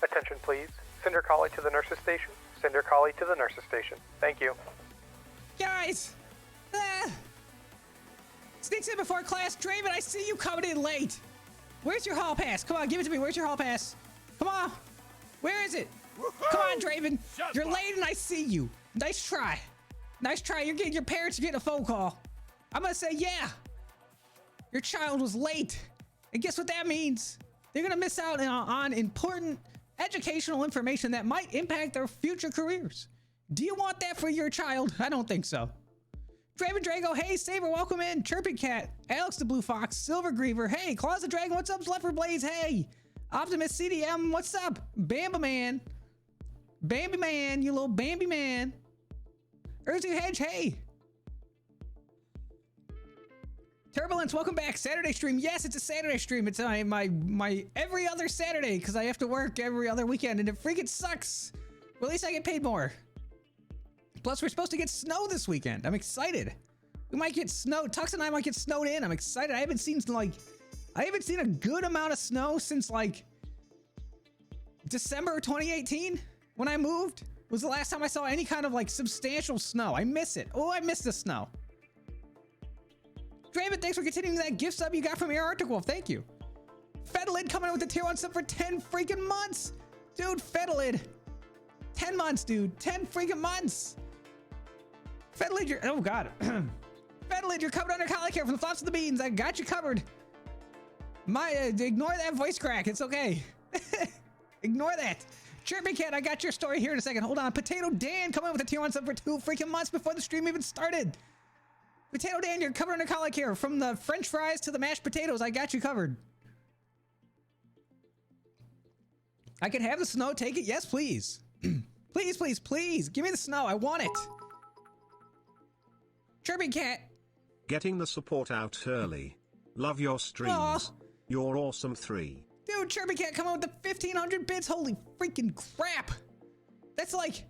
Attention please. Send your collie to the nurse's station. Send your collie to the nurse's station. Thank you. Guys! Sneaks in before class. Draven, I see you coming in late. Where's your hall pass? Come on, give it to me. Where's your hall pass? Come on. Where is it? Come on, Draven. You're late and I see you. Nice try. Nice try. Your parents are getting a phone call. I'm gonna say, yeah. Your child was late. And guess what that means? They're gonna miss out on important educational information that might impact their future careers. Do you want that for your child? I don't think so. Draven Drago, hey, Saber, welcome in. Chirping Cat, Alex the Blue Fox, Silver Griever, hey, Claws the Dragon, what's up? Leopard Blaze, hey. Optimus CDM, what's up? Bamba Man. Bambi Man, you little Bambi Man. Urzu Hedge, hey. Turbulence, welcome back. Saturday stream. Yes, it's a Saturday stream. It's my every other Saturday because I have to work every other weekend and it freaking sucks. Well, at least I get paid more. Plus, we're supposed to get snow this weekend. I'm excited. We might get snow. Tux and I might get snowed in. I'm excited. I haven't seen a good amount of snow since like December 2018 when I moved. Was the last time I saw any kind of like substantial snow. I miss it. Oh, I miss the snow. Draven, thanks for continuing that gift sub you got from your Arctic Wolf. Thank you. Fedalid coming in with the tier 1 sub for 10 freaking months. Dude, Fedalid. 10 months, dude. 10 freaking months. Fedalid, you're... Oh, God. Fedalid, you're covered under collar care from the flops of the beans. I got you covered. Ignore that voice crack. It's okay. Ignore that. Chirpy Cat, I got your story here in a second. Hold on. Potato Dan coming in with a tier 1 sub for 2 freaking months before the stream even started. Potato Dan, you're covered under collar care. From the French fries to the mashed potatoes, I got you covered. I can have the snow. Take it. Yes, please. Please, please, please. Give me the snow. I want it. Chirpy Cat. Getting the support out early. Love your streams. Aww. You're awesome 3. Dude, Chirpy Cat coming with the 1500 bits. Holy freaking crap. That's like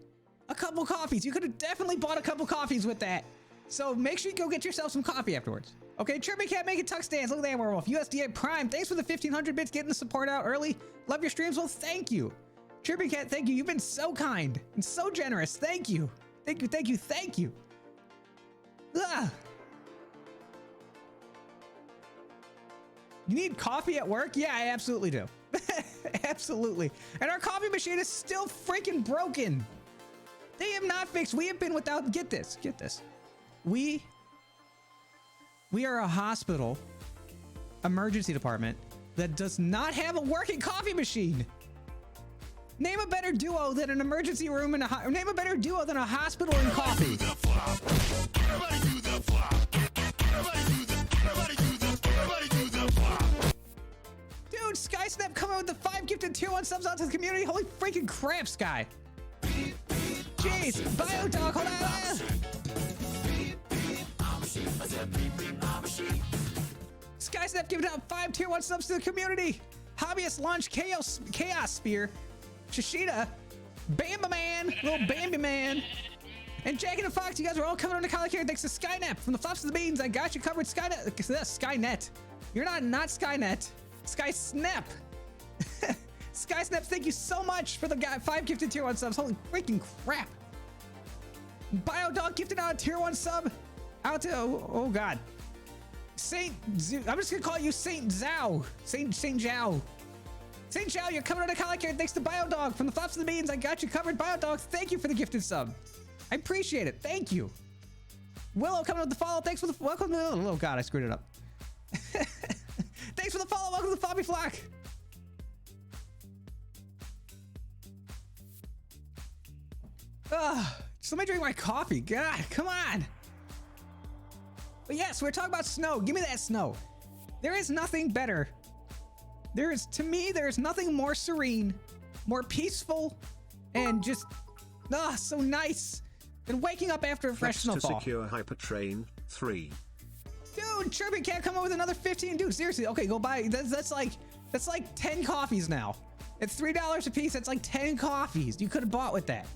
a couple coffees. You could have definitely bought a couple coffees with that. So make sure you go get yourself some coffee afterwards. Okay, Chirpy Cat, make it Tux dance. Look at that werewolf. USDA Prime. Thanks for the 1500 bits getting the support out early. Love your streams. Well, thank you. Chirpy Cat, thank you. You've been so kind and so generous. Thank you. Thank you, thank you, thank you. Ugh. You need coffee at work? Yeah, I absolutely do. Absolutely. And our coffee machine is still freaking broken. They have not fixed. We have been without, get this. We are a hospital emergency department that does not have a working coffee machine. Name a better duo than an emergency room and name a better duo than a hospital and coffee. Dude, Sky Snap coming with the 5 gifted tier 1 subs out to the community. Holy freaking crap, Sky. Jeez, Biodog, hold on. Skysnap giving out 5 tier 1 subs to the community. Hobbyist Launch, Chaos Spear, Shishida, Bamba Man, little Bambi Man, and Jack and the Fox. You guys are all coming on the collar here thanks to Skynet from the flops to the beans. I got you covered. Skynet. You're not Skynet. Skysnap. Skysnap, thank you so much for the 5 gifted tier 1 subs. Holy freaking crap. Biodog gifted out a tier 1 sub out to, oh God. I'm just gonna call you Saint Zhao. Saint Zhao. Saint Zhao, you're coming on the collar here thanks to Biodog from the flops to the beans. I got you covered. Biodog, thank you for the gifted sub. I appreciate it. Thank you. Willow coming with the follow. Thanks for the welcome to oh God, I screwed it up. Thanks for the follow. Welcome to the Fobby Flock. Just let me drink my coffee. God, come on. But yes, we're talking about snow. Give me that snow. There is nothing better. To me, there is nothing more serene, more peaceful, and just, so nice than waking up after a fresh snowfall. To secure Hypertrain 3. Dude, Chirpy can't come up with another 15. Dude, seriously, okay, go buy. That's like 10 coffees now. At $3 a piece, that's like 10 coffees you could have bought with that.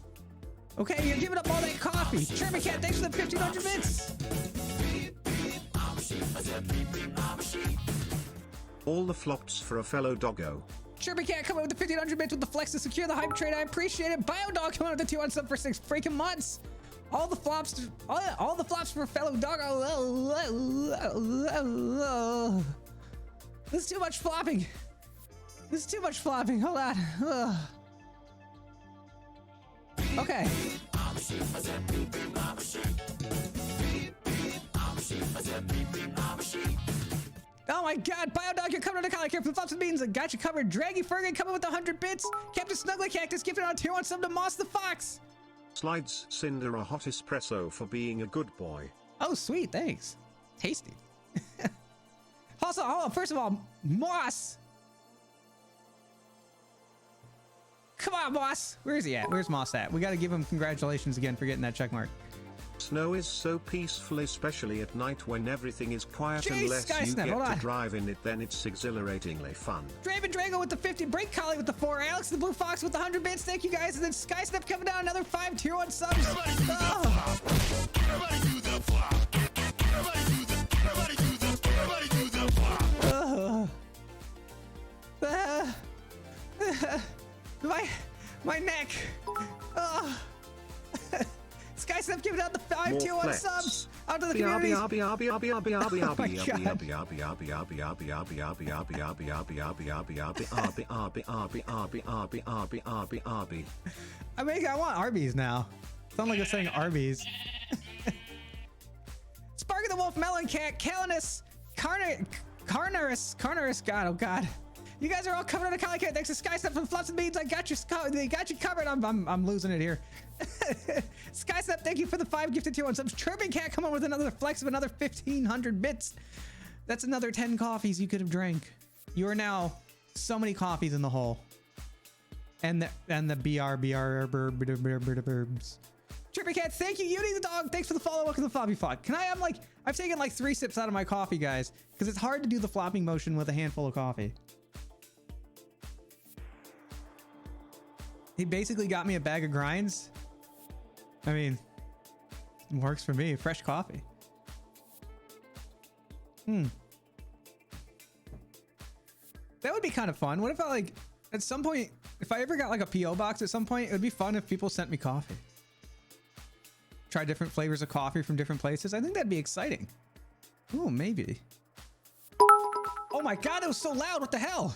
Okay, you're giving up all that coffee. Chirpy Cat, thanks for the 1,500 bits. All the flops for a fellow doggo. Chirpy Cat coming with the 1500 bits with the flex to secure the hype trade. I appreciate it. Biodog coming with the 2 on sub for 6 freaking months. All the flops for fellow dog. This is too much flopping. This is too much flopping. Hold on. Ugh. Okay. Oh my god, Biodog, you're coming to the collar here from Flops and Beans. I got you covered. Draggy Fergan coming with 100 bits. Captain Snuggly Cactus gifted on tier 1 sub to Moss the Fox. Slides Cinder a hot espresso for being a good boy. Oh, sweet, thanks. Tasty. Also, first of all, Moss. Come on, Moss. Where is he at? Where's Moss at? We got to give him congratulations again for getting that check mark. Snow is so peaceful, especially at night when everything is quiet. Jeez, Unless Sky you Snap, get hold to on. drive in it, then it's exhilaratingly fun. Draven Drago with the 50, Break Collie with the 4, Alex the Blue Fox with the 100 bits. Thank you guys. And then Sky Snap coming down another 5 tier 1 subs. Everybody do the flop. Everybody do the flop. Everybody do the flop. My neck. Sky Snap giving out the 5 tier 1 subs out to the community. I want Arby's now. Sound like I'm saying Arby's. Spark of the Wolf, Melon Cat, Calinus, Carnarus, God, oh God. You guys are all covered on a Collie Cat. Thanks to Sky Snap from Flops and Beans. They got you covered. I'm losing it here. Sky Snap, thank you for the 5 gifted tier 1 subs. Chirping Cat, come on with another flex of another 1500 bits. That's another 10 coffees you could have drank. You are now so many coffees in the hole. And the burbs. Chirping Cat, thank you. Uni the dog, thanks for the follow. Welcome to the Floppy Flock. I've taken like 3 sips out of my coffee, guys, because it's hard to do the flopping motion with a handful of coffee. He basically got me a bag of grinds. I mean, it works for me. Fresh coffee. That would be kind of fun. What if I at some point, if I ever got like a PO box at some point, it would be fun if people sent me coffee. Try different flavors of coffee from different places. I think that'd be exciting. Ooh, maybe. Oh my God, it was so loud. What the hell?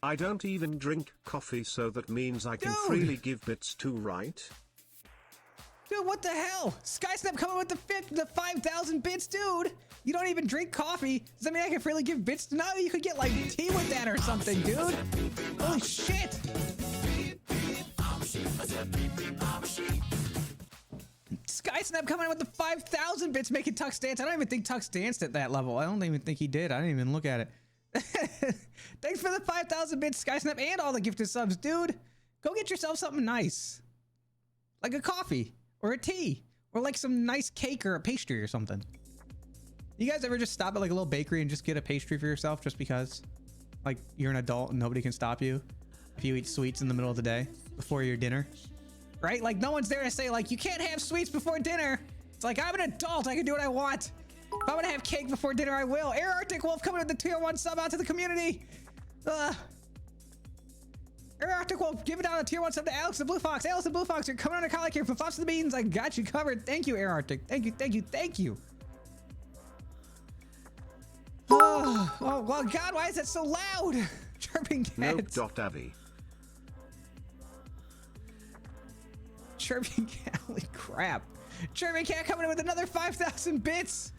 I don't even drink coffee, so that means I can Dude. freely give bits too, right? Dude, what the hell? Skysnap coming with the 5,000 bits, dude. You don't even drink coffee. Does that mean I can freely give bits? To no, you could get like tea with that or something, dude. Holy shit. Skysnap coming in with the 5,000 bits making Tux dance. I don't even think Tux danced at that level. I don't even think he did. I didn't even look at it. Thanks for the 5,000 bits, Skysnap, and all the gifted subs, dude. Go get yourself something nice. Like a coffee or a tea or like some nice cake or a pastry or something. You guys ever just stop at like a little bakery and just get a pastry for yourself just because like you're an adult and nobody can stop you if you eat sweets in the middle of the day before your dinner? Right? Like no one's there to say like, you can't have sweets before dinner. It's like, I'm an adult. I can do what I want. If I'm gonna have cake before dinner, I will. Air Arctic Wolf coming with the tier 1 sub out to the community. Air Arctic Wolf giving out a tier 1 sub to Alex the Blue Fox. Alex the Blue Fox, you're coming on a collar here from Flops to the Beans. I got you covered. Thank you, Air Arctic. Thank you, thank you, thank you. Oh, well, God, why is that so loud? Chirping cats. Nope.avi. Chirping cat, holy crap. Chirping cat coming in with another 5,000 bits.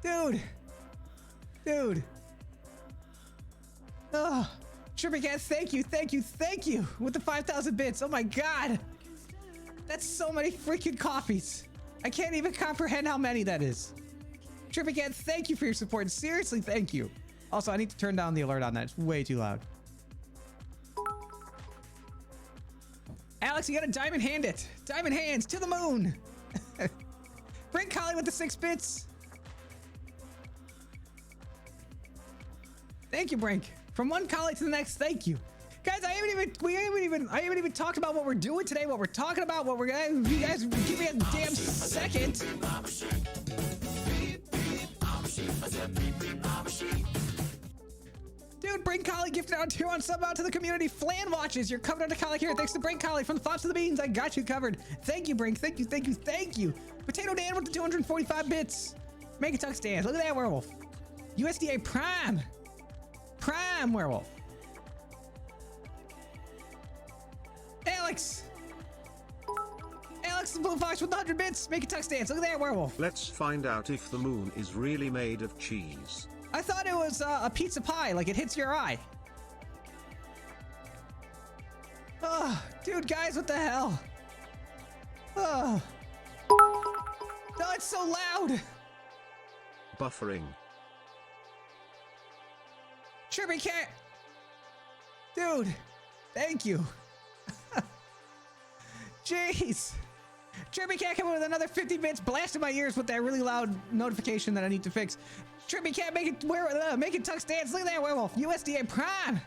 Dude. Dude. Oh, Chirping cat, thank you, thank you, thank you with the 5,000 bits. Oh my God. That's so many freaking coffees. I can't even comprehend how many that is. Chirping cat, thank you for your support. Seriously, thank you. Also, I need to turn down the alert on that. It's way too loud. Alex, you gotta diamond hand it. Diamond hands to the moon. Bring Collie with the 6 bits. Thank you, Brink. From one Collie to the next, thank you. Guys, I haven't even talked about what we're doing today, what we're talking about, what we're gonna, you guys give me a damn second. Dude, Brain Collie gifted out 2 on sub out to the community. Flan watches. You're covered under Collie here. Thanks to Brain Collie from the flops to the beans. I got you covered. Thank you, Brain. Thank you, thank you, thank you. Potato Dan with the 245 bits. Make a tuck stand. Look at that werewolf. USDA Prime. Prime werewolf. Alex. Alex the Blue Fox with 100 bits. Make a tuck stand. Look at that werewolf. Let's find out if the moon is really made of cheese. I thought it was a pizza pie, like it hits your eye. Oh, dude, guys, what the hell? Oh. No, it's so loud. Buffering. Chirpy Cat. Dude, thank you. Jeez. Chirpy Cat coming with another 50 bits, blasting my ears with that really loud notification that I need to fix. Chirpy Cat make it tuck stance. Look at that werewolf. USDA Prime.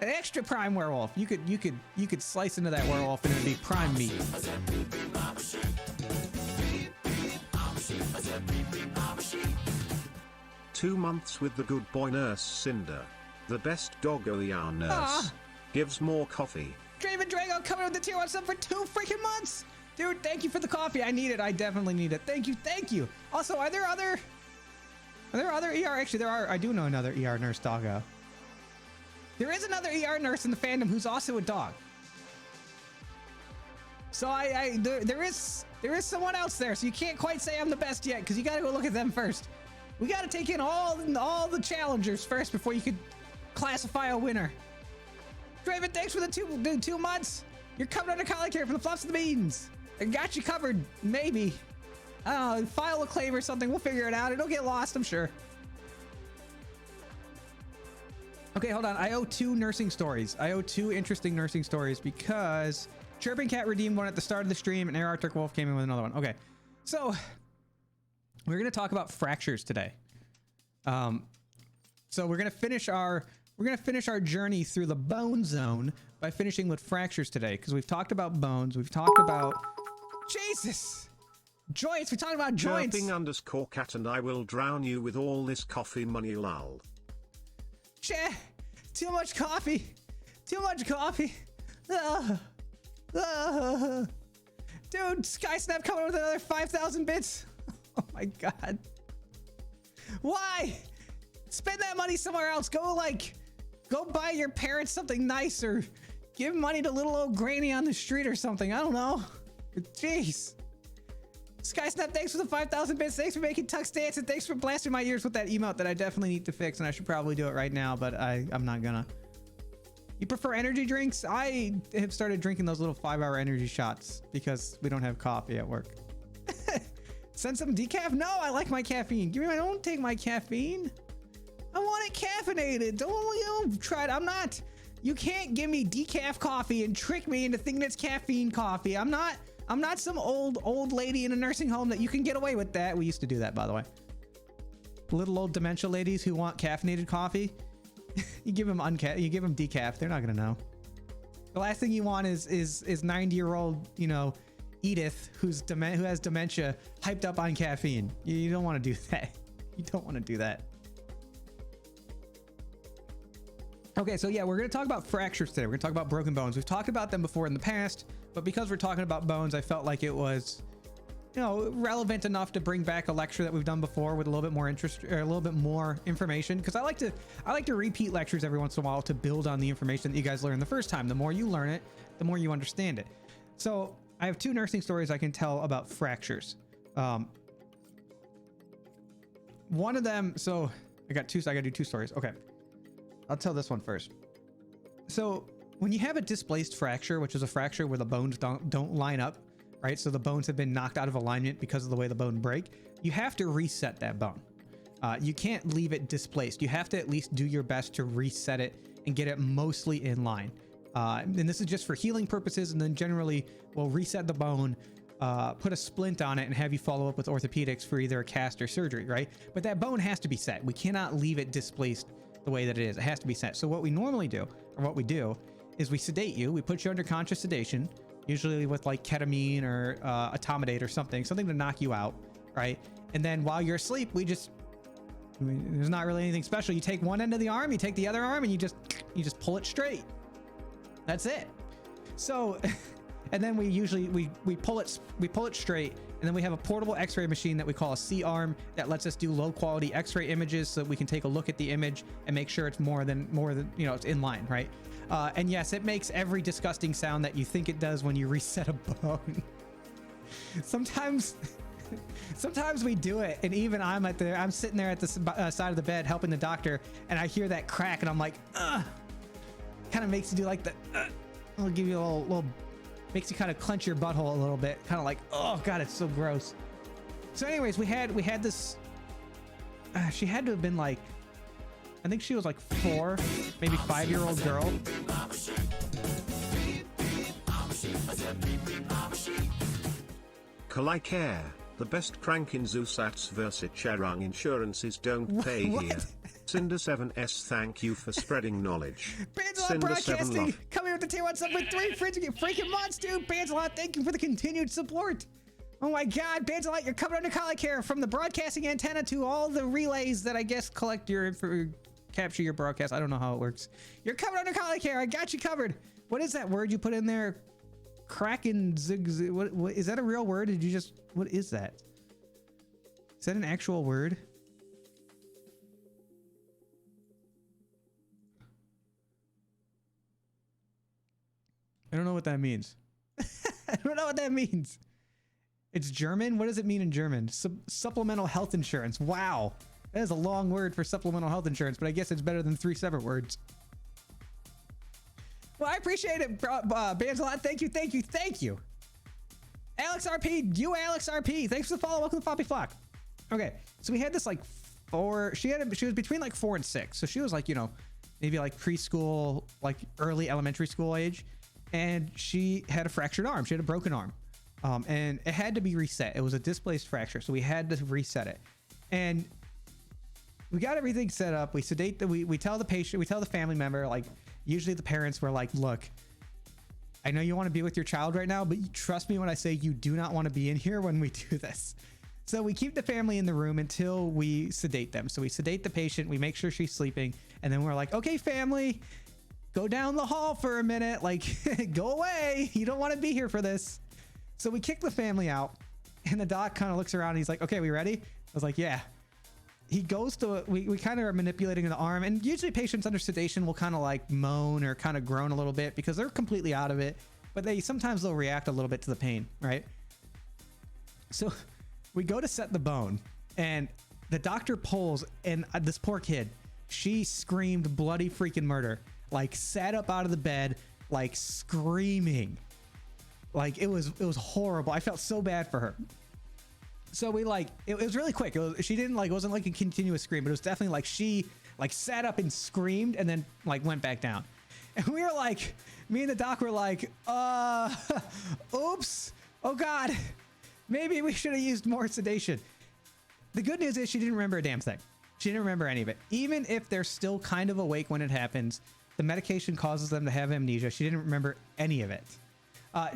An extra prime werewolf. You could slice into that werewolf and it'd be prime meat. Two months with the good boy nurse Cinder. The best doggo ER nurse. Aww. Gives more coffee. Draven Drago coming with the tier 1 sub for 2 freaking months. Dude, thank you for the coffee. I need it. I definitely need it. Thank you. Thank you. Also, are there other ER? Actually, there are. I do know another ER nurse doggo. There is another ER nurse in the fandom who's also a dog. So there is someone else there. So you can't quite say I'm the best yet because you got to go look at them first. We got to take in all the challengers first before you could classify a winner. Draven, thanks for the two months. You're coming under collar care from the flops to the beans. I got you covered. Maybe. I don't know. File a claim or something. We'll figure it out. It'll get lost, I'm sure. Okay, hold on. I owe 2 nursing stories. I owe 2 interesting nursing stories because Chirping Cat redeemed one at the start of the stream and Air Arctic Wolf came in with another one. Okay, so we're going to talk about fractures today. So we're going to finish our journey through the bone zone by finishing with fractures today because we've talked about bones. We've talked about Jesus. Joints, we talked about joints. Chirping_cat and I will drown you with all this coffee money lol. Too much coffee. Too much coffee. Dude, Skysnap coming with another 5,000 bits. Oh my god. Why? Spend that money somewhere else. Go buy your parents something nice or give money to little old granny on the street or something. I don't know. Jeez. Skysnap, thanks for the 5,000 bits. Thanks for making Tux dance and thanks for blasting my ears with that emote that I definitely need to fix and I should probably do it right now, but I'm not gonna. You prefer energy drinks? I have started drinking those little 5-hour energy shots because we don't have coffee at work. Send some decaf? No, I like my caffeine. Don't take my caffeine. I want it caffeinated. Don't try it. You can't give me decaf coffee and trick me into thinking it's caffeine coffee. I'm not some old lady in a nursing home that you can get away with that. We used to do that, by the way. Little old dementia ladies who want caffeinated coffee. You give them decaf. They're not gonna know. The last thing you want is 90-year-old, Edith who has dementia hyped up on caffeine. You don't want to do that. You don't want to do that. Okay, so yeah, we're going to talk about fractures today. We're going to talk about broken bones. We've talked about them before in the past, but because we're talking about bones, I felt like it was, relevant enough to bring back a lecture that we've done before with a little bit more interest or a little bit more information. Because I like to repeat lectures every once in a while to build on the information that you guys learned the first time. The more you learn it, the more you understand it. So I have 2 nursing stories I can tell about fractures. One of them, so I got 2, so I got to do 2 stories. Okay. I'll tell this one first. So when you have a displaced fracture, which is a fracture where the bones don't line up, right? So the bones have been knocked out of alignment because of the way the bone break. You have to reset that bone. You can't leave it displaced. You have to at least do your best to reset it and get it mostly in line. And this is just for healing purposes. And then generally we'll reset the bone, put a splint on it and have you follow up with orthopedics for either a cast or surgery, right? But that bone has to be set. We cannot leave it displaced the way that it is. It has to be set. So what we normally do, or what we do, is we sedate you. We put you under conscious sedation, usually with like ketamine or etomidate or something to knock you out, right? And then while you're asleep, we There's not really anything special. You take one end of the arm, you take the other arm, and you just pull it straight. That's it. So, and then we pull it straight, and then we have a portable X-ray machine that we call a C-arm that lets us do low quality X-ray images, so that we can take a look at the image and make sure it's more than it's in line, right? And yes, it makes every disgusting sound that you think it does when you reset a bone. Sometimes we do it, and even I'm sitting there at the side of the bed helping the doctor, and I hear that crack, and I'm like, ugh. Kind of makes you do like the, I'll give you a little, makes you kind of clench your butthole a little bit, kind of like, oh god, it's so gross. So anyways, we had this, she had to have been like, I think she was like 4, maybe 5-year-old girl. Care, the best prank in Zusatz versus Cherang insurances don't pay What? here. Cinder7S, thank you for spreading knowledge. Bansalot Broadcasting, coming with the tier 1 sub with 3 freaking months, dude. Bansalot, thank you for the continued support. Oh my god, Bansalot, you're covered under collar care, from the broadcasting antenna to all the relays that I guess collect your capture your broadcast. I don't know how it works. You're covered under collar care. I got you covered. What is that word you put in there? Kraken zig. What is that a real word? Did you just? What is that? Is that an actual word? I don't know what that means. I don't know what that means. It's German? What does it mean in German? Supplemental health insurance. Wow. That is a long word for supplemental health insurance, but I guess it's better than 3 separate words. Well, I appreciate it, Bansalot. Thank you, thank you, thank you. Alex RP, Alex RP. Thanks for the follow. Welcome to Poppy Flock. Okay, so we had this like 4. She was between like 4 and 6, so she was like, maybe like preschool, like early elementary school age, and she had a fractured arm. She had a broken arm, and it had to be reset. It was a displaced fracture, so we had to reset it, and we got everything set up. We sedate we tell the patient, we tell the family member, like usually the parents were like, look, I know you want to be with your child right now, but trust me when I say you do not want to be in here when we do this. So we keep the family in the room until we sedate them. So we sedate the patient, we make sure she's sleeping, and then we're like, okay, family, go down the hall for a minute, like go away. You don't want to be here for this. So we kick the family out, and the doc kind of looks around and he's like, okay, we ready? I was like, yeah. He goes to, we kind of are manipulating the arm, and usually patients under sedation will kind of like moan or kind of groan a little bit because they're completely out of it, but sometimes they'll react a little bit to the pain, right? So we go to set the bone, and the doctor pulls, and this poor kid, she screamed bloody freaking murder, like sat up out of the bed, like screaming, like it was horrible. I felt so bad for her. So we it was really quick. She didn't it wasn't like a continuous scream, but it was definitely like she sat up and screamed and then went back down. And we were like, me and the doc were like, oops, oh God, maybe we should have used more sedation. The good news is she didn't remember a damn thing. She didn't remember any of it. Even if they're still kind of awake when it happens, the medication causes them to have amnesia. She didn't remember any of it.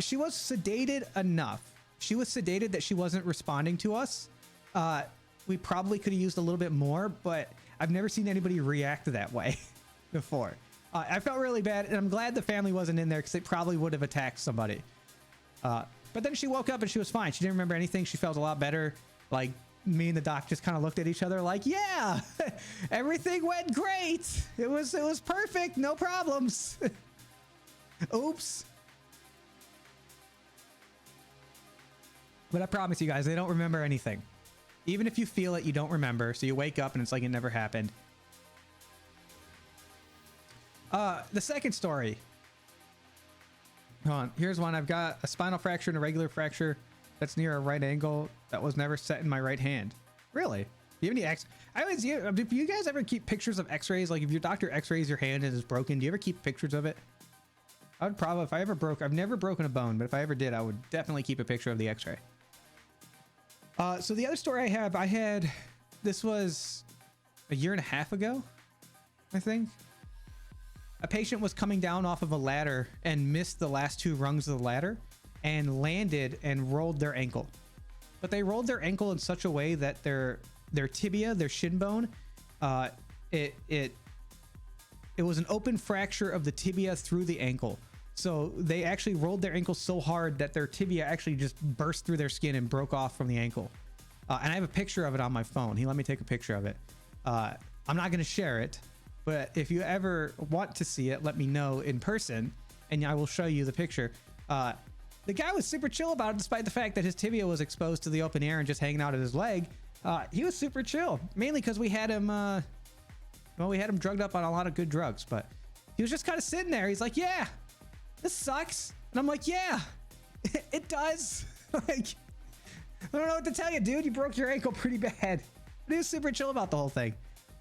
She was sedated enough. She was sedated that she wasn't responding to us. We probably could have used a little bit more, but I've never seen anybody react that way before. I felt really bad, and I'm glad the family wasn't in there because they probably would have attacked somebody. But then she woke up and she was fine. She didn't remember anything. She felt a lot better. Like, me and the doc just kind of looked at each other like, yeah, everything went great. It was perfect. No problems. Oops. But I promise you guys, they don't remember anything. Even if you feel it, you don't remember. So you wake up and it's like it never happened. The second story. Hold on. Here's one. I've got a spinal fracture and a regular fracture that's near a right angle that was never set in my right hand. Really? Do you have any do you guys ever keep pictures of x-rays? Like if your doctor x-rays your hand and it's broken, do you ever keep pictures of it? I would probably, I've never broken a bone, but if I ever did, I would definitely keep a picture of the x-ray. So the other story I had, this was a year and a half ago, I think. A patient was coming down off of a ladder and missed the last 2 rungs of the ladder and landed and rolled their ankle. But they rolled their ankle in such a way that their tibia, their shin bone, It was an open fracture of the tibia through the ankle. So they actually rolled their ankle so hard that their tibia actually just burst through their skin and broke off from the ankle. And I have a picture of it on my phone. He let me take a picture of it. I'm not going to share it, but if you ever want to see it, let me know in person and I will show you the picture. The guy was super chill about it, despite the fact that his tibia was exposed to the open air and just hanging out at his leg. He was super chill, mainly because we had him, we had him drugged up on a lot of good drugs, but he was just kind of sitting there. He's like, yeah, this sucks. And I'm like, yeah, it does. Like, I don't know what to tell you, dude. You broke your ankle pretty bad. But he was super chill about the whole thing.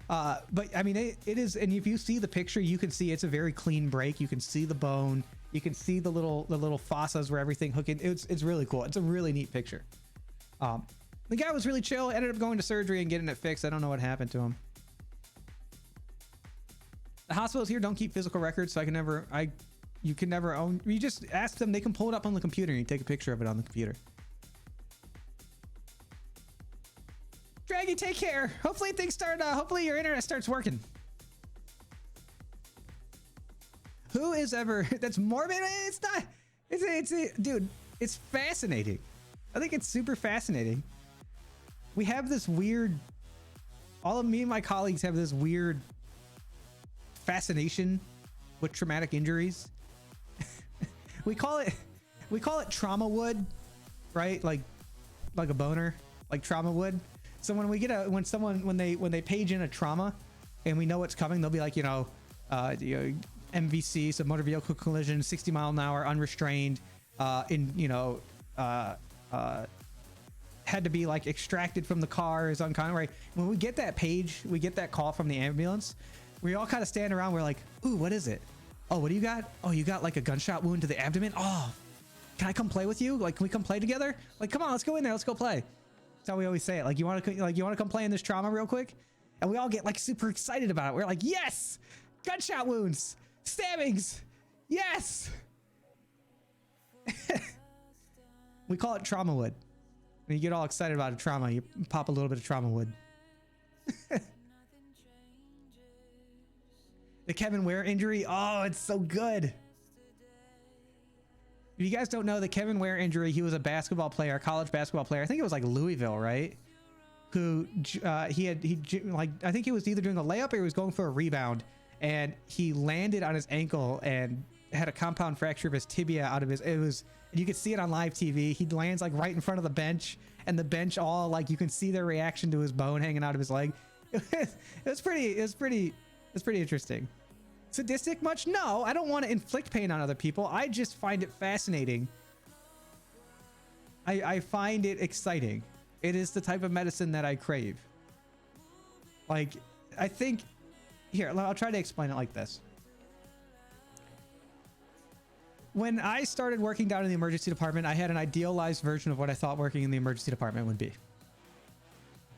But I mean, it is, and if you see the picture, you can see it's a very clean break. You can see the bone. You can see the little fossas where everything hooking. It's really cool. It's a really neat picture. The guy was really chill. Ended up going to surgery and getting it fixed. I don't know what happened to him. The hospitals here don't keep physical records, so you can never own. You just ask them. They can pull it up on the computer and you take a picture of it on the computer. Draggy, take care. Hopefully things start. Hopefully your internet starts working. Who is ever? That's morbid. It's not. Dude. It's fascinating. I think it's super fascinating. We have this weird. All of me and my colleagues have this weird fascination with traumatic injuries. we call it trauma wood, right? Like a boner, like trauma wood. So when we get when they page in a trauma and we know what's coming, they'll be like, MVC, so motor vehicle collision, 60 mile an hour, unrestrained, had to be like extracted from the car, is unconscious. Right? When we get that page, we get that call from the ambulance, we all kind of stand around. We're like, ooh, what is it? Oh, what do you got? Oh, you got like a gunshot wound to the abdomen. Oh, can I come play with you? Like, can we come play together? Like, come on, let's go in there. Let's go play. That's how we always say it. Like, you want to come play in this trauma real quick? And we all get like super excited about it. We're like, yes, gunshot wounds, stabbings, yes. We call it trauma wood. When you get all excited about a trauma, you pop a little bit of trauma wood. The Kevin Ware injury. Oh, it's so good. If you guys don't know the Kevin Ware injury, he was a basketball player, a college basketball player. I think it was like Louisville, right? Who I think he was either doing a layup or he was going for a rebound, and he landed on his ankle and had a compound fracture of his tibia out of his. You could see it on live TV. He lands like right in front of the bench, and the bench all like you can see their reaction to his bone hanging out of his leg. It's pretty interesting. Sadistic much? No, I don't want to inflict pain on other people. I just find it fascinating. I find it exciting. It is the type of medicine that I crave. Like, I think, here, I'll try to explain it like this. When I started working down in the emergency department, I had an idealized version of what I thought working in the emergency department would be.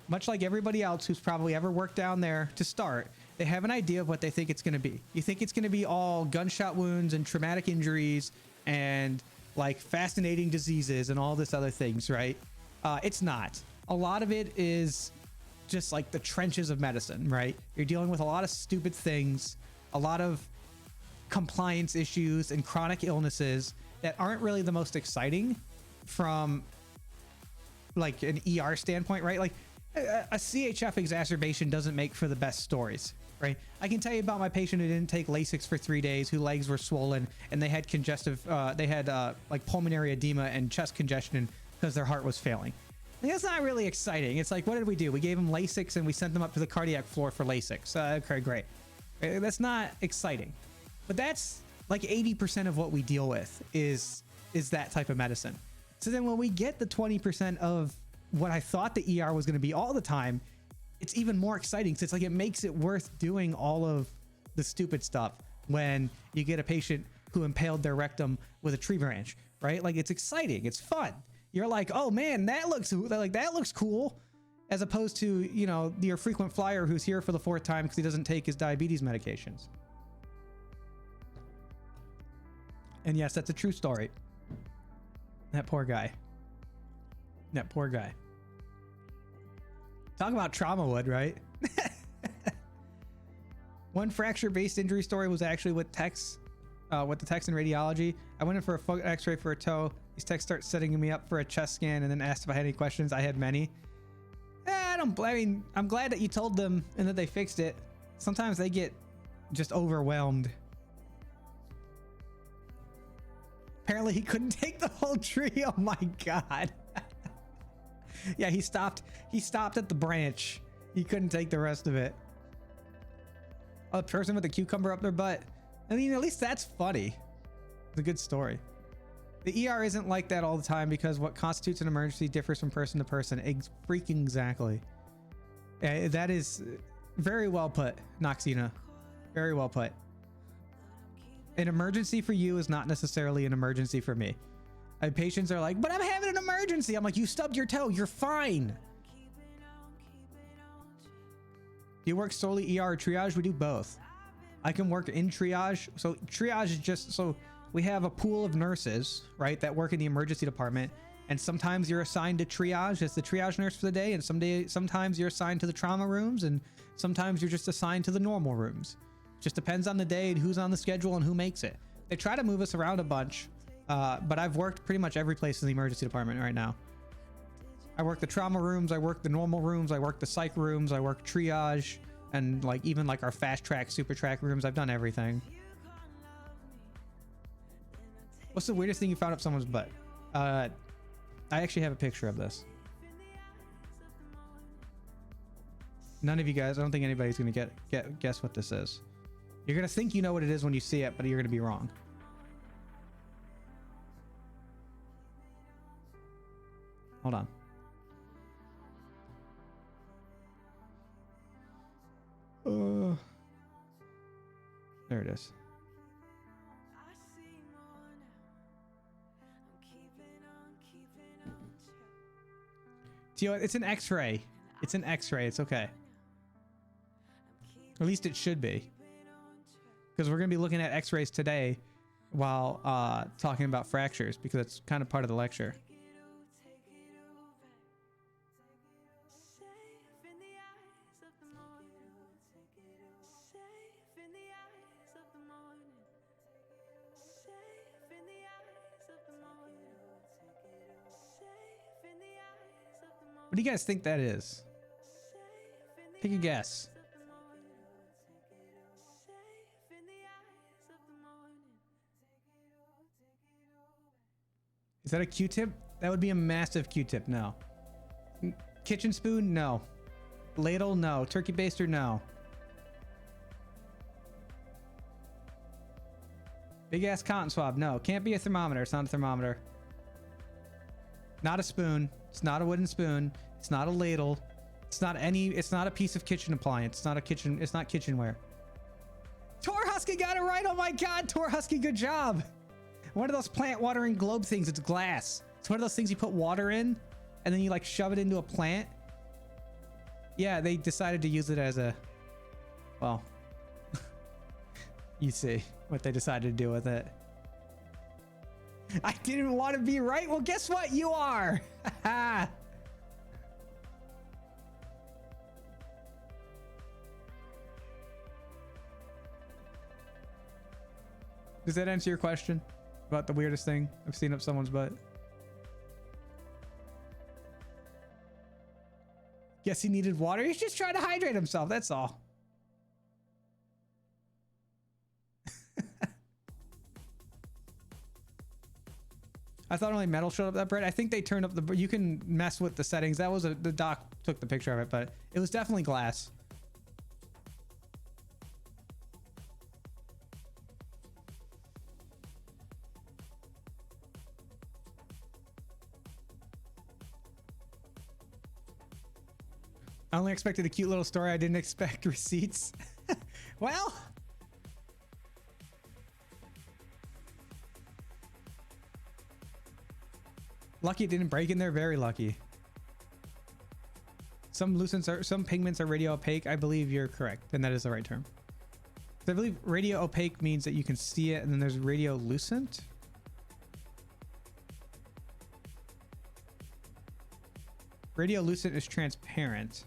Much like everybody else who's probably ever worked down there to start, they have an idea of what they think it's going to be. You think it's going to be all gunshot wounds and traumatic injuries and like fascinating diseases and all this other things, right? It's not. A lot of it is just like the trenches of medicine, right? You're dealing with a lot of stupid things, a lot of compliance issues and chronic illnesses that aren't really the most exciting from like an ER standpoint, right? Like a CHF exacerbation doesn't make for the best stories, right? I can tell you about my patient who didn't take Lasix for 3 days, whose legs were swollen, and they had like pulmonary edema and chest congestion because their heart was failing. And that's not really exciting. It's like, what did we do? We gave them Lasix and we sent them up to the cardiac floor for Lasix. Okay, great. That's not exciting. But that's like 80% of what we deal with is that type of medicine. So then when we get the 20% of what I thought the ER was going to be all the time, it's even more exciting. So it's like, it makes it worth doing all of the stupid stuff when you get a patient who impaled their rectum with a tree branch, right? Like, it's exciting. It's fun. You're like, oh man, that looks cool. As opposed to, your frequent flyer who's here for the 4th time because he doesn't take his diabetes medications. And yes, that's a true story. That poor guy. Talk about trauma wood, right? One fracture-based injury story was actually with techs, with the techs in radiology. I went in for a foot x-ray for a toe. These techs start setting me up for a chest scan and then asked if I had any questions. I had many. I mean, I'm glad that you told them and that they fixed it. Sometimes they get just overwhelmed. Apparently he couldn't take the whole tree. Oh my God. Yeah, he stopped at the branch. He couldn't take the rest of it. A person with a cucumber up their butt. I mean, at least that's funny. It's a good story. The ER isn't like that all the time because what constitutes an emergency differs from person to person. Freaking exactly. That is very well put, Noxina. Very well put. An emergency for you is not necessarily an emergency for me. Patients are like, but I'm having an emergency. I'm like, you stubbed your toe. You're fine. Do you work solely ER or triage? We do both. I can work in triage. So triage is just, so we have a pool of nurses, right, that work in the emergency department. And sometimes you're assigned to triage as the triage nurse for the day. And sometimes you're assigned to the trauma rooms. And sometimes you're just assigned to the normal rooms. Just depends on the day and who's on the schedule and who makes it. They try to move us around a bunch. But I've worked pretty much every place in the emergency department right now. I work the trauma rooms. I work the normal rooms. I work the psych rooms. I work triage. And like even like our fast track, super track rooms. I've done everything. What's the weirdest thing you found up someone's butt? I actually have a picture of this. None of you guys, I don't think anybody's gonna guess what this is. You're gonna think you know what it is when you see it, but you're gonna be wrong. Hold on. There it is. Tio, it's an X-ray. It's an X-ray. It's okay. At least it should be. Because we're going to be looking at X-rays today while talking about fractures, because it's kind of part of the lecture. What do you guys think that is? Take a guess. Is that a Q-tip? That would be a massive Q-tip. No. Kitchen spoon? No. Ladle? No. Turkey baster? No. Big ass cotton swab? No. Can't be a thermometer. It's not a thermometer. Not a spoon. It's not a wooden spoon. It's not a ladle. It's not a piece of kitchen appliance. It's not kitchenware. Tor Husky got it right. Oh my God, Tor Husky, good job. One of those plant watering globe things. It's glass. It's one of those things you put water in and then you like shove it into a plant. Yeah, they decided to use it as a, well, you see what they decided to do with it. I didn't want to be right. Well, guess what? You are. Does that answer your question about the weirdest thing I've seen up someone's butt? Guess he needed water. He's just trying to hydrate himself. That's all. I thought only metal showed up that bright. I think they turned up the, you can mess with the settings. That was the doc took the picture of it, but it was definitely glass. I only expected a cute little story. I didn't expect receipts. Well, lucky it didn't break in there. Very lucky. Some pigments are radio opaque. I believe you're correct, and that is the right term. So I believe radio opaque means that you can see it, and then there's radio lucent. Radio lucent is transparent.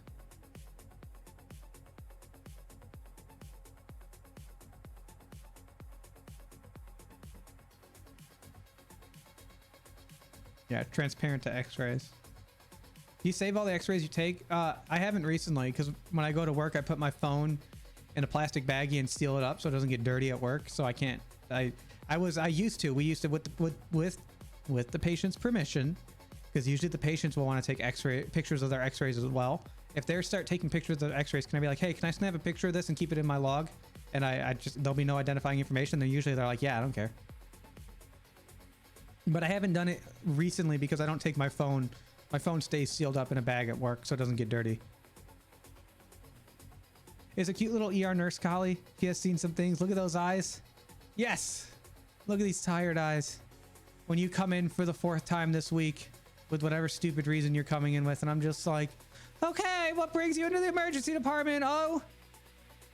Yeah, transparent to x-rays. Do you save all the x-rays you take? I haven't recently, because when I go to work, I put my phone in a plastic baggie and seal it up so it doesn't get dirty at work. So I can't. I used to. We used to with the patient's permission, because usually the patients will want to take x-ray pictures of their x-rays as well. If they start taking pictures of their x-rays, can I be like, hey, can I snap a picture of this and keep it in my log? And I just, there'll be no identifying information. Then usually they're like, yeah, I don't care. But I haven't done it recently because I don't take my phone. My phone stays sealed up in a bag at work so it doesn't get dirty. Is a cute little ER nurse collie. He has seen some things. Look at those eyes. Yes. Look at these tired eyes. When you come in for the 4th time this week with whatever stupid reason you're coming in with, and I'm just like, okay, what brings you into the emergency department? Oh,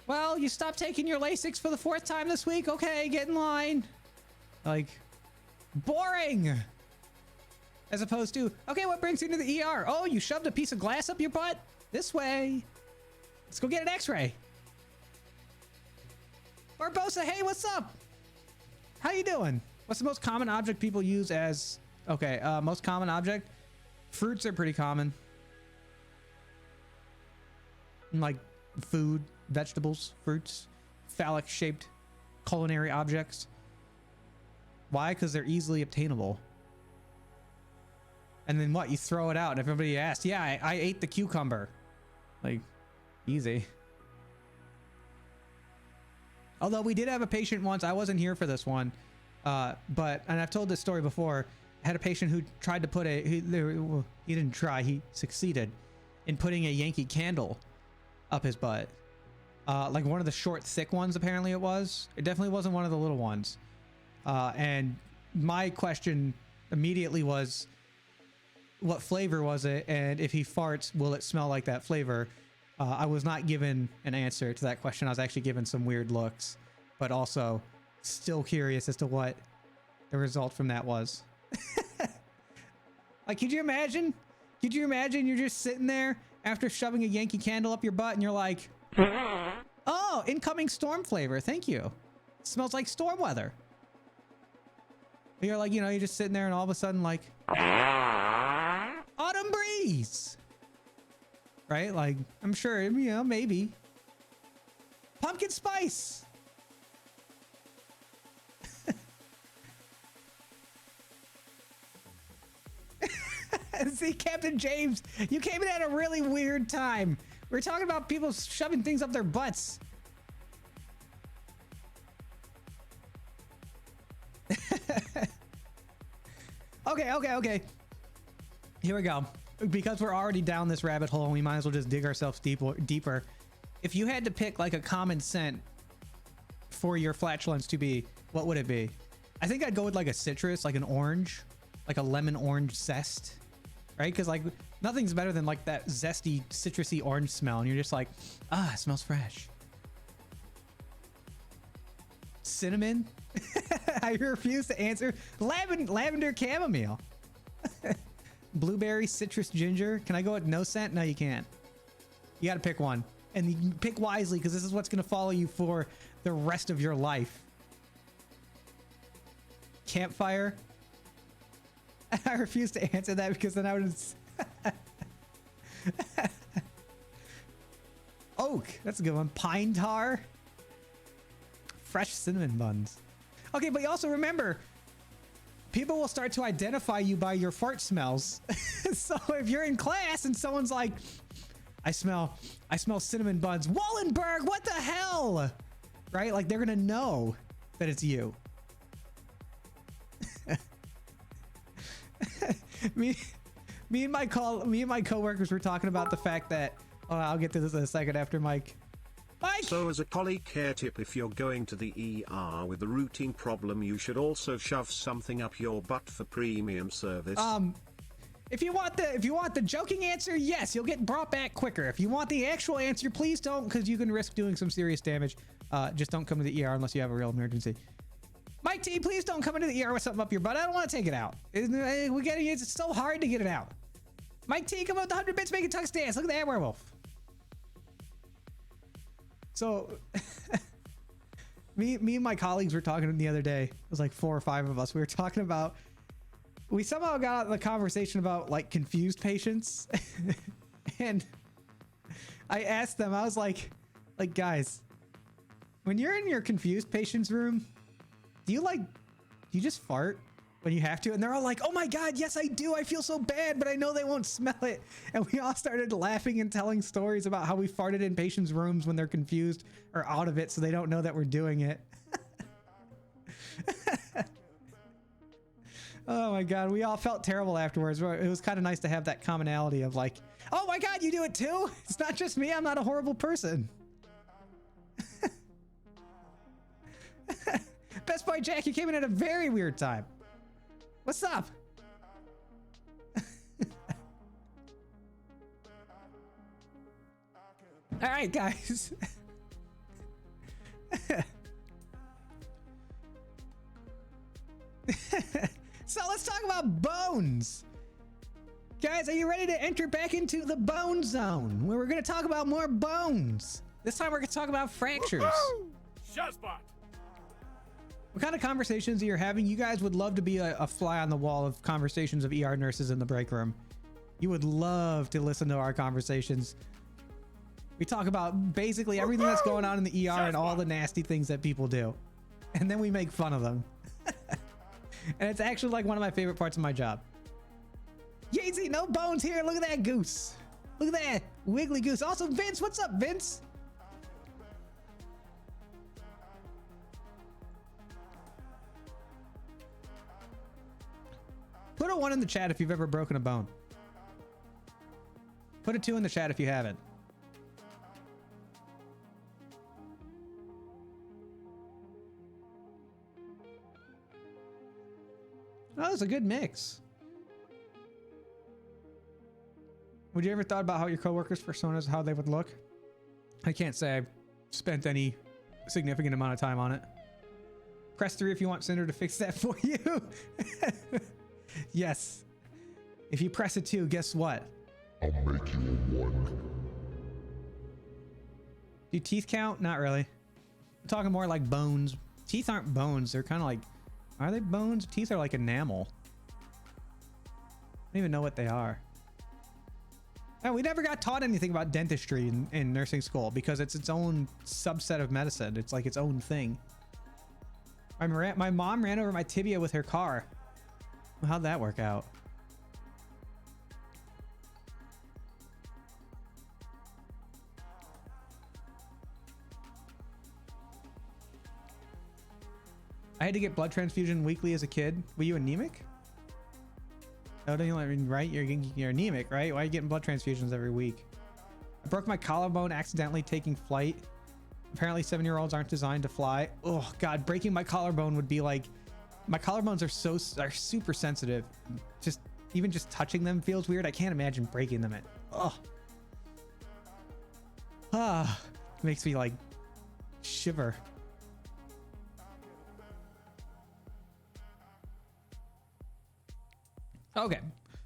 well, you stopped taking your Lasix for the 4th time this week. Okay, get in line. Like, boring. As opposed to, okay, what brings you to the ER? Oh, you shoved a piece of glass up your butt? This way. Let's go get an x-ray. Barbosa, hey, what's up? How you doing? What's the most common object people use as... Okay, most common object? Fruits are pretty common. Like food, vegetables, fruits, phallic-shaped culinary objects. Why? Because they're easily obtainable. And then what? You throw it out and everybody asks, yeah, I ate the cucumber. Like, easy. Although we did have a patient once, I wasn't here for this one, but, and I've told this story before, I had a patient who tried to put he didn't try, he succeeded in putting a Yankee Candle up his butt. Like one of the short, thick ones, apparently it was. It definitely wasn't one of the little ones. And my question immediately was, what flavor was it? And if he farts, will it smell like that flavor? I was not given an answer to that question. I was actually given some weird looks, but also still curious as to what the result from that was. Like, could you imagine? Could you imagine you're just sitting there after shoving a Yankee Candle up your butt and you're like, oh, incoming storm flavor. Thank you. It smells like storm weather. You're like, you know, you're just sitting there and all of a sudden like, autumn breeze. Right? Like, I'm sure, you know, maybe. Pumpkin spice. See, Captain James, you came in at a really weird time. We're talking about people shoving things up their butts. Okay. Here we go. Because we're already down this rabbit hole, we might as well just dig ourselves deeper. If you had to pick like a common scent for your flatulence to be, what would it be? I think I'd go with like a citrus, like an orange, like a lemon orange zest, right? Because like nothing's better than like that zesty, citrusy orange smell. And you're just like, ah, it smells fresh. Cinnamon? I refuse to answer. Lavender chamomile. Blueberry, citrus, ginger. Can I go with no scent? No, you can't. You got to pick one. And you pick wisely because this is what's going to follow you for the rest of your life. Campfire? I refuse to answer that because then I would... Oak. That's a good one. Pine tar? Fresh cinnamon buns. Okay, but you also remember... people will start to identify you by your fart smells. So if you're in class and someone's like, I smell cinnamon buns. Wallenberg, what the hell? Right? Like they're going to know that it's you. me and my coworkers were talking about the fact that, oh, I'll get to this in a second after Mike. So as a colleague care tip, if you're going to the ER with a routine problem, you should also shove something up your butt for premium service. If you want the joking answer, yes, you'll get brought back quicker. If you want the actual answer, please don't, because you can risk doing some serious damage. Just don't come to the ER unless you have a real emergency. Mike T, please don't come into the ER with something up your butt. I don't want to take it out. It's so hard to get it out. Mike T, come out with the 100 bits making tux dance. Look at that werewolf. So, me and my colleagues were talking the other day. It was like 4 or 5 of us. We were talking about we somehow got out the conversation about like confused patients. And I asked them, I was like guys, when you're in your confused patient's room, do you just fart when you have to? And they're all like, oh my God, yes, I do. I feel so bad, but I know they won't smell it. And we all started laughing and telling stories about how we farted in patients' rooms when they're confused or out of it, so they don't know that we're doing it. Oh my God, we all felt terrible afterwards. It was kind of nice to have that commonality of like, oh my God, you do it too? It's not just me. I'm not a horrible person. Best Boy Jack, you came in at a very weird time. What's up? All right, guys. So let's talk about bones. Guys, are you ready to enter back into the bone zone where we're going to talk about more bones? This time we're going to talk about fractures. Shot spot. What kind of conversations you're having? You guys would love to be a fly on the wall of conversations of ER nurses in the break room. You would love to listen to our conversations. We talk about basically everything that's going on in the ER and all the nasty things that people do. And then we make fun of them. And it's actually like one of my favorite parts of my job. Yeezy, no bones here. Look at that goose. Look at that wiggly goose. Also, Vince, what's up, Vince? Put a 1 in the chat if you've ever broken a bone. Put a 2 in the chat if you haven't. Oh, it's a good mix. Would you ever thought about how your coworkers' personas, how they would look? I can't say I've spent any significant amount of time on it. Press 3 if you want Cinder to fix that for you. Yes. If you press a 2, guess what? I'll make you a 1. Do teeth count? Not really. I'm talking more like bones. Teeth aren't bones. They're kind of like, are they bones? Teeth are like enamel. I don't even know what they are. And we never got taught anything about dentistry in nursing school because it's its own subset of medicine. It's like its own thing. My mom ran over my tibia with her car. How'd that work out? I had to get blood transfusion weekly as a kid. Were you anemic? No, right? You're anemic, right? Why are you getting blood transfusions every week? I broke my collarbone accidentally taking flight. Apparently 7-year-olds aren't designed to fly. Oh God, breaking my collarbone would be like, my collarbones are super sensitive. Even just touching them feels weird. I can't imagine breaking them. Makes me like shiver. Okay,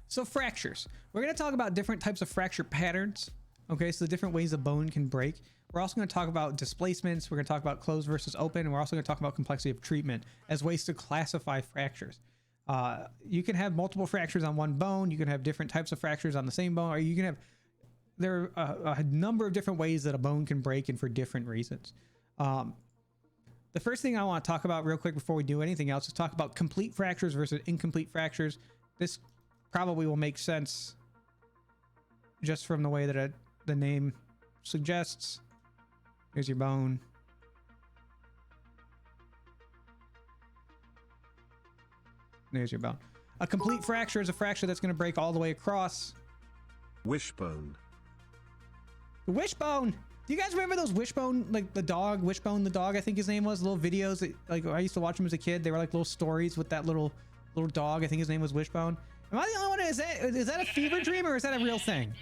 so fractures. We're going to talk about different types of fracture patterns. Okay, so the different ways a bone can break. We're also going to talk about displacements. We're going to talk about closed versus open. And we're also going to talk about complexity of treatment as ways to classify fractures. You can have multiple fractures on one bone. You can have different types of fractures on the same bone, or you can have, there are a number of different ways that a bone can break and for different reasons. The first thing I want to talk about real quick before we do anything else is talk about complete fractures versus incomplete fractures. This probably will make sense just from the way that the name suggests. Here's your bone. There's your bone. A complete fracture is a fracture that's going to break all the way across. Wishbone. Wishbone. Do you guys remember those Wishbone, like the dog, Wishbone the dog, I think his name was, little videos that, like, I used to watch them as a kid. They were like little stories with that little dog. I think his name was Wishbone. Am I the only one? Is that a fever dream or is that a real thing?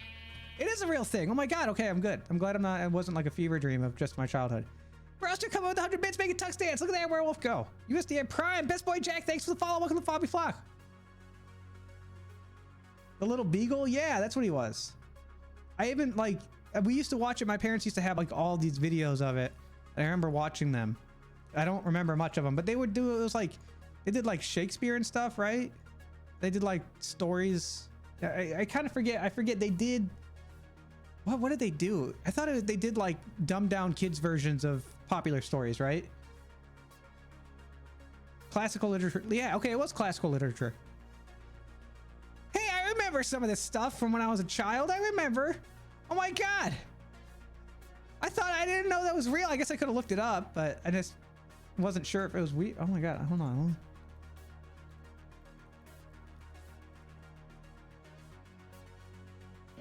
It is a real thing. Oh my God. Okay, I'm good. I'm glad it wasn't like a fever dream of just my childhood. Broster coming with 100 bits, making tux dance. Look at that werewolf go. USDA Prime. Best Boy Jack, thanks for the follow. Welcome to Fobby Flock. The little beagle? Yeah, that's what he was. I even, like, we used to watch it. My parents used to have like all these videos of it. I remember watching them. I don't remember much of them, but they would do, it was like, they did like Shakespeare and stuff, right? They did like stories. I kind of forget. I forget they did. What did they do? I thought they did like dumbed down kids versions of popular stories, right? Classical literature. Yeah, okay, it was classical literature. Hey, I remember some of this stuff from when I was a child. I remember. Oh my God. I didn't know that was real. I guess I could have looked it up, but I just wasn't sure if it was weird. Oh my God, hold on.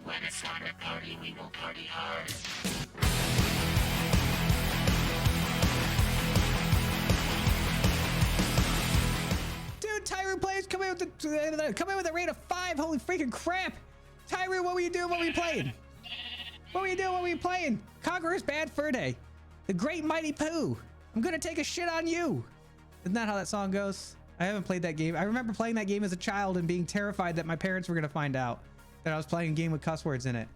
When it's time to party, we will party hard. Dude, Tyru plays come in with a rate of 5. Holy freaking crap. Tyru, what were you doing? What were you playing? What were you doing? What were you playing? Conqueror's Bad Fur Day. The Great Mighty Pooh. I'm gonna take a shit on you. Isn't that how that song goes? I haven't played that game. I remember playing that game as a child and being terrified that my parents were gonna find out that I was playing a game with cuss words in it.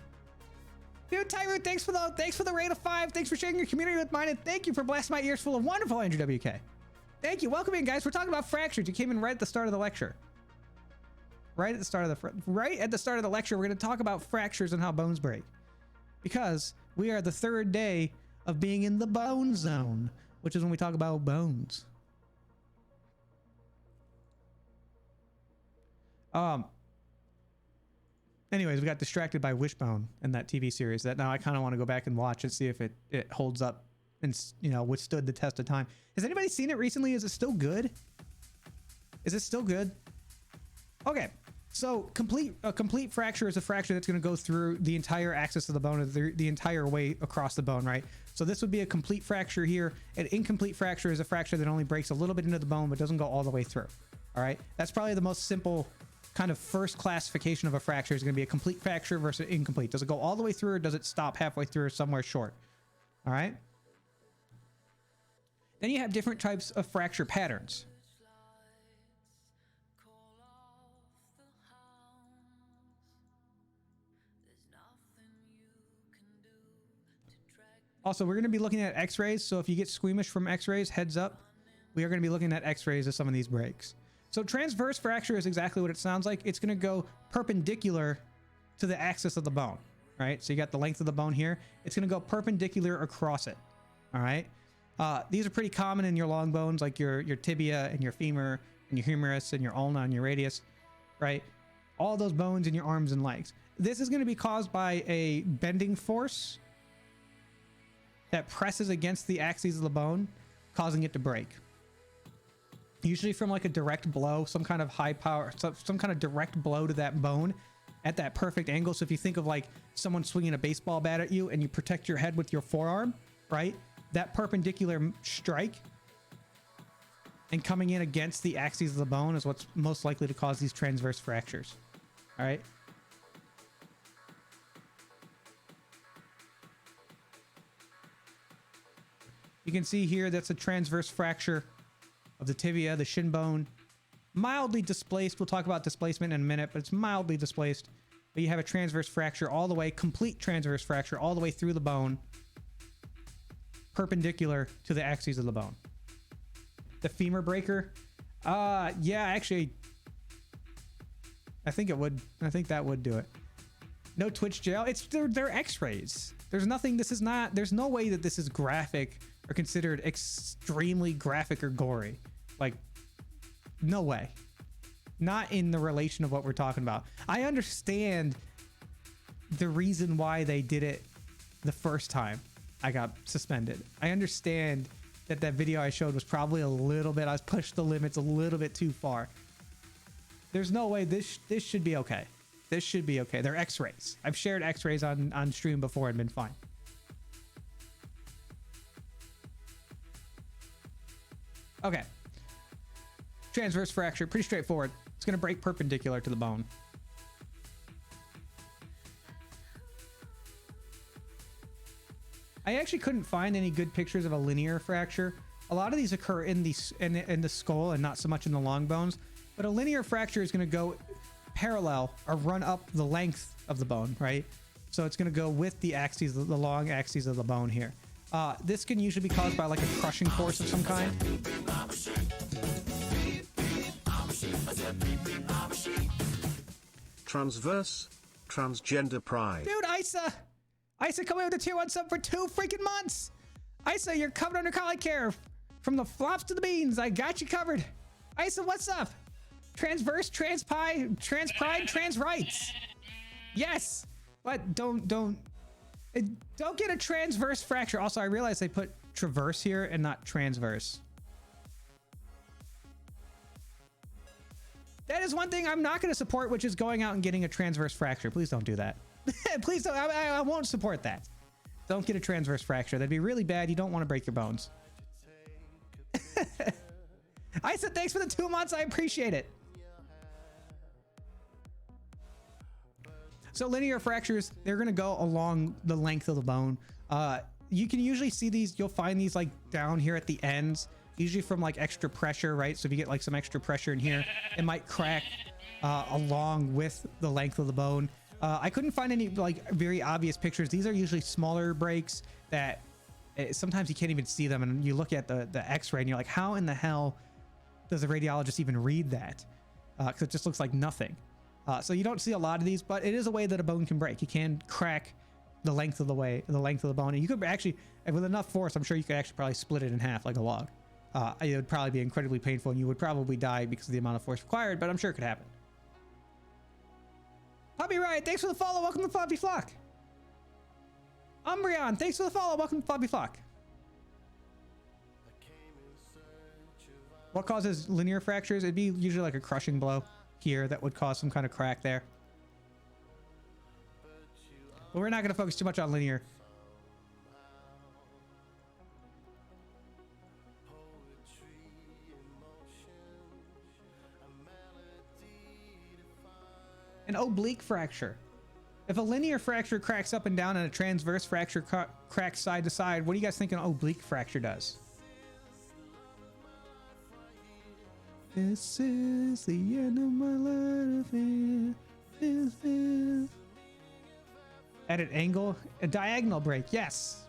Dude, Tyru, thanks for the rate of 5. Thanks for sharing your community with mine, and thank you for blasting my ears full of wonderful Andrew WK. Thank you. Welcome in, guys. We're talking about fractures. You came in right at the start of the lecture. Right at the start of the lecture, we're going to talk about fractures and how bones break. Because we are the 3rd day of being in the bone zone, which is when we talk about bones. Anyways, we got distracted by Wishbone in that TV series that now I kind of want to go back and watch and see if it holds up and, you know, withstood the test of time. Has anybody seen it recently? Is it still good? Is it still good? Okay. So a complete fracture is a fracture that's going to go through the entire axis of the bone, the entire way across the bone, right? So this would be a complete fracture here. An incomplete fracture is a fracture that only breaks a little bit into the bone but doesn't go all the way through. All right? That's probably the most simple kind of first classification of a fracture. Is going to be a complete fracture versus incomplete. Does it go all the way through, or does it stop halfway through or somewhere short? All right? Then you have different types of fracture patterns. Also, we're going to be looking at x-rays, so if you get squeamish from x-rays, heads up. We are going to be looking at x-rays of some of these breaks. So transverse fracture is exactly what it sounds like. It's going to go perpendicular to the axis of the bone, right? So you got the length of the bone here. It's going to go perpendicular across it, all right? These are pretty common in your long bones, like your tibia and your femur and your humerus and your ulna and your radius, right? All those bones in your arms and legs. This is going to be caused by a bending force that presses against the axes of the bone, causing it to break. Usually from like a direct blow, some kind of high power, some kind of direct blow to that bone at that perfect angle. So if you think of like someone swinging a baseball bat at you and you protect your head with your forearm, right? That perpendicular strike and coming in against the axes of the bone is what's most likely to cause these transverse fractures. All right. You can see here that's a transverse fracture of the tibia, the shin bone, mildly displaced. We'll talk about displacement in a minute, but it's mildly displaced. But you have a transverse fracture all the way, complete transverse fracture all the way through the bone, perpendicular to the axes of the bone. The femur breaker, yeah, actually, I think it would. I think that would do it. No twitch jail. They're x-rays. There's nothing. This is not. There's no way that this is graphic or considered extremely graphic or gory. Like, no way. Not in the relation of what we're talking about. I understand the reason why they did it the first time I got suspended. I understand that video I showed was probably a little bit, I pushed the limits a little bit too far. There's no way this should be okay. This should be okay. They're x-rays. I've shared x-rays on stream before and been fine. Okay. Transverse fracture, pretty straightforward. It's going to break perpendicular to the bone. I actually couldn't find any good pictures of a linear fracture. A lot of these occur in the skull and not so much in the long bones. But a linear fracture is going to go parallel or run up the length of the bone, right? So it's going to go with the axes, the long axes of the bone here. This can usually be caused by like a crushing force of some kind. Transverse, transgender pride. Dude, Isa! Isa coming with a tier 1 sub for 2 freaking months! Isa, you're covered under collie care. From the flops to the beans, I got you covered. Isa, what's up? Transverse, trans pride, trans rights. Yes, but don't get a transverse fracture. Also, I realized they put traverse here and not transverse. That is one thing I'm not going to support, which is going out and getting a transverse fracture. Please don't do that. Please don't. I won't support that. Don't get a transverse fracture. That'd be really bad. You don't want to break your bones. I said thanks for the 2 months. I appreciate it. So linear fractures, they're going to go along the length of the bone. You can usually see these. You'll find these like down here at the ends, usually from like extra pressure, right? So if you get like some extra pressure in here, it might crack along with the length of the bone. I couldn't find any like very obvious pictures. These are usually smaller breaks that sometimes you can't even see them. And you look at the x-ray and you're like, how in the hell does a radiologist even read that? Because it just looks like nothing. So you don't see a lot of these, but it is a way that a bone can break. You can crack the length of the bone. And you could actually, with enough force, I'm sure you could actually probably split it in half like a log. It would probably be incredibly painful and you would probably die because of the amount of force required, but I'm sure it could happen. Poppy Riot, thanks for the follow. Welcome to Poppy Flock. Umbreon, thanks for the follow. Welcome to Poppy Flock. What causes linear fractures? It'd be usually like a crushing blow here that would cause some kind of crack there. But we're not going to focus too much on linear. An oblique fracture. If a linear fracture cracks up and down and a transverse fracture cracks side to side, what do you guys think an oblique fracture does? This is the end of my life. This is... At an angle, a diagonal break. Yes.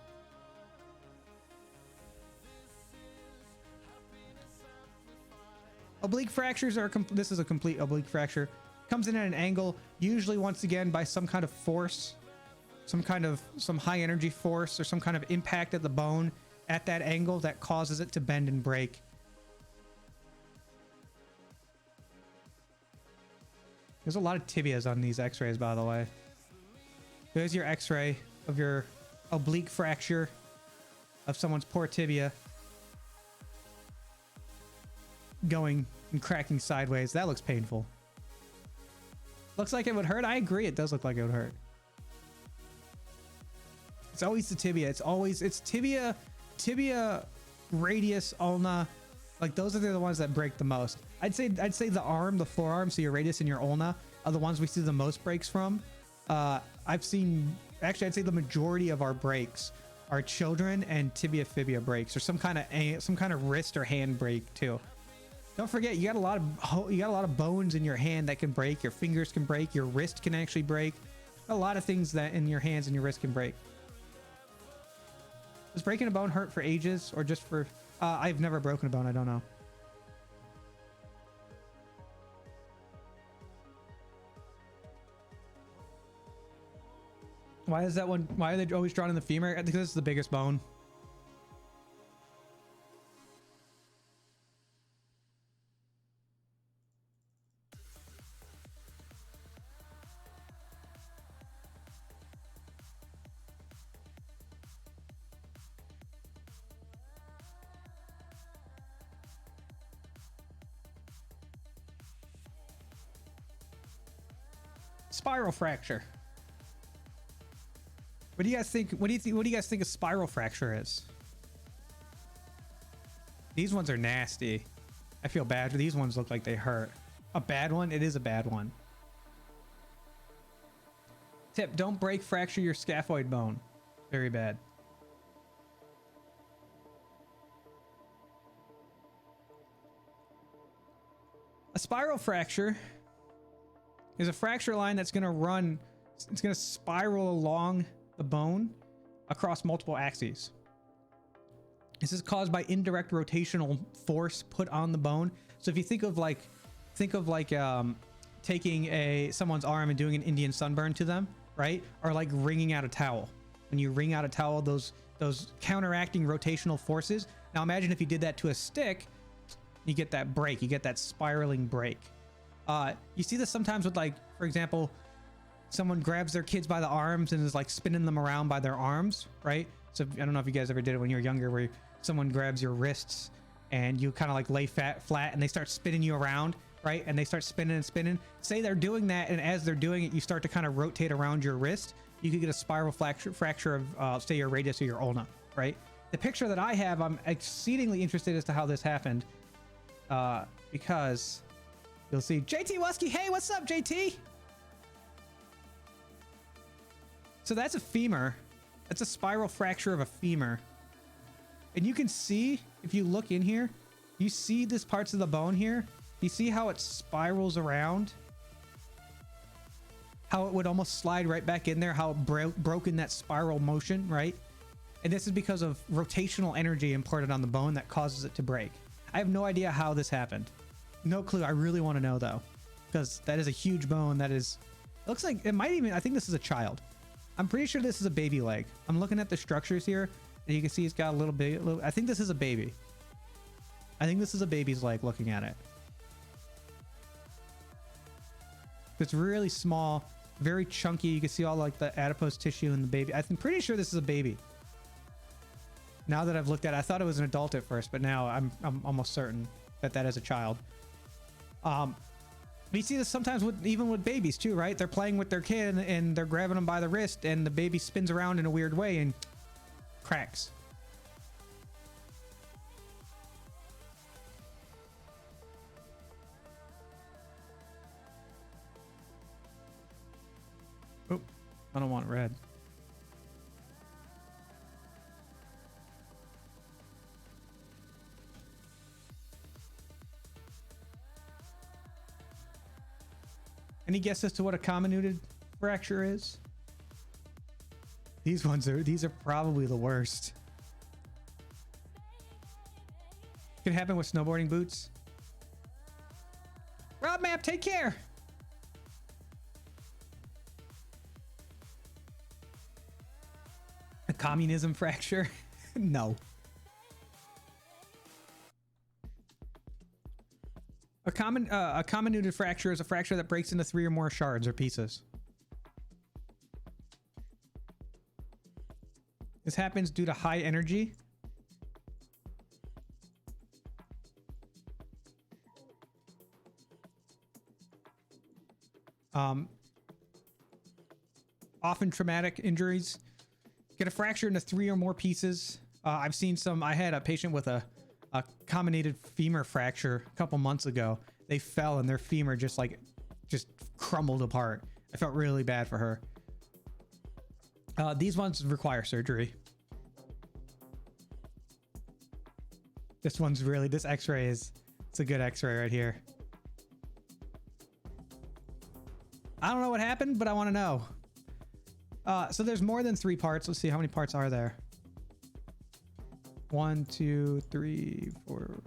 Oblique fractures are this is a complete oblique fracture. Comes in at an angle, usually once again by some kind of force, some high energy force or some kind of impact at the bone at that angle that causes it to bend and break. There's a lot of tibias on these x-rays, by the way. There's your x-ray of your oblique fracture of someone's poor tibia going and cracking sideways. That looks painful. Looks like it would hurt. I agree. It does look like it would hurt. It's always the tibia. It's tibia, radius, ulna. Like those are the ones that break the most. I'd say the arm, the forearm, so your radius and your ulna are the ones we see the most breaks from. I'd say the majority of our breaks are children and tibia fibia breaks or some kind of wrist or hand break too. Don't forget, you got a lot of bones in your hand that can break. Your fingers can break. Your wrist can actually break. A lot of things that in your hands and your wrist can break. Does breaking a bone hurt for ages or just for... I've never broken a bone. I don't know. Why is that one? Why are they always drawn in the femur? Because it's the biggest bone. Spiral fracture. What do you guys think? What do you guys think a spiral fracture is? These ones are nasty. I feel bad. These ones look like they hurt. A bad one? It is a bad one. Tip: don't break, fracture your scaphoid bone. Very bad. A spiral fracture is a fracture line that's going to run, it's going to spiral along the bone across multiple axes. This is caused by indirect rotational force put on the bone. So if you think of like think of like taking someone's arm and doing an Indian sunburn to them, right? Or like wringing out a towel. When you wring out a towel, those counteracting rotational forces. Now imagine if you did that to a stick, you get that break, you get that spiraling break. You see this sometimes with, like, for example, someone grabs their kids by the arms and is like spinning them around by their arms, right? So I don't know if you guys ever did it when you were younger, where someone grabs your wrists and you kind of like lay flat and they start spinning you around, right? And they start spinning and spinning. Say they're doing that, and as they're doing it, you start to kind of rotate around your wrist. You could get a spiral fracture of, say, your radius or your ulna, right? The picture that I have, I'm exceedingly interested as to how this happened, because you'll see JT Wusky. Hey, what's up, JT? So that's a femur. That's a spiral fracture of a femur. And you can see, if you look in here, you see these parts of the bone here. You see how it spirals around? How it would almost slide right back in there, how it broke in that spiral motion, right? And this is because of rotational energy imparted on the bone that causes it to break. I have no idea how this happened. No clue. I really want to know, though, because that is a huge bone. That is, it looks like it might even, I think this is a child. I'm pretty sure this is a baby leg. I'm looking at the structures here, and you can see it's got a little bit, I think this is a baby. I think this is a baby's leg looking at it. It's really small, very chunky. You can see all like the adipose tissue in the baby. I'm pretty sure this is a baby. Now that I've looked at it, I thought it was an adult at first, but now I'm almost certain that that is a child. We see this sometimes even with babies too, right? They're playing with their kid and they're grabbing them by the wrist, and the baby spins around in a weird way and cracks. Oh, I don't want red. Any guess as to what a comminuted fracture is? These are probably the worst. Could happen with snowboarding boots. Rob Map, take care. A communism fracture? No. A comminuted fracture is a fracture that breaks into 3 or more shards or pieces. This happens due to high energy. Often traumatic injuries. Get a fracture into 3 or more pieces. I've seen some. I had a patient with a comminuted femur fracture a couple months ago. They fell and their femur just crumbled apart. I felt really bad for her. These ones require surgery. This x-ray it's a good x-ray right here. I don't know what happened, but I want to know. So there's more than 3 parts. Let's see, how many parts are there? 1, 2, 3, 4,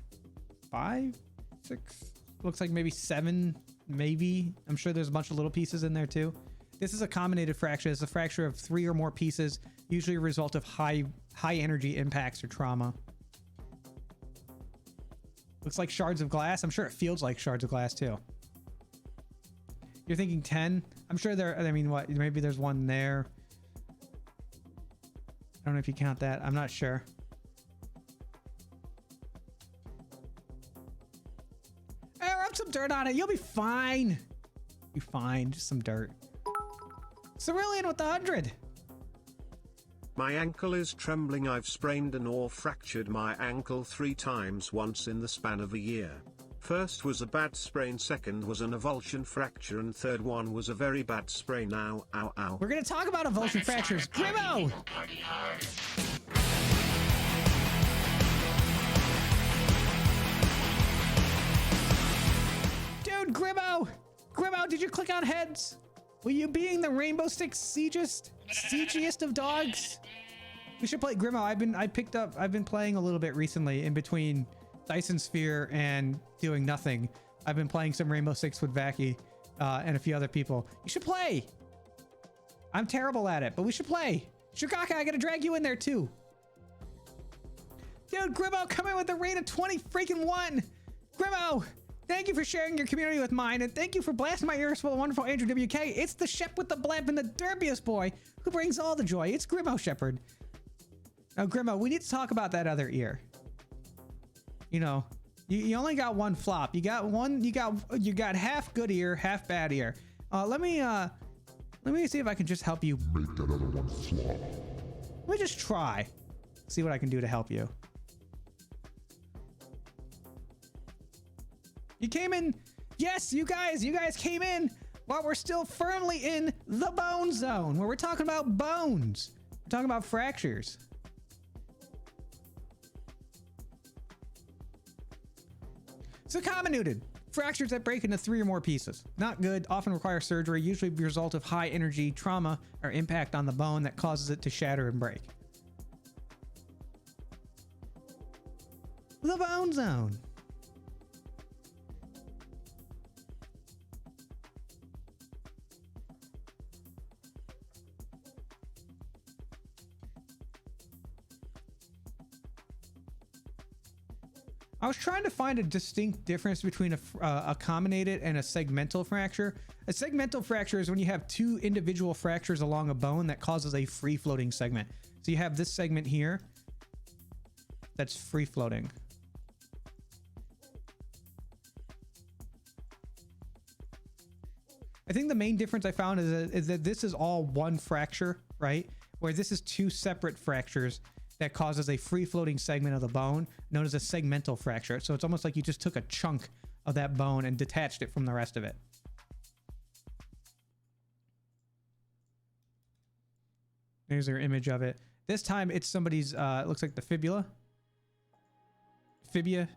5, 6. Looks like maybe 7, maybe. I'm sure there's a bunch of little pieces in there too. This is a comminuted fracture. It's a fracture of 3 or more pieces, usually a result of high energy impacts or trauma. Looks like shards of glass. I'm sure it feels like shards of glass too. You're thinking 10? I'm sure what? Maybe there's one there. I don't know if you count that. I'm not sure. Hey, rub some dirt on it. You'll be fine. Be fine. Just some dirt. Cerulean with the 100. My ankle is trembling. I've sprained and or fractured my ankle 3 times, once in the span of a year. First was a bad sprain, second was an avulsion fracture, and third one was a very bad sprain. Ow, ow, ow. We're gonna talk about avulsion fractures. Grimo! Dude, Grimo! Grimo, did you click on heads? Were you being the Rainbow Six siegiest of dogs? We should play Grimo. I've been playing a little bit recently in between Dyson Sphere and doing nothing. I've been playing some Rainbow Six with Vacky and a few other people. You should play. I'm terrible at it, but we should play. Shikaka, I gotta drag you in there too. Dude, Grimo, come in with a rate of 20 freaking 1. Grimo, thank you for sharing your community with mine, and thank you for blasting my ears for the wonderful Andrew WK. It's the Shep with the Blimp and the Derbiest boy who brings all the joy. It's Grimo Shepherd. Now, Grimo, we need to talk about that other ear. You know, you only got one flop. You got half good ear, half bad ear. Let me see if I can just help you. Make that other one flop. Let me just try. See what I can do to help you. You came in. Yes, you guys came in while we're still firmly in the bone zone, where we're talking about bones. We're talking about fractures. So comminuted. Fractures that break into 3 or more pieces. Not good, often require surgery, usually the result of high energy trauma or impact on the bone that causes it to shatter and break. The bone zone. I was trying to find a distinct difference between a comminuted and a segmental fracture. A segmental fracture is when you have 2 individual fractures along a bone that causes a free-floating segment. So you have this segment here that's free-floating. I think the main difference I found is that this is all one fracture, right? Where this is 2 separate fractures that causes a free-floating segment of the bone known as a segmental fracture. So it's almost like you just took a chunk of that bone and detached it from the rest of it. There's their image of it. This time it's somebody's, it looks like the fibula. Fibia.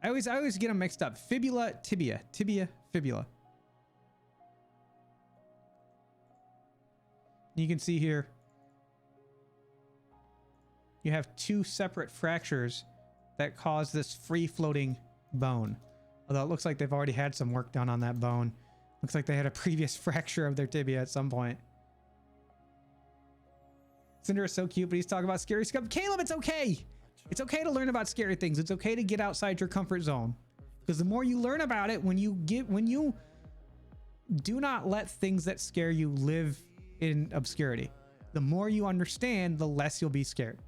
I always get them mixed up. Fibula, tibia. Tibia, fibula. You can see here, you have 2 separate fractures that cause this free-floating bone. Although it looks like they've already had some work done on that bone. Looks like they had a previous fracture of their tibia at some point. Cinder is so cute, but he's talking about scary stuff. Caleb, it's okay. It's okay to learn about scary things. It's okay to get outside your comfort zone. Because the more you learn about it, when you do not let things that scare you live in obscurity. The more you understand, the less you'll be scared.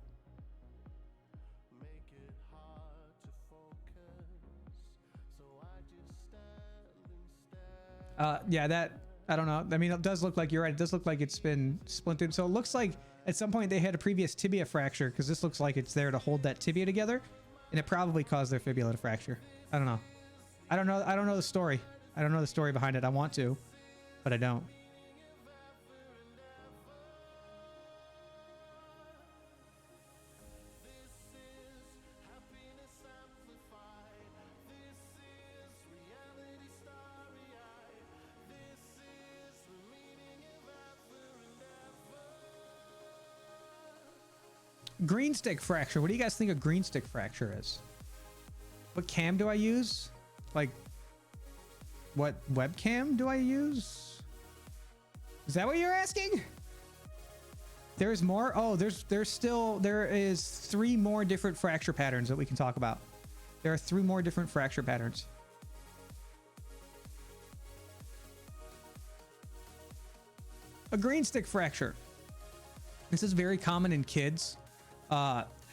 Yeah, that, I don't know. I mean, it does look like, you're right. It does look like it's been splintered. So it looks like at some point they had a previous tibia fracture, because this looks like it's there to hold that tibia together, and it probably caused their fibula to fracture. I don't know. I don't know the story. I don't know the story behind it. I want to, but I don't. Green stick fracture. What do you guys think a green stick fracture is? What cam do I use? Like, what webcam do I use? Is that what you're asking? There's more? Oh, there is 3 more different fracture patterns that we can talk about. There are 3 more different fracture patterns. A green stick fracture. This is very common in kids.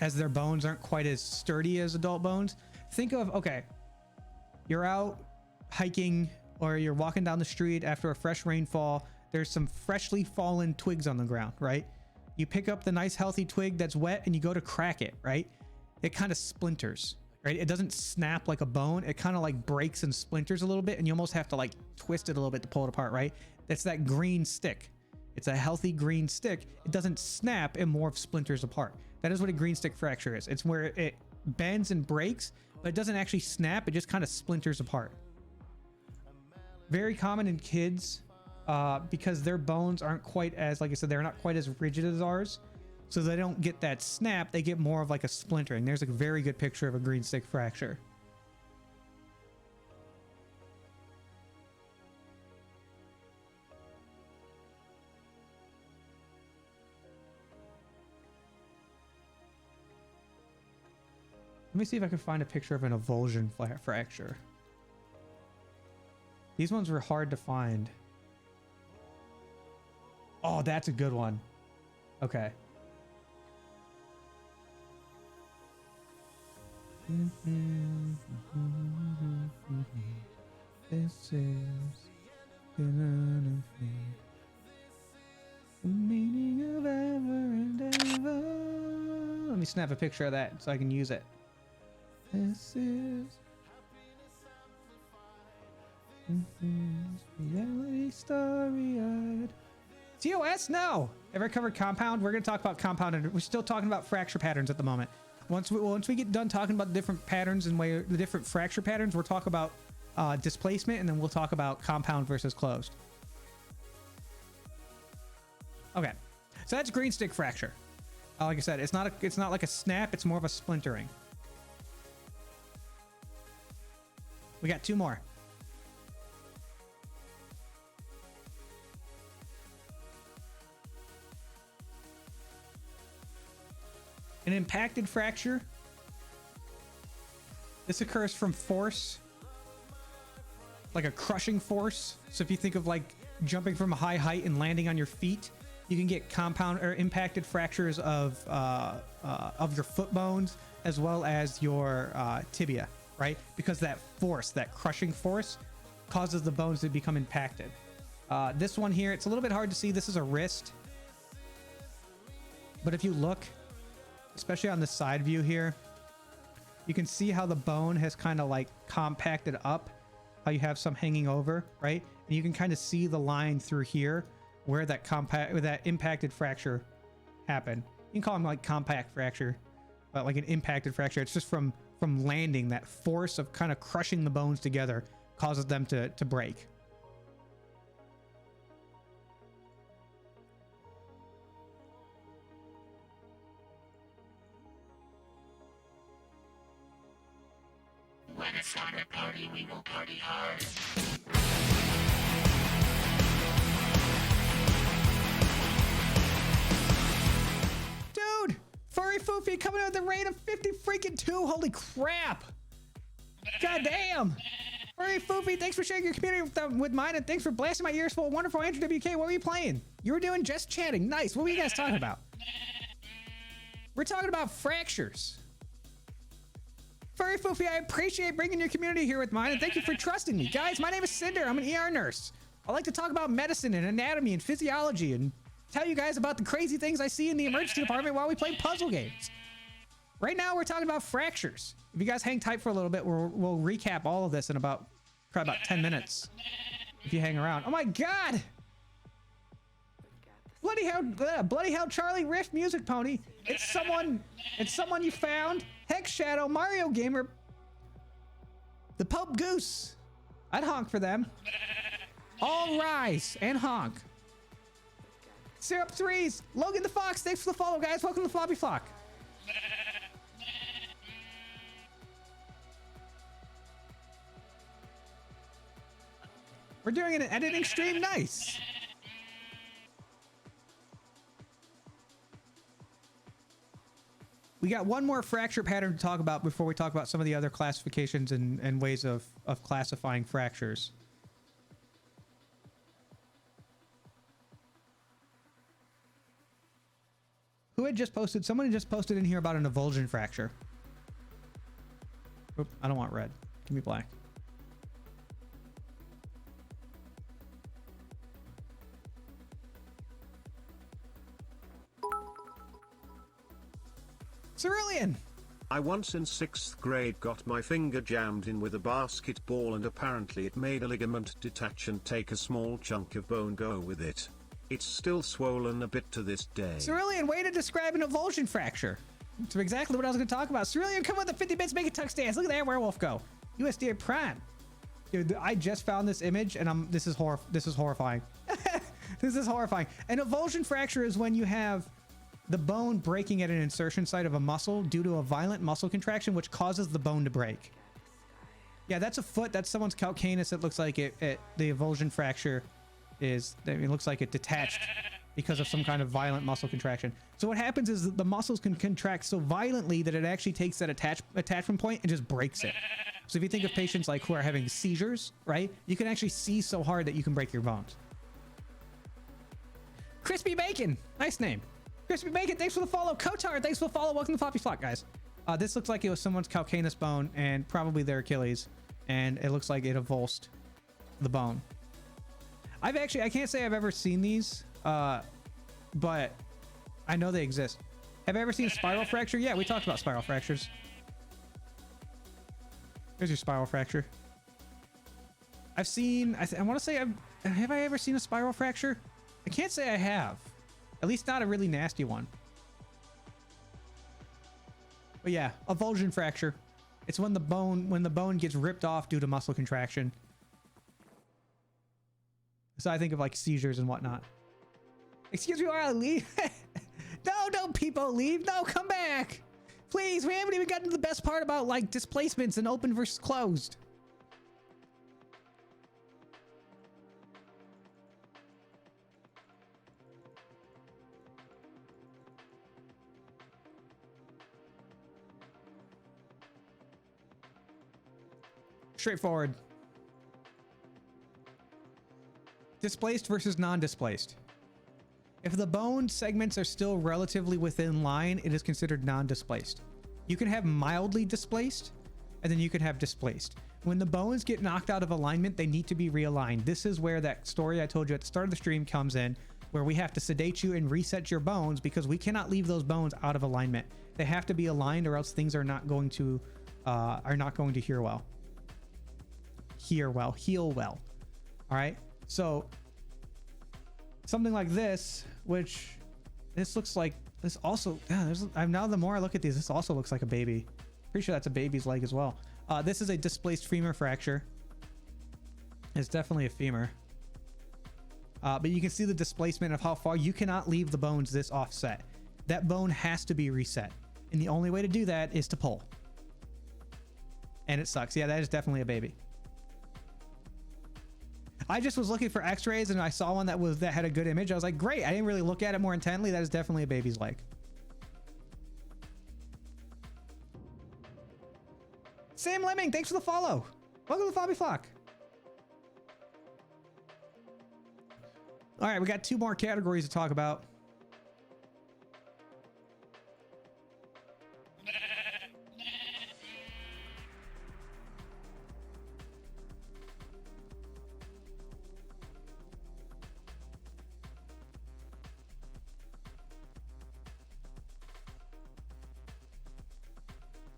As their bones aren't quite as sturdy as adult bones. Think of, okay, you're out hiking or you're walking down the street after a fresh rainfall. There's some freshly fallen twigs on the ground, right? You pick up the nice healthy twig that's wet and you go to crack it, right? It kind of splinters, right? It doesn't snap like a bone. It kind of like breaks and splinters a little bit, and you almost have to like twist it a little bit to pull it apart, right? That's that green stick. It's a healthy green stick. It doesn't snap, it more splinters apart. That is what a green stick fracture is. It's where it bends and breaks, but it doesn't actually snap. It just kind of splinters apart. Very common in kids because their bones aren't quite as, like I said, they're not quite as rigid as ours. So they don't get that snap, they get more of like a splintering. There's a very good picture of a green stick fracture. Let me see if I can find a picture of an avulsion fracture. These ones were hard to find. Oh, that's a good one. Okay. This is the meaning of ever and ever. Let me snap a picture of that so I can use it. This is reality story. TOS? No. Ever covered compound? We're going to talk about compound, and we're still talking about fracture patterns at the moment. Once we get done talking about the different patterns and the different fracture patterns, we'll talk about displacement, and then we'll talk about compound versus closed. Okay, so that's green stick fracture. Like I said, it's not like a snap; it's more of a splintering. We got two more. An impacted fracture. This occurs from force, like a crushing force. So if you think of like jumping from a high height and landing on your feet, you can get compound or impacted fractures of your foot bones as well as your tibia, right? Because that force, that crushing force, causes the bones to become impacted. This one here, it's a little bit hard to see. This is a wrist, but if you look, especially on the side view here, you can see how the bone has kind of like compacted up, how you have some hanging over, right? And you can kind of see the line through here where that impacted fracture happened. You can call them like compact fracture, but like an impacted fracture. It's just from landing. That force of kind of crushing the bones together causes them to break. When it's time to party, we will party hard. Dude, Furry Foofy coming out at the rate of 50 freaking 2. Holy crap. God damn. Furry Foofy, thanks for sharing your community with mine, and thanks for blasting my ears full of wonderful Andrew WK. What were you playing? You were doing just chatting. Nice. What were you guys talking about? We're talking about fractures. Furry Foofy, I appreciate bringing your community here with mine, and thank you for trusting me. Guys, my name is Cinder. I'm an ER nurse. I like to talk about medicine and anatomy and physiology and tell you guys about the crazy things I see in the emergency department while we play puzzle games. Right now, we're talking about fractures. If you guys hang tight for a little bit, we'll recap all of this in probably about 10 minutes. If you hang around. Oh my God! Bloody hell, Charlie Rift Music Pony. It's someone you found. Hex Shadow, Mario Gamer, the Pope Goose. I'd honk for them. All rise and honk. Syrup Threes, Logan the Fox, thanks for the follow, guys. Welcome to the Floppy Flock. We're doing an editing stream, nice. We got one more fracture pattern to talk about before we talk about some of the other classifications and ways of classifying fractures. Who had just posted? Someone had just posted in here about an avulsion fracture. Oop, I don't want red. Give me black. Cerulean! I once in 6th grade got my finger jammed in with a basketball, and apparently it made a ligament detach and take a small chunk of bone go with it. It's still swollen a bit to this day. Cerulean, way to describe an avulsion fracture. That's exactly what I was going to talk about. Cerulean, come with the 50 bits, make a tuck stance. Look at that werewolf go. USDA Prime. Dude, I just found this image, and this is horrifying. This is horrifying. An avulsion fracture is when you have the bone breaking at an insertion site of a muscle due to a violent muscle contraction, which causes the bone to break. Yeah, that's a foot. That's someone's calcaneus. It looks like the avulsion fracture is, it looks like it detached because of some kind of violent muscle contraction. So what happens is that the muscles can contract so violently that it actually takes that attachment point and just breaks it. So if you think of patients like who are having seizures, right? You can actually seize so hard that you can break your bones. Crispy Bacon, nice name. Crispy Bacon, thanks for the follow. Kotar, thanks for the follow. Welcome to Poppy Flock, guys. This looks like it was someone's calcaneus bone and probably their Achilles, and it looks like it avulsed the bone. I can't say I've ever seen these, but I know they exist. Have I ever seen a spiral fracture? Yeah, we talked about spiral fractures. There's your spiral fracture. I've seen, I want to say, have I ever seen a spiral fracture? I can't say I have. At least not a really nasty one. But yeah, avulsion fracture. It's when the bone gets ripped off due to muscle contraction. So I think of like seizures and whatnot. Excuse me while I leave. No, don't people leave. No, come back. Please, we haven't even gotten to the best part about like displacements and open versus closed. Straightforward. Displaced versus non-displaced. If the bone segments are still relatively within line, it is considered non-displaced. You can have mildly displaced, and then you can have displaced. When the bones get knocked out of alignment, they need to be realigned. This is where that story I told you at the start of the stream comes in, where we have to sedate you and reset your bones because we cannot leave those bones out of alignment. They have to be aligned, or else things are not going to heal well. Heal well. All right. So something like this, which this looks like this also, now the more I look at these, this also looks like a baby. Pretty sure that's a baby's leg as well. This is a displaced femur fracture. It's definitely a femur. But you can see the displacement of how far you cannot leave the bones this offset. That bone has to be reset. And the only way to do that is to pull. And it sucks. Yeah, that is definitely a baby. I just was looking for x-rays and I saw one that had a good image. I was like, great. I didn't really look at it more intently. That is definitely a baby's leg. Sam Lemming, thanks for the follow. Welcome to the Poppy Flock. All right, we got 2 more categories to talk about.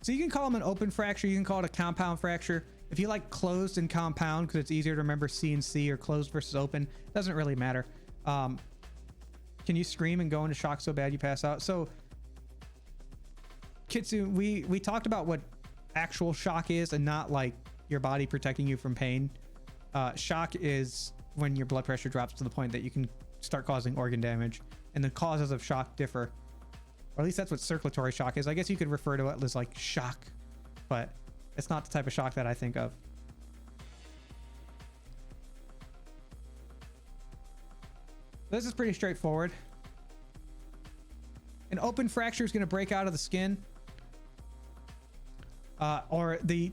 So you can call them an open fracture. You can call it a compound fracture. If you like closed and compound, because it's easier to remember C and C, or closed versus open, doesn't really matter. Can you scream and go into shock so bad you pass out? So Kitsu, we talked about what actual shock is and not like your body protecting you from pain. Shock is when your blood pressure drops to the point that you can start causing organ damage, and the causes of shock differ. Or at least that's what circulatory shock is. I guess you could refer to it as like shock, but it's not the type of shock that I think of. This is pretty straightforward. An open fracture is going to break out of the skin. Or the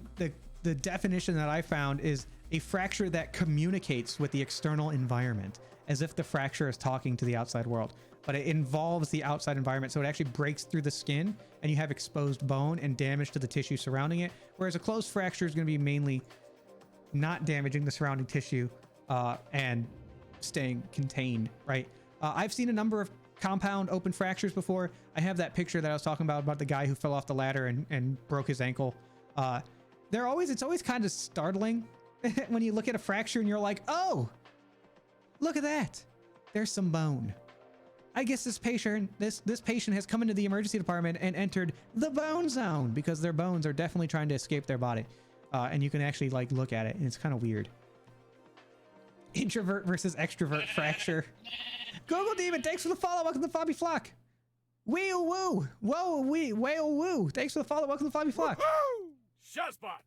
definition that I found is a fracture that communicates with the external environment, as if the fracture is talking to the outside world. But it involves the outside environment, so it actually breaks through the skin and you have exposed bone and damage to the tissue surrounding it, whereas a closed fracture is going to be mainly not damaging the surrounding tissue and staying contained, right? I've seen a number of compound open fractures before. I have that picture that I was talking about the guy who fell off the ladder and broke his ankle. It's always kind of startling when you look at a fracture and you're like, oh, look at that, there's some bone. I guess this patient has come into the emergency department and entered the bone zone, because their bones are definitely trying to escape their body. And you can actually like look at it and it's kind of weird. Introvert versus extrovert fracture. Google Demon, thanks for the follow. Welcome to the Poppy Flock. Wee woo. Whoa, wee, whale woo. Thanks for the follow. Welcome to Flobby Flock. Woo! Shazbot!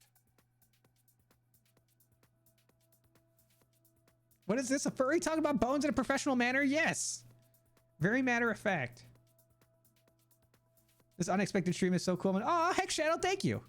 What is this? A furry talking about bones in a professional manner? Yes. Very matter of fact. This unexpected stream is so cool. Oh, heck, Shadow, thank you.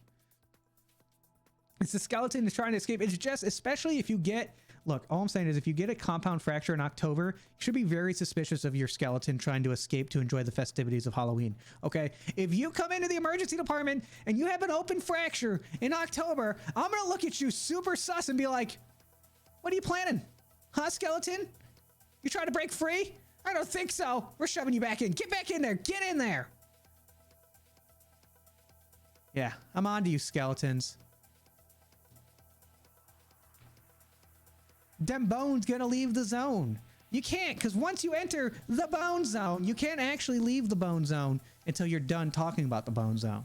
It's the skeleton is trying to escape. It's just, especially if you get, look, all I'm saying is if you get a compound fracture in October, you should be very suspicious of your skeleton trying to escape to enjoy the festivities of Halloween. Okay? If you come into the emergency department and you have an open fracture in October, I'm going to look at you super sus and be like, what are you planning? Huh, skeleton? You trying to break free? I don't think so. We're shoving you back in. Get back in there. Get in there. Yeah, I'm on to you, skeletons. Them bones gonna leave the zone. You can't, because once you enter the bone zone, you can't actually leave the bone zone until you're done talking about the bone zone.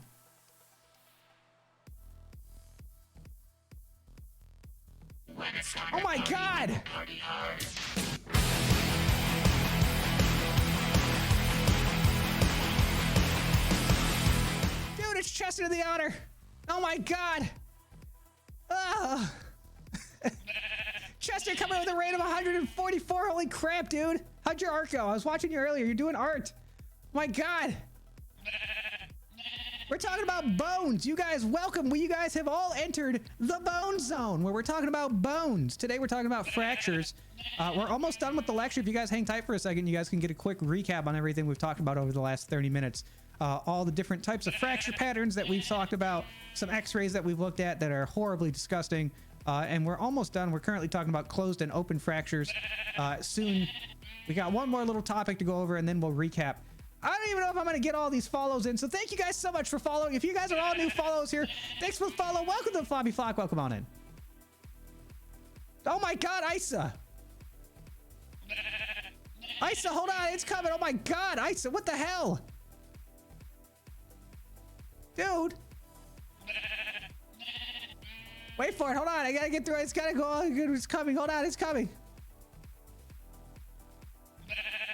Oh my god! Dude, it's Chester the Otter! Oh my god! Ugh! Chester coming with a rate of 144. Holy crap, dude. How'd your art go? I was watching you earlier. You're doing art. My God. We're talking about bones. You guys, welcome. You guys have all entered the bone zone where we're talking about bones. Today we're talking about fractures. We're almost done with the lecture. If you guys hang tight for a second, you guys can get a quick recap on everything we've talked about over the last 30 minutes. All the different types of fracture patterns that we've talked about, some x-rays that we've looked at that are horribly disgusting. And we're almost done. We're currently talking about closed and open fractures. Soon, we got one more little topic to go over, and then we'll recap. I don't even know if I'm going to get all these follows in, so thank you guys so much for following. If you guys are all new follows here, thanks for the follow. Welcome to the Flobby Flock. Welcome on in. Oh my God, Isa. Isa, hold on. It's coming. Oh my God, Isa, what the hell? Dude. Wait for it. Hold on. I gotta get through it. It's gotta go. It's coming. Hold on. It's coming.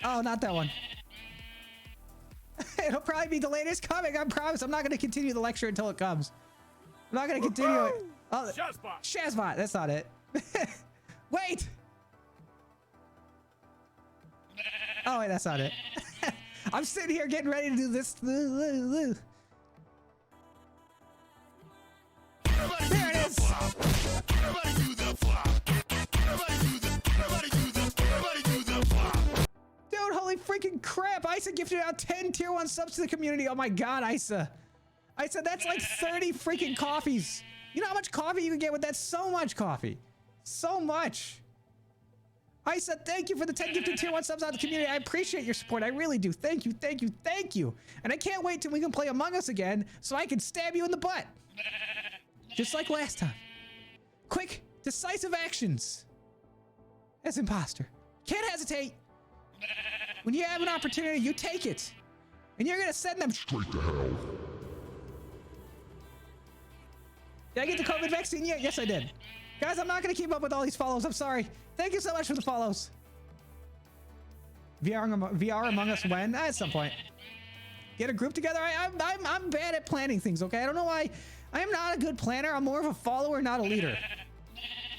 Oh, not that one. It'll probably be delayed. It's coming. I promise. I'm not gonna continue the lecture until it comes. I'm not gonna continue it. Oh, Shazbot! Shazbot. That's not it. Wait. Oh, wait. That's not it. I'm sitting here getting ready to do this. There it is. Everybody do the flop. Everybody do the flop. Dude, holy freaking crap. Isa gifted out 10 tier 1 subs to the community. Oh my God, Isa. Isa, that's like 30 freaking coffees. You know how much coffee you can get with that? So much coffee. So much. Isa, thank you for the 10 gifted tier 1 subs out to the community. I appreciate your support. I really do. Thank you, thank you, thank you. And I can't wait till we can play Among Us again so I can stab you in the butt. Just like last time. Quick, decisive actions. As imposter. Can't hesitate. When you have an opportunity, you take it. And you're gonna send them straight to hell. Did I get the COVID vaccine yet? Yes, I did. Guys, I'm not gonna keep up with all these follows. I'm sorry. Thank you so much for the follows. VR Among Us when? At some point. Get a group together. I'm bad at planning things, okay? I don't know why. I am not a good planner. I'm more of a follower, not a leader.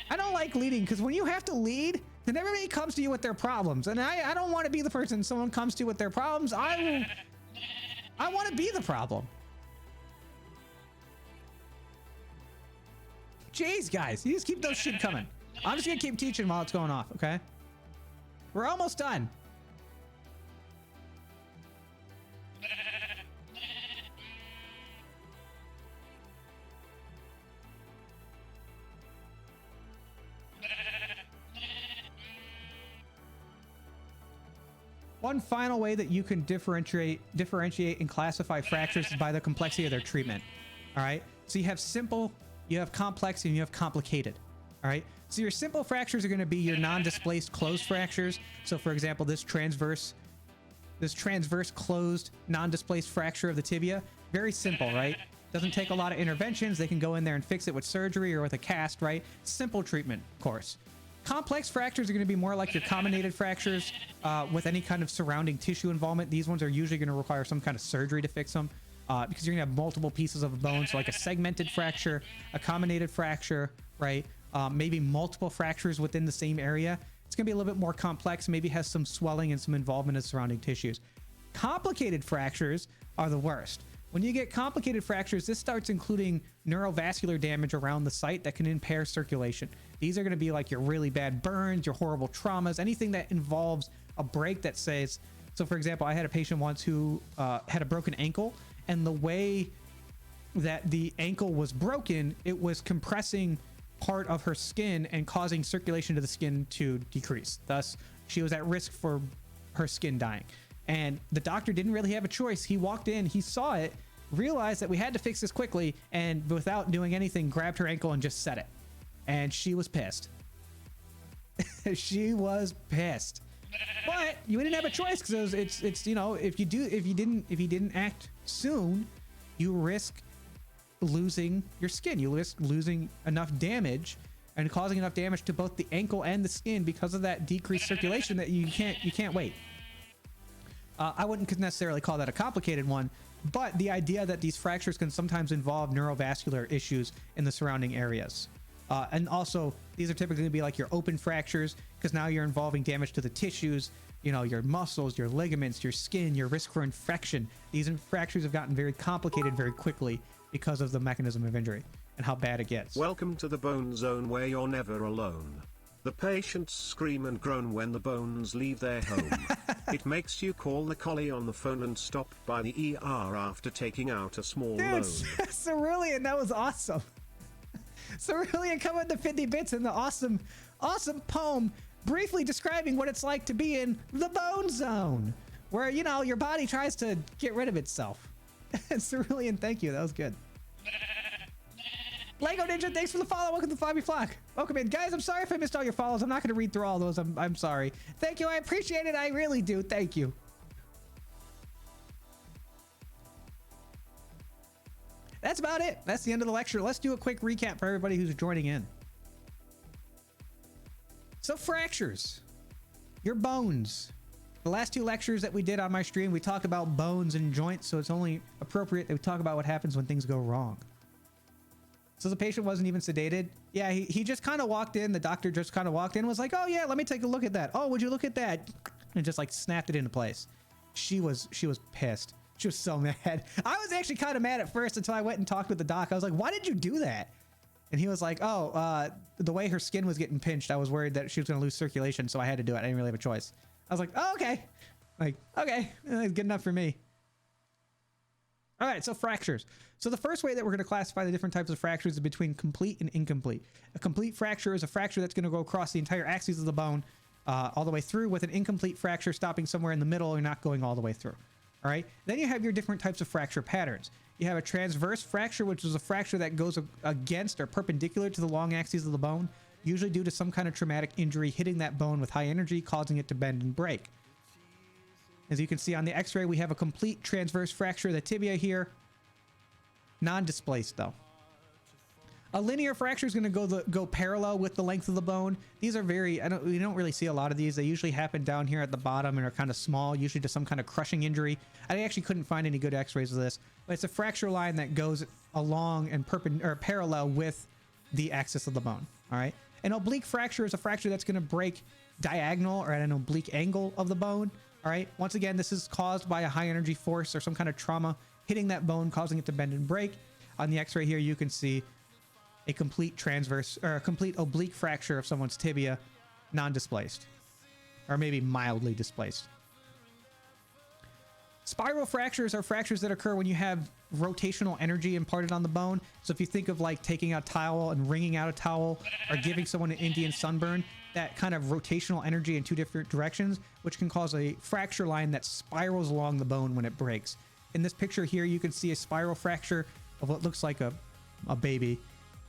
I don't like leading because when you have to lead, then everybody comes to you with their problems. And I don't want to be the person someone comes to with their problems. I want to be the problem. Jeez, guys. You just keep those shit coming. I'm just going to keep teaching while it's going off, okay? We're almost done. One final way that you can differentiate and classify fractures is by the complexity of their treatment. All right. So you have simple, you have complex, and you have complicated. All right. So your simple fractures are going to be your non-displaced closed fractures. So for example, this transverse closed non-displaced fracture of the tibia, very simple, right? Doesn't take a lot of interventions. They can go in there and fix it with surgery or with a cast, right? Simple treatment course. Complex fractures are going to be more like your comminuted fractures with any kind of surrounding tissue involvement. These ones are usually going to require some kind of surgery to fix them because you're going to have multiple pieces of a bone. So like a segmented fracture, a comminuted fracture, right? Maybe multiple fractures within the same area. It's going to be a little bit more complex, maybe has some swelling and some involvement of surrounding tissues. Complicated fractures are the worst. When you get complicated fractures, this starts including neurovascular damage around the site that can impair circulation. These are going to be like your really bad burns, your horrible traumas, anything that involves a break that says, so for example, I had a patient once who had a broken ankle, and the way that the ankle was broken, it was compressing part of her skin and causing circulation to the skin to decrease. Thus, she was at risk for her skin dying. And the doctor didn't really have a choice. He walked in, he saw it, realized that we had to fix this quickly, and without doing anything, grabbed her ankle and just set it. And she was pissed. She was pissed. But you didn't have a choice because it's you know, if you didn't act soon, you risk losing your skin. You risk losing enough damage and causing enough damage to both the ankle and the skin because of that decreased circulation that you can't wait. I wouldn't necessarily call that a complicated one, but the idea that these fractures can sometimes involve neurovascular issues in the surrounding areas. And also, these are typically going to be like your open fractures because now you're involving damage to the tissues, you know, your muscles, your ligaments, your skin, your risk for infection. These fractures have gotten very complicated very quickly because of the mechanism of injury and how bad it gets. Welcome to the bone zone where you're never alone. The patients scream and groan when the bones leave their home. It makes you call the collie on the phone and stop by the ER after taking out a small loan. Cerulean, that was awesome. Cerulean coming with the 50 bits in the awesome poem briefly describing what it's like to be in the bone zone, where, you know, your body tries to get rid of itself. Cerulean, thank you. That was good. Lego Ninja, thanks for the follow. Welcome to the Flabby Flock. Welcome in. Guys, I'm sorry if I missed all your follows. I'm not going to read through all those. I'm sorry. Thank you. I appreciate it. I really do. Thank you. That's about it. That's the end of the lecture. Let's do a quick recap for everybody who's joining in. So fractures, your bones. The last two lectures that we did on my stream, we talked about bones and joints, so it's only appropriate that we talk about what happens when things go wrong. So the patient wasn't even sedated. Yeah, he just kind of walked in. The doctor just kind of walked in and was like, oh yeah, let me take a look at that. Oh, would you look at that? And just like snapped it into place. She was pissed. She was so mad. I was actually kind of mad at first until I went and talked with the doc. I was like, why did you do that? And he was like, oh, the way her skin was getting pinched, I was worried that she was going to lose circulation, so I had to do it. I didn't really have a choice. I was like, oh, okay. Like, okay, good enough for me. All right, so fractures. So the first way that we're going to classify the different types of fractures is between complete and incomplete. A complete fracture is a fracture that's going to go across the entire axis of the bone all the way through, with an incomplete fracture stopping somewhere in the middle or not going all the way through. All right, then you have your different types of fracture patterns. You have a transverse fracture, which is a fracture that goes against or perpendicular to the long axis of the bone, usually due to some kind of traumatic injury hitting that bone with high energy, causing it to bend and break. As you can see on the x-ray, we have a complete transverse fracture of the tibia here. Non-displaced though. A linear fracture is going to go parallel with the length of the bone. These are we don't really see a lot of these. They usually happen down here at the bottom and are kind of small, usually to some kind of crushing injury. I actually couldn't find any good x-rays of this, but it's a fracture line that goes along and parallel with the axis of the bone. All right. An oblique fracture is a fracture that's going to break diagonal or at an oblique angle of the bone. All right. Once again, this is caused by a high energy force or some kind of trauma hitting that bone, causing it to bend and break. On the x-ray here, you can see a complete transverse or a complete oblique fracture of someone's tibia, non-displaced, or maybe mildly displaced. Spiral fractures are fractures that occur when you have rotational energy imparted on the bone. So if you think of like taking a towel and wringing out a towel or giving someone an Indian sunburn, that kind of rotational energy in two different directions, which can cause a fracture line that spirals along the bone when it breaks. In this picture here, you can see a spiral fracture of what looks like a baby.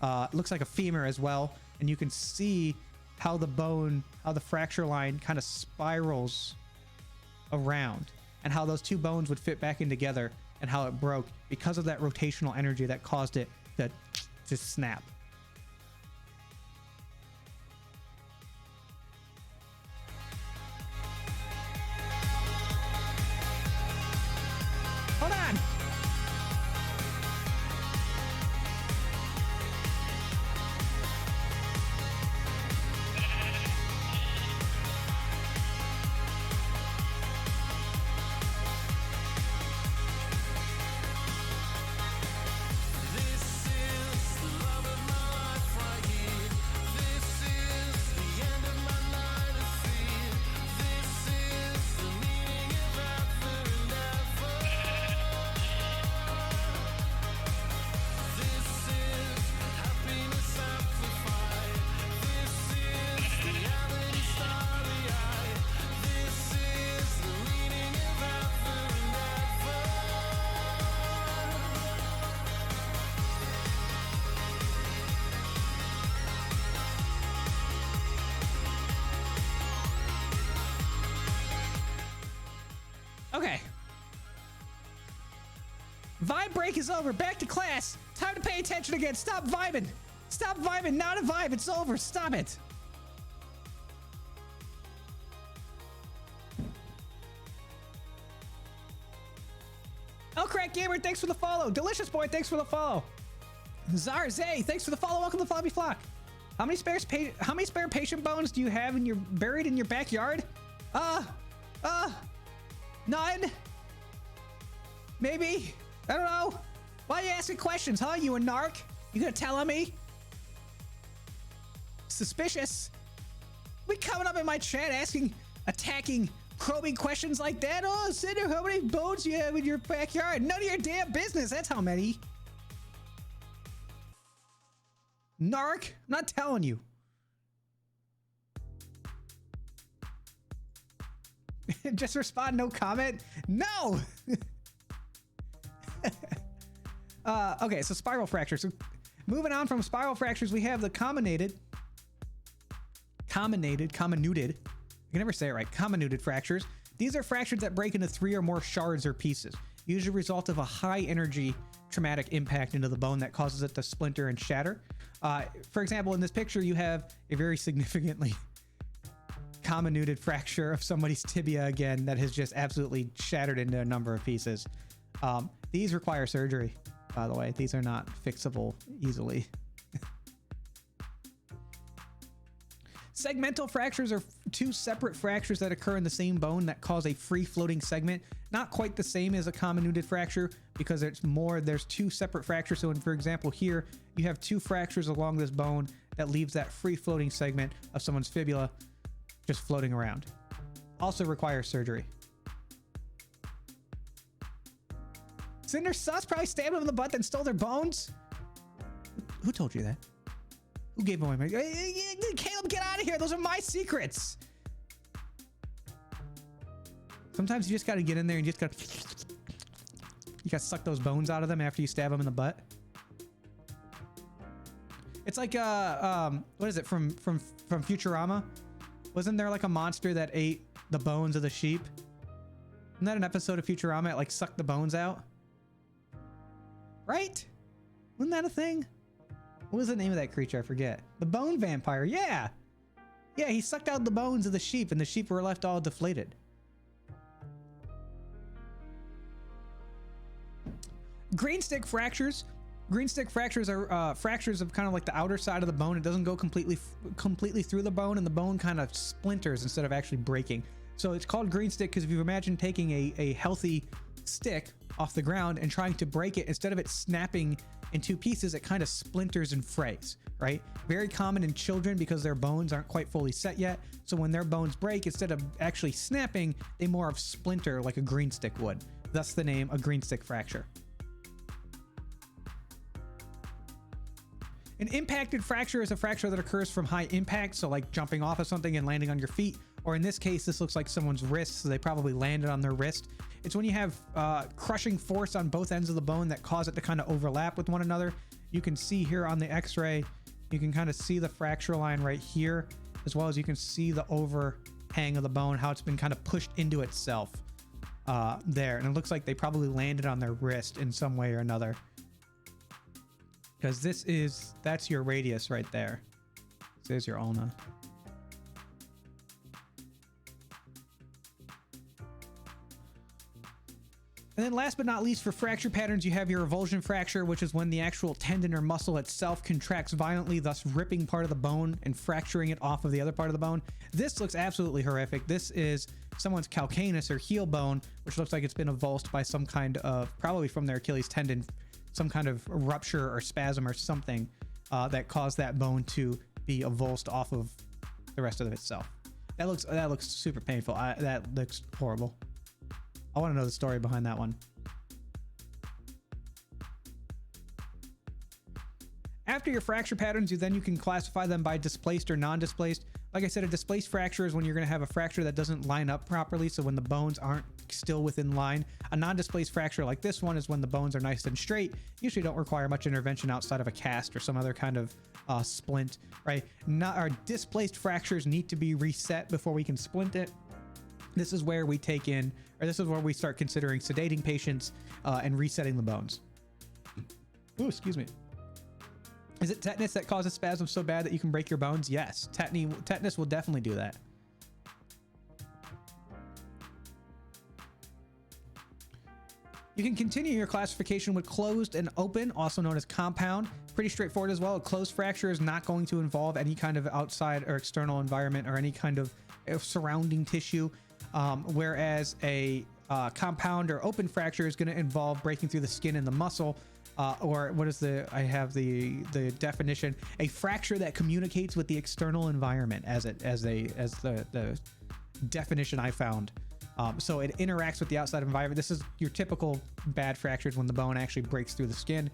It looks like a femur as well. And you can see how the fracture line kind of spirals around and how those two bones would fit back in together and how it broke because of that rotational energy that caused it to just snap. Vibe break is over. Back to class. Time to pay attention again. Stop vibing. Stop vibing. Not a vibe. It's over. Stop it. Crack Gamer, thanks for the follow. Delicious Boy, thanks for the follow. Zarze, thanks for the follow. Welcome to Floppy Flock. How many spare patient bones do you have buried in your backyard? None. Maybe. I don't know. Why are you asking questions, huh? You a narc? You gonna tell on me? Suspicious. We coming up in my chat attacking, probing questions like that? Oh, Cinder, how many bones do you have in your backyard? None of your damn business. That's how many. Narc, I'm not telling you. Just respond, no comment. No. Okay, so spiral fractures. So moving on from spiral fractures, we have the comminuted. I can never say it right. Comminuted fractures. These are fractures that break into 3 or more shards or pieces, usually a result of a high energy traumatic impact into the bone that causes it to splinter and shatter. For example, in this picture, you have a very significantly comminuted fracture of somebody's tibia again that has just absolutely shattered into a number of pieces. These require surgery, by the way. These are not fixable easily. Segmental fractures are 2 separate fractures that occur in the same bone that cause a free-floating segment. Not quite the same as a comminuted fracture because there's 2 separate fractures. So, for example, here you have 2 fractures along this bone that leaves that free-floating segment of someone's fibula just floating around. Also requires surgery. Cinder sus probably stabbed them in the butt and stole their bones. Who told you that? Who gave away my... Caleb, get out of here. Those are my secrets. Sometimes you just got to get in there and you just got to... You got to suck those bones out of them after you stab them in the butt. It's like, what is it, from Futurama? Wasn't there like a monster that ate the bones of the sheep? Isn't that an episode of Futurama? It like sucked the bones out? Right? Wasn't that a thing? What was the name of that creature? I forget. The bone vampire. Yeah. Yeah, he sucked out the bones of the sheep and the sheep were left all deflated. Green stick fractures. Green stick fractures are fractures of kind of like the outer side of the bone. It doesn't go completely through the bone and the bone kind of splinters instead of actually breaking. So it's called green stick because if you imagine taking a healthy stick off the ground and trying to break it, instead of it snapping in 2 pieces, it kind of splinters and frays, right? Very common in children because their bones aren't quite fully set yet. So when their bones break, instead of actually snapping, they more of splinter like a green stick would. Thus the name, a green stick fracture. An impacted fracture is a fracture that occurs from high impact, so like jumping off of something and landing on your feet, or in this case, this looks like someone's wrist, so they probably landed on their wrist. It's when you have crushing force on both ends of the bone that cause it to kind of overlap with one another. You can see here on the x-ray, you can kind of see the fracture line right here, as well as you can see the overhang of the bone, how it's been kind of pushed into itself there. And it looks like they probably landed on their wrist in some way or another. Because that's your radius right there. There's your ulna. And then last but not least, for fracture patterns, you have your avulsion fracture, which is when the actual tendon or muscle itself contracts violently, thus ripping part of the bone and fracturing it off of the other part of the bone. This looks absolutely horrific. This is someone's calcaneus or heel bone, which looks like it's been avulsed by some kind of, probably from their Achilles tendon, some kind of rupture or spasm or something that caused that bone to be avulsed off of the rest of itself. That looks super painful. That looks horrible. I want to know the story behind that one. After your fracture patterns, you can classify them by displaced or non-displaced. Like I said, a displaced fracture is when you're going to have a fracture that doesn't line up properly, so when the bones aren't still within line. A non-displaced fracture like this one is when the bones are nice and straight. Usually don't require much intervention outside of a cast or some other kind of splint, right? Our displaced fractures need to be reset before we can splint it. This is where we start considering sedating patients and resetting the bones. Ooh, excuse me. Is it tetanus that causes spasms so bad that you can break your bones? Yes. Tetanus will definitely do that. You can continue your classification with closed and open, also known as compound. Pretty straightforward as well. A closed fracture is not going to involve any kind of outside or external environment or any kind of surrounding tissue, whereas a compound or open fracture is going to involve breaking through the skin and the muscle, or what is I have the definition, a fracture that communicates with the external environment as the definition I found. So it interacts with the outside environment. This is your typical bad fractures when the bone actually breaks through the skin.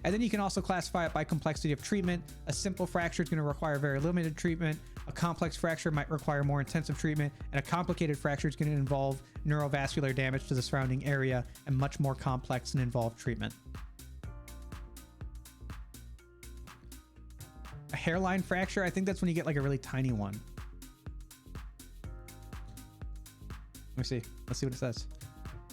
And then you can also classify it by complexity of treatment. A simple fracture is going to require very limited treatment. A complex fracture might require more intensive treatment. And a complicated fracture is going to involve neurovascular damage to the surrounding area and much more complex and involved treatment. A hairline fracture, I think that's when you get like a really tiny one. Let me see. Let's see what it says.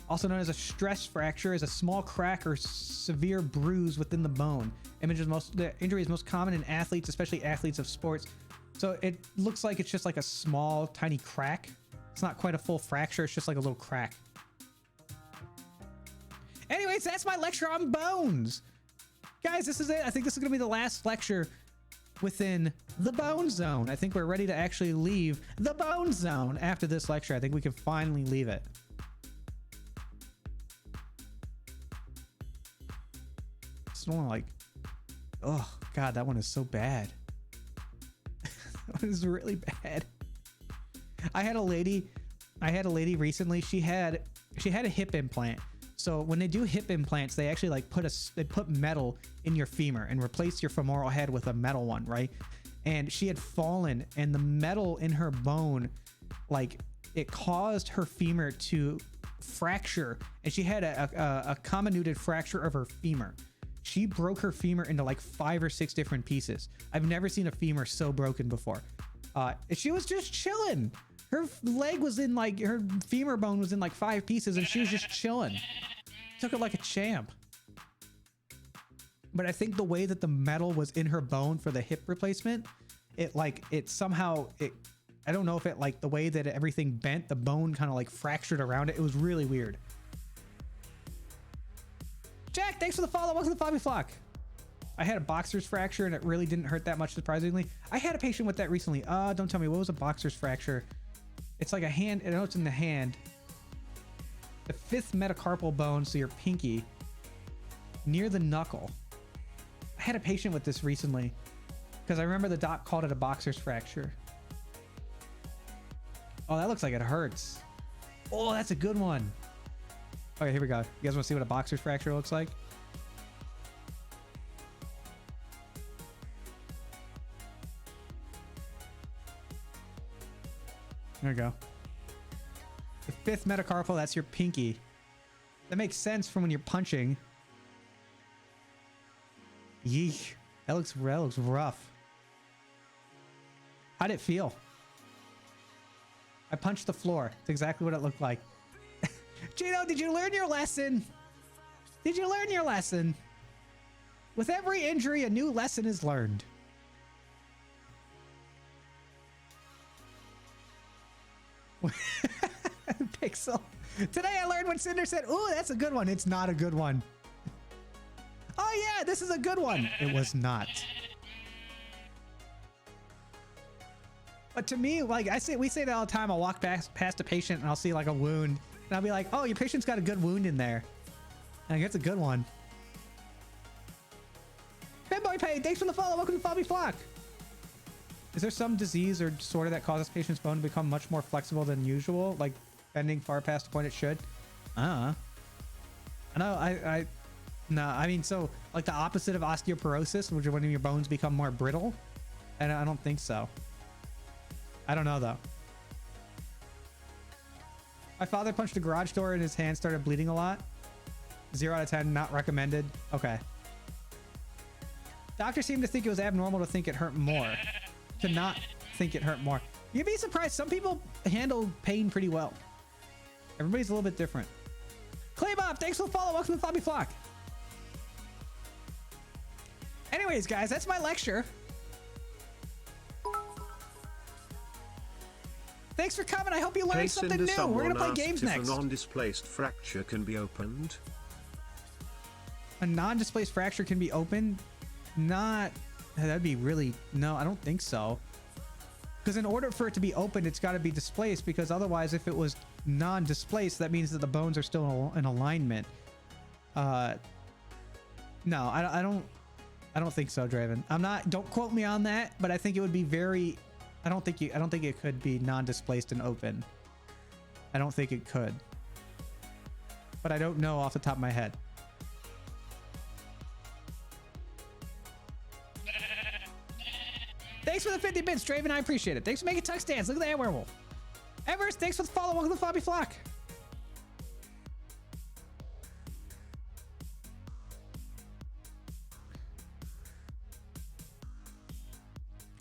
Also known as a stress fracture, is a small crack or severe bruise within the bone. The injury is most common in athletes, especially athletes of sports. So it looks like it's just like a small, tiny crack. It's not quite a full fracture. It's just like a little crack. Anyways, that's my lecture on bones. Guys, this is it. I think this is going to be the last lecture within the bone zone. I think we're ready to actually leave the bone zone after this lecture. I think we can finally leave it. It's only like, oh God, that one is so bad. That one is really bad. I had a lady recently. She had a hip implant. So when they do hip implants, they actually like put metal in your femur and replace your femoral head with a metal one, right? And she had fallen, and the metal in her bone, like, it caused her femur to fracture, and she had a comminuted fracture of her femur. She broke her femur into like 5 or 6 different pieces. I've never seen a femur so broken before. She was just chilling. Her leg was in like, her femur bone was in like 5 pieces, and she was just chilling. Took it like a champ. But I think the way that the metal was in her bone for the hip replacement, I don't know if it, like, the way that everything bent, the bone kind of like fractured around it. It was really weird. Jack, thanks for the follow. Welcome to the Fobby Flock. I had a boxer's fracture and it really didn't hurt that much, surprisingly. I had a patient with that recently. Don't tell me, what was a boxer's fracture? It's like a hand, I know it's in the hand. The 5th metacarpal bone, so your pinky, near the knuckle. I had a patient with this recently because I remember the doc called it a boxer's fracture. Oh, that looks like it hurts. Oh, that's a good one. Okay, here we go. You guys want to see what a boxer's fracture looks like? There we go. The 5th metacarpal, that's your pinky. That makes sense from when you're punching. Yeesh. That looks rough. How'd it feel? I punched the floor. It's exactly what it looked like. Gino, did you learn your lesson? Did you learn your lesson? With every injury, a new lesson is learned. Pixel. Today I learned what Cinder said. Ooh, that's a good one. It's not a good one. Oh yeah, this is a good one. It was not. But to me, like we say that all the time. I'll walk past a patient and I'll see like a wound, and I'll be like, "Oh, your patient's got a good wound in there." And it's a good one. Fanboy Pay, thanks for the follow. Welcome to Fobby Flock. Is there some disease or disorder that causes patient's bone to become much more flexible than usual, like bending far past the point it should? I know. No, I mean, so like the opposite of osteoporosis, which is when your bones become more brittle. And I don't think so. I don't know though. My father punched a garage door and his hand started bleeding a lot. 0 out of 10, not recommended. Okay. Doctors seem to think it was abnormal to think it hurt more. To not think it hurt more. You'd be surprised. Some people handle pain pretty well. Everybody's a little bit different. Claybob, thanks for the follow. Welcome to Fobby Flock. Anyways, guys, that's my lecture. Thanks for coming. I hope you learned something new. We're gonna play games next. If a non-displaced fracture can be opened. A non-displaced fracture can be opened? Not... That'd be really... No, I don't think so. Because in order for it to be opened, it's got to be displaced. Because otherwise, if it was non-displaced, that means that the bones are still in alignment. No, I don't think so, Draven. I'm not... Don't quote me on that, but I think it would be very... I don't think it could be non-displaced and open. I don't think it could. But I don't know off the top of my head. Thanks for the 50 bits, Draven. I appreciate it. Thanks for making Tux dance. Look at that werewolf. Everest, thanks for the follow. Welcome to the Fobby Flock.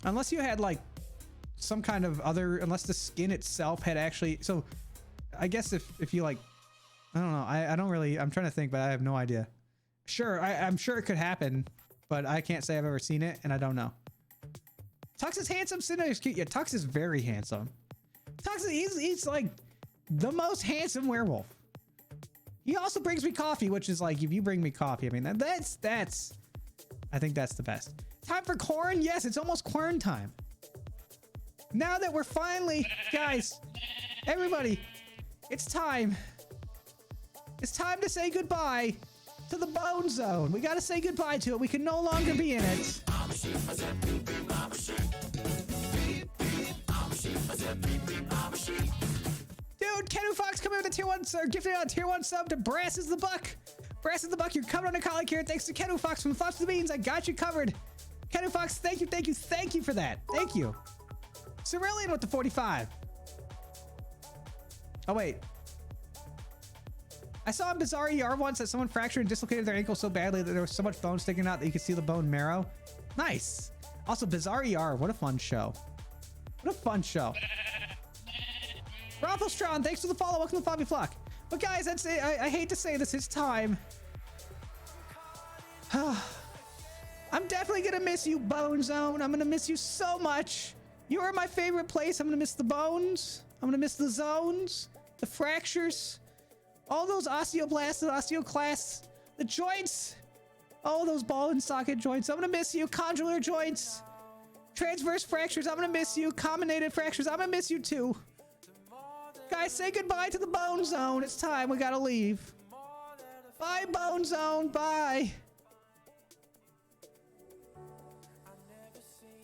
Unless you had like some kind of other, unless the skin itself had actually, so I guess if you like, I don't know. I don't really, I'm trying to think, but I have no idea. Sure, I'm sure it could happen, but I can't say I've ever seen it, and I don't know. Tux is handsome, Cinder is cute. Yeah, Tux is very handsome. Tux, he's like the most handsome werewolf. He also brings me coffee, which is like, if you bring me coffee, I mean, that's, I think that's the best. Time for Quern? Yes, it's almost Quern time. Now that we're finally, guys, everybody, it's time. It's time to say goodbye to the Bone Zone. We gotta say goodbye to it. We can no longer be in it. Dude, Kenu Fox coming with a tier 1, gifting out a tier 1 sub to Brass is the Buck. Brass is the Buck, you're covered on a colleague here. Thanks to Kenu Fox from Thoughts to the Beans. I got you covered. Kenu Fox, thank you for that. Thank you. Cerulean with the 45. Oh, wait. I saw in Bizarre ER once that someone fractured and dislocated their ankle so badly that there was so much bone sticking out that you could see the bone marrow. Nice. Also, Bizarre ER, what a fun show. What a fun show. Rafflestron, thanks for the follow. Welcome to the Fobby Flock. But guys, that's it. I hate to say this, it's time. I'm definitely gonna miss you, Bone Zone. I'm gonna miss you so much. You are my favorite place. I'm gonna miss the bones. I'm gonna miss the zones, the fractures, all those osteoblasts, the osteoclasts, the joints, all those ball and socket joints. I'm gonna miss you. Condylar joints, transverse fractures. I'm gonna miss you. Comminuted fractures. I'm gonna miss you too. Guys, say goodbye to the Bone Zone. It's time. We gotta leave. Bye, Bone Zone. Bye.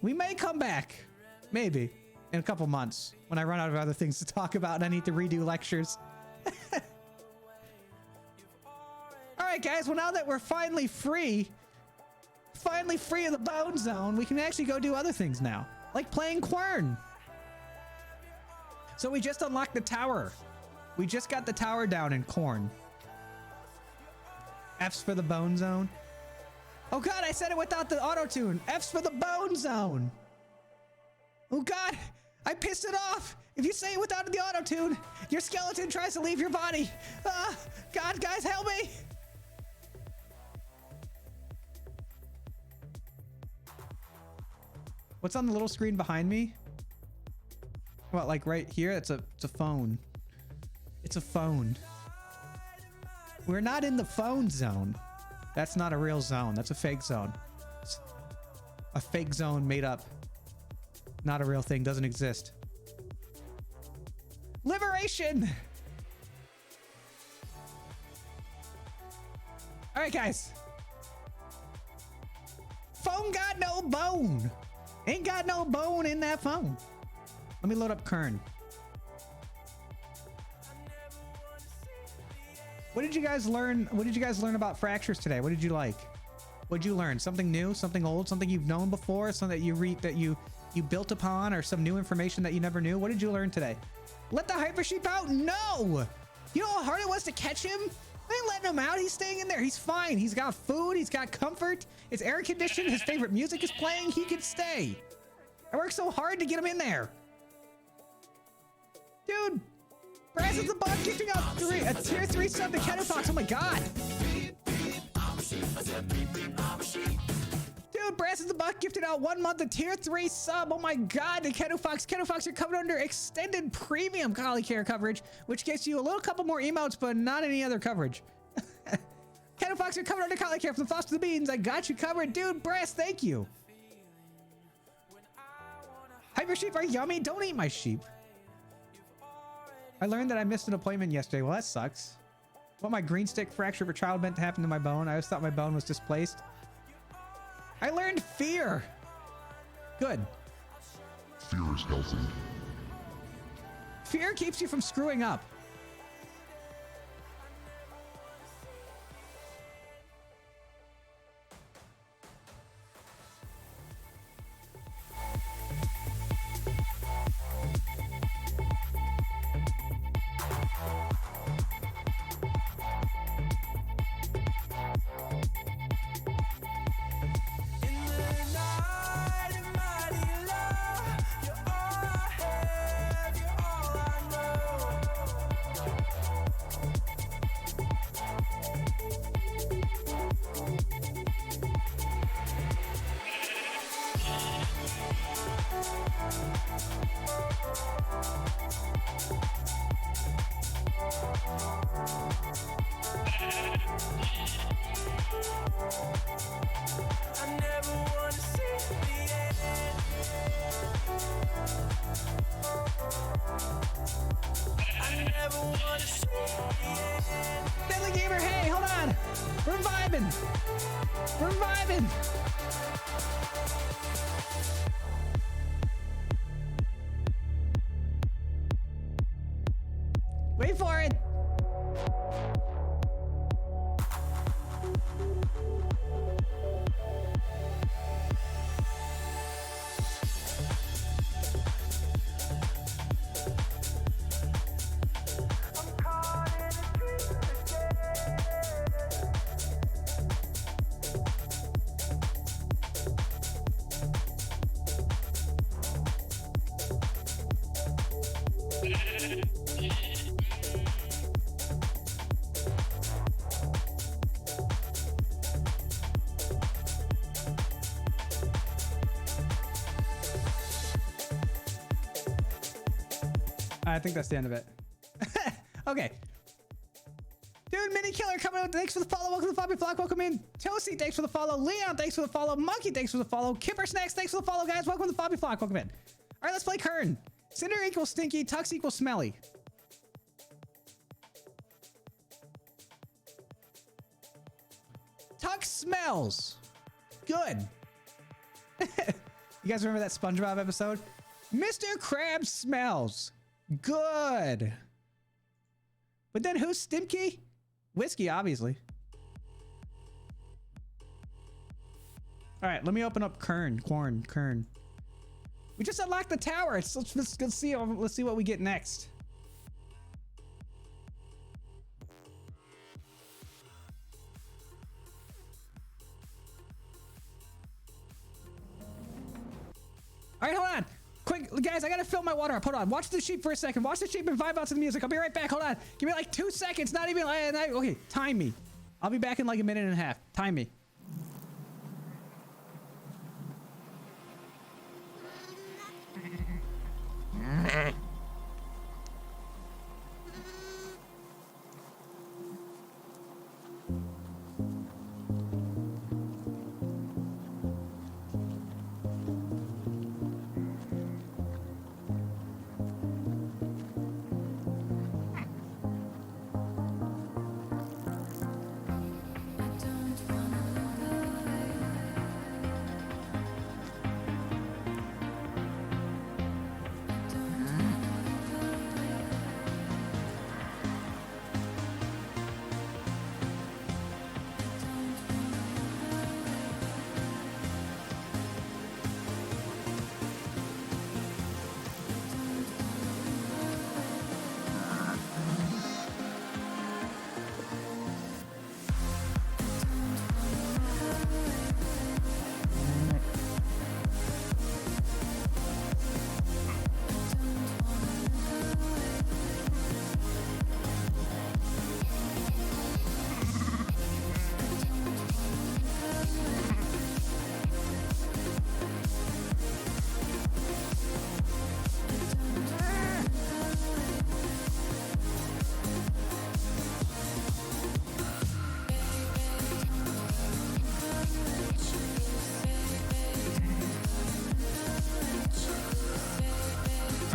We may come back. Maybe. In a couple months. When I run out of other things to talk about and I need to redo lectures. Alright, guys. Well, now that we're finally free of the Bone Zone, we can actually go do other things now. Like playing Quern. So we just unlocked the tower. We just got the tower down in Quern. F's for the Bone Zone. Oh god, I said it without the auto-tune. F's for the Bone Zone. Oh god, I pissed it off. If you say it without the auto-tune, your skeleton tries to leave your body. God, guys, help me. What's on the little screen behind me? What, like right here? It's a phone. It's a phone. We're not in the phone zone. That's not a real zone. That's a fake zone. It's a fake zone made up. Not a real thing. Doesn't exist. Liberation! Alright, guys. Phone got no bone. Ain't got no bone in that phone. Let me load up Quern. What did you guys learn? What did you guys learn about fractures today? What did you like? What did you learn? Something new? Something old? Something you've known before? Something that you built upon, or some new information that you never knew? What did you learn today? Let the hyper sheep out? No! You know how hard it was to catch him? I ain't letting him out. He's staying in there. He's fine. He's got food. He's got comfort. It's air conditioned. His favorite music is playing. He can stay. I worked so hard to get him in there. Dude, Brass is the bot gifting out a tier 3 sub to Kenu Fox. Oh my god. Dude, Brass is the Buck gifted out 1 month of tier 3 sub. Oh my god, the Kenu Fox. Kenu Fox, you're covered under extended premium collie care coverage, which gets you a little couple more emotes, but not any other coverage. Kenu Fox, you're covered under collie care from the thoughts to the beans. I got you covered. Dude, Brass, thank you. Hyper sheep are yummy. Don't eat my sheep. I learned that I missed an appointment yesterday. Well, that sucks. What, my green stick fracture of a child meant to happen to my bone? I always thought my bone was displaced. I learned fear. Good. Fear is healthy. Fear keeps you from screwing up. Deadly Gamer, hey, hold on. We're vibing. We're vibing. Wait for it. I think that's the end of it. Okay. Dude, Mini Killer coming out. Thanks for the follow. Welcome to the Floppy Flock. Welcome in. Toasty, thanks for the follow. Leon, thanks for the follow. Monkey, thanks for the follow. Kipper Snacks, thanks for the follow, guys. Welcome to the Floppy Flock. Welcome in. All right, let's play Quern. Cinder equals stinky. Tux equals smelly. Tux smells good. You guys remember that SpongeBob episode? Mr. Krabs smells good. But then who's Stimky? Whiskey, obviously. All right, let me open up Quern. We just unlocked the tower. Let's see what we get next. All right, hold on. Quick, guys, I gotta fill my water up. Hold on. Watch the sheep for a second. Watch the sheep and vibe out to the music. I'll be right back. Hold on. Give me like 2 seconds. Not even. Okay, time me. I'll be back in like a minute and a half. Time me. Don't wanna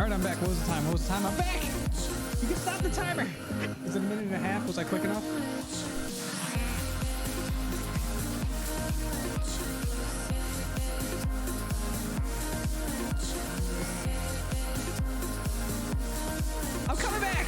Alright, I'm back. What was the time? What was the time? I'm back! You can stop the timer! Is it a minute and a half? Was I quick enough? I'm coming back!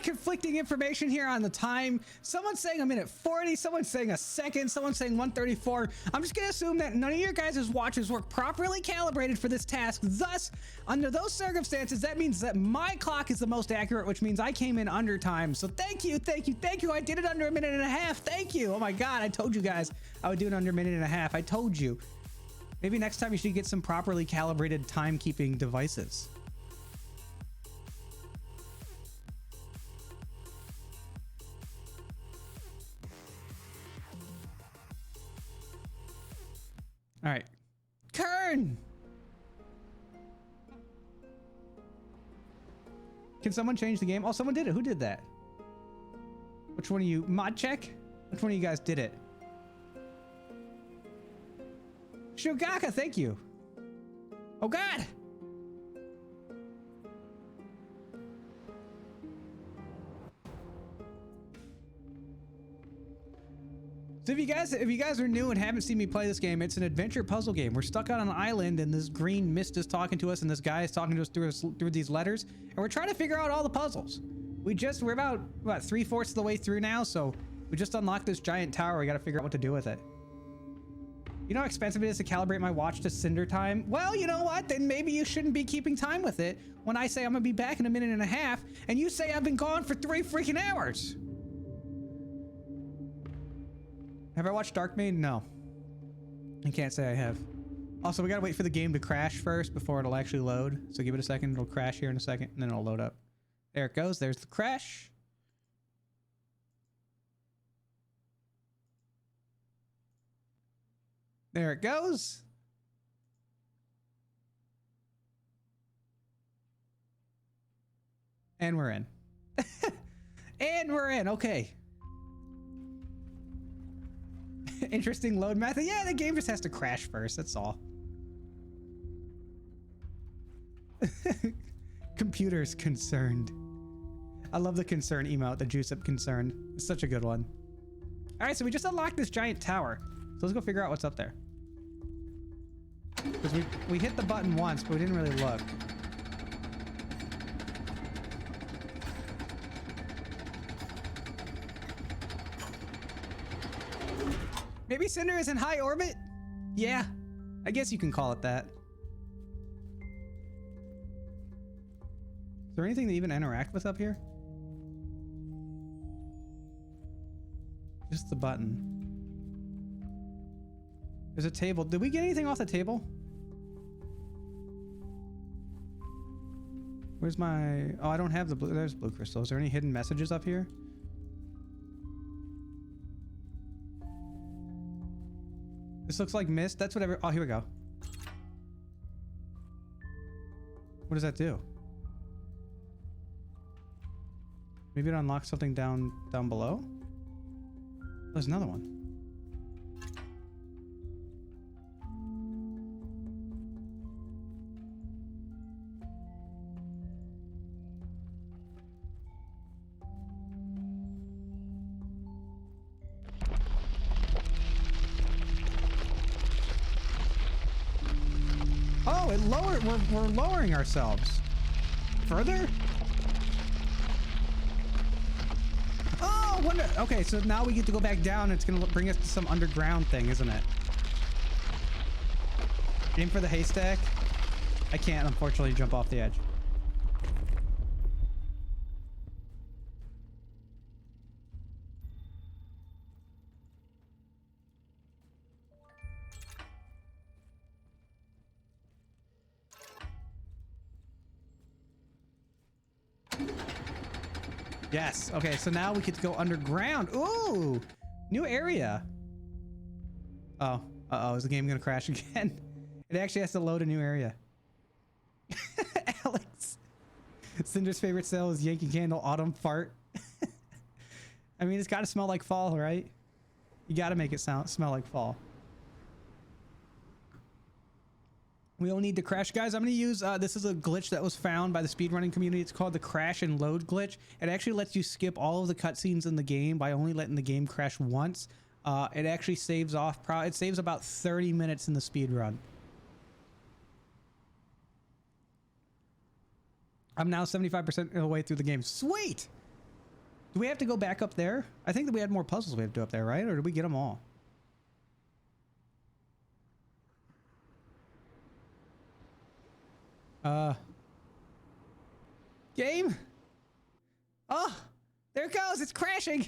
Conflicting information here on the time. Someone's saying a minute 40, someone's saying a second, someone's saying 134. I'm just gonna assume that none of your guys' watches work properly calibrated for this task. Thus, under those circumstances, that means that my clock is the most accurate, which means I came in under time. So thank you, thank you, thank you. I did it under a minute and a half. Thank you. Oh my God, I told you guys I would do it under a minute and a half. I told you. Maybe next time you should get some properly calibrated timekeeping devices. All right, Quern. Can someone change the game? Oh, someone did it. Who did that? Which one of you? Mod check? Which one of you guys did it? Shugaka, thank you. Oh God. So if you guys are new and haven't seen me play this game, it's an adventure puzzle game. We're stuck on an island and this green mist is talking to us and this guy is talking to us through these letters, and we're trying to figure out all the puzzles. We're about what, 3/4 of the way through now, so we just unlocked this giant tower. We got to figure out what to do with it. You know how expensive it is to calibrate my watch to Cinder time? Well, you know what? Then maybe you shouldn't be keeping time with it when I say I'm gonna be back in a minute and a half and you say I've been gone for 3 freaking hours. Have I watched Dark Maid? No. I can't say I have. Also, we gotta wait for the game to crash first before it'll actually load. So give it a second. It'll crash here in a second and then it'll load up. There it goes. There's the crash. There it goes. And we're in. And we're in. Okay. Interesting load method. Yeah, the game just has to crash first. That's all. Computers concerned. I love the concern emote, the juice up concerned. It's such a good one. All right, so we just unlocked this giant tower. So let's go figure out what's up there. Because we hit the button once, but we didn't really look. Maybe Cinder is in high orbit? Yeah, I guess you can call it that. Is there anything to even interact with up here? Just the button. There's a table. Did we get anything off the table? Where's my... Oh, I don't have the blue... There's blue crystal. Is there any hidden messages up here? This looks like mist. That's whatever... Oh, here we go. What does that do? Maybe it unlocks something down below? There's another one. Oh, it lowered. We're lowering ourselves. Further? Oh, wonder. Okay, so now we get to go back down. It's gonna bring us to some underground thing, isn't it? Aim for the haystack. I can't, unfortunately, jump off the edge. Yes. Okay, so now we get to go underground. Ooh, new area. Oh, uh-oh, is the game gonna crash again? It actually has to load a new area. Alex. Cinder's favorite cell is Yankee Candle Autumn Fart. I mean, it's gotta smell like fall, right? You gotta make it smell like fall. We don't need to crash. Guys, I'm gonna use, this is a glitch that was found by the speedrunning community. It's called the crash and load glitch. It actually lets you skip all of the cutscenes in the game by only letting the game crash once. It actually saves off, it saves about 30 minutes in the speed run. I'm now 75% of the way through the game. Sweet! Do we have to go back up there? I think that we had more puzzles we have to do up there, right? Or did we get them all? Game? Oh! There it goes! It's crashing!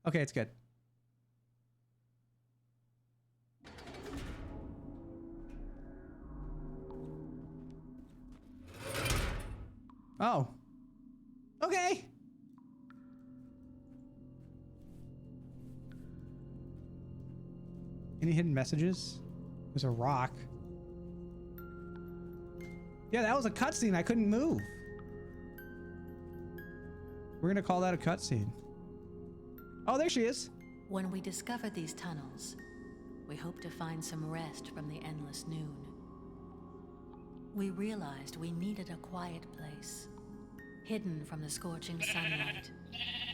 Okay, it's good. Oh. Okay. Any hidden messages? There's a rock. Yeah, that was a cutscene. I couldn't move. We're gonna call that a cutscene. Oh, there she is. When we discovered these tunnels, we hoped to find some rest from the endless noon. We realized we needed a quiet place, hidden from the scorching sunlight,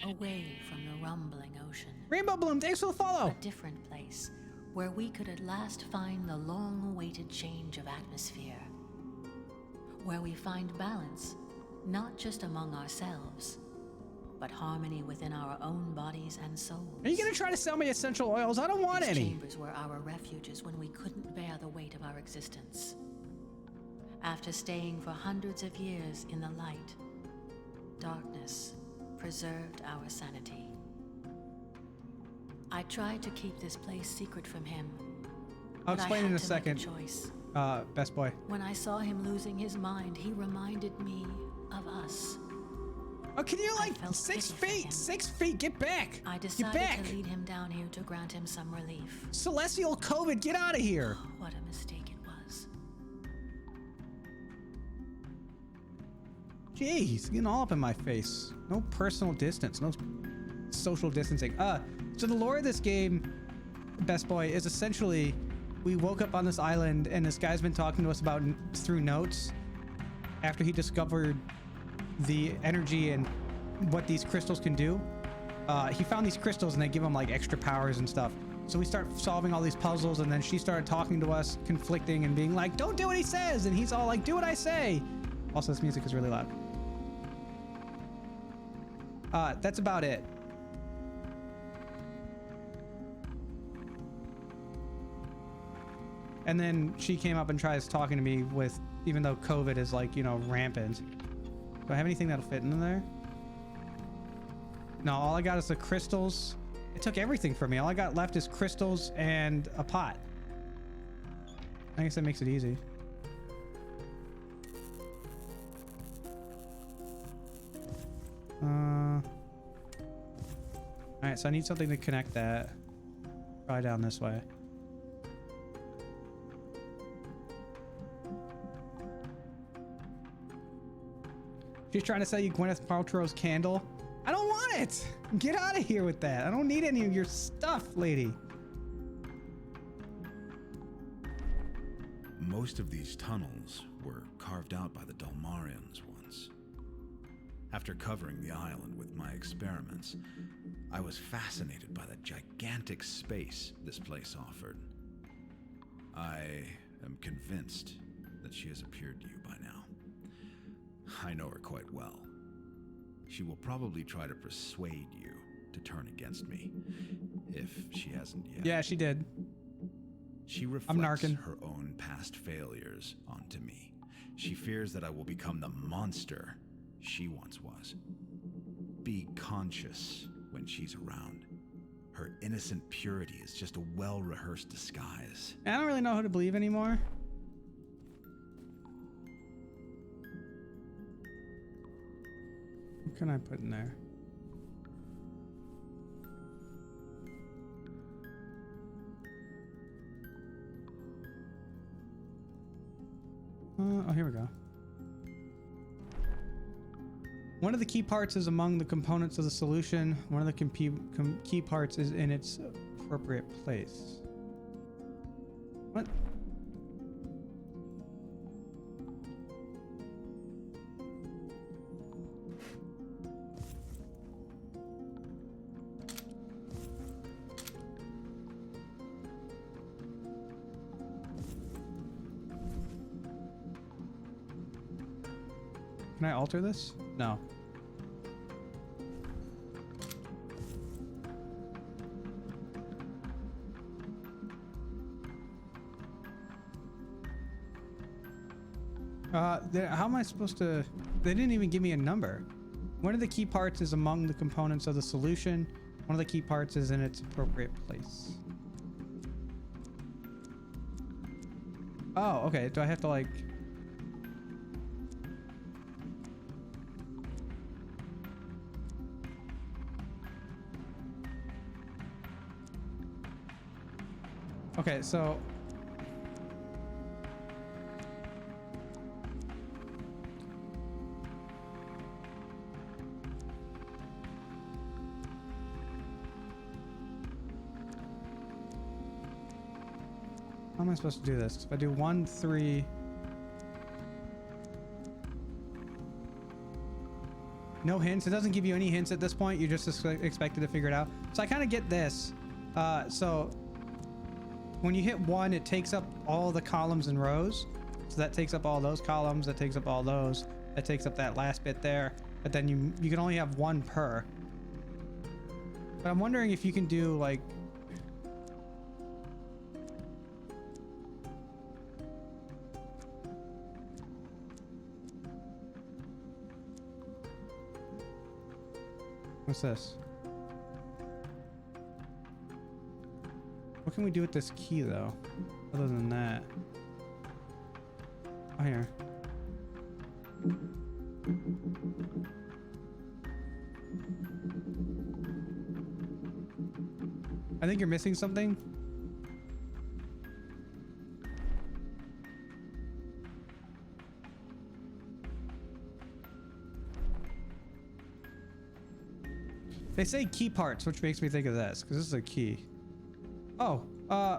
away from the rumbling ocean. Rainbow Bloom, thanks for the follow. A different place where we could at last find the long-awaited change of atmosphere. Where we find balance, not just among ourselves, but harmony within our own bodies and souls. Are you gonna try to sell me essential oils? I don't want These any. chambers were our refuges when we couldn't bear the weight of our existence. After staying for hundreds of years in the light, darkness preserved our sanity. I tried to keep this place secret from him. I'll but I explain in had a to make second. choice. Best boy. When I saw him losing his mind, he reminded me of us. Oh, can you like felt 6 pity for feet? him. 6 feet, get back. I Get decided back. to lead him down here to grant him some relief. Celestial COVID, get out of here. What a mistake it was. Jeez, getting all up in my face. No personal distance, no social distancing. So the lore of this game, Best Boy, is essentially we woke up on this island and this guy's been talking to us about through notes after he discovered the energy and what these crystals can do. He found these crystals and they give him like extra powers and stuff. So we start solving all these puzzles and then she started talking to us, conflicting and being like, don't do what he says. And he's all like, do what I say. Also, this music is really loud. That's about it. And then she came up and tries talking to me with, even though COVID is like, you know, rampant. Do I have anything that'll fit in there? No, all I got is the crystals. It took everything from me. All I got left is crystals and a pot. I guess that makes it easy. Alright, so I need something to connect that. Probably down this way. She's trying to sell you Gwyneth Paltrow's candle. I don't want it! Get out of here with that. I don't need any of your stuff, lady. Most of these tunnels were carved out by the Dalmarians once. After covering the island with my experiments, I was fascinated by the gigantic space this place offered. I am convinced that she has appeared to you by now. I know her quite well. She will probably try to persuade you to turn against me, if she hasn't yet. Yeah, she did. She reflects her own past failures onto me. She fears that I will become the monster she once was. Be conscious when she's around. Her innocent purity is just a well-rehearsed disguise. I don't really know who to believe anymore. What can I put in there? Oh, here we go. One of the key parts is among the components of the solution. One of the key parts is in its appropriate place. What? Can I alter this? No. How am I supposed to... They didn't even give me a number. One of the key parts is among the components of the solution. One of the key parts is in its appropriate place. Oh, okay. Do I have to like... Okay, so... How am I supposed to do this? If I do 1, 3... No hints? It doesn't give you any hints at this point. You're just expected to figure it out. So I kind of get this. So when you hit 1, it takes up all the columns and rows. So that takes up all those columns. That takes up all those. That takes up that last bit there. But then you can only have 1 per. But I'm wondering if you can do like... What's this? What can we do with this key though? Other than that. Oh, here. I think you're missing something. They say key parts, which makes me think of this, because this is a key. Oh,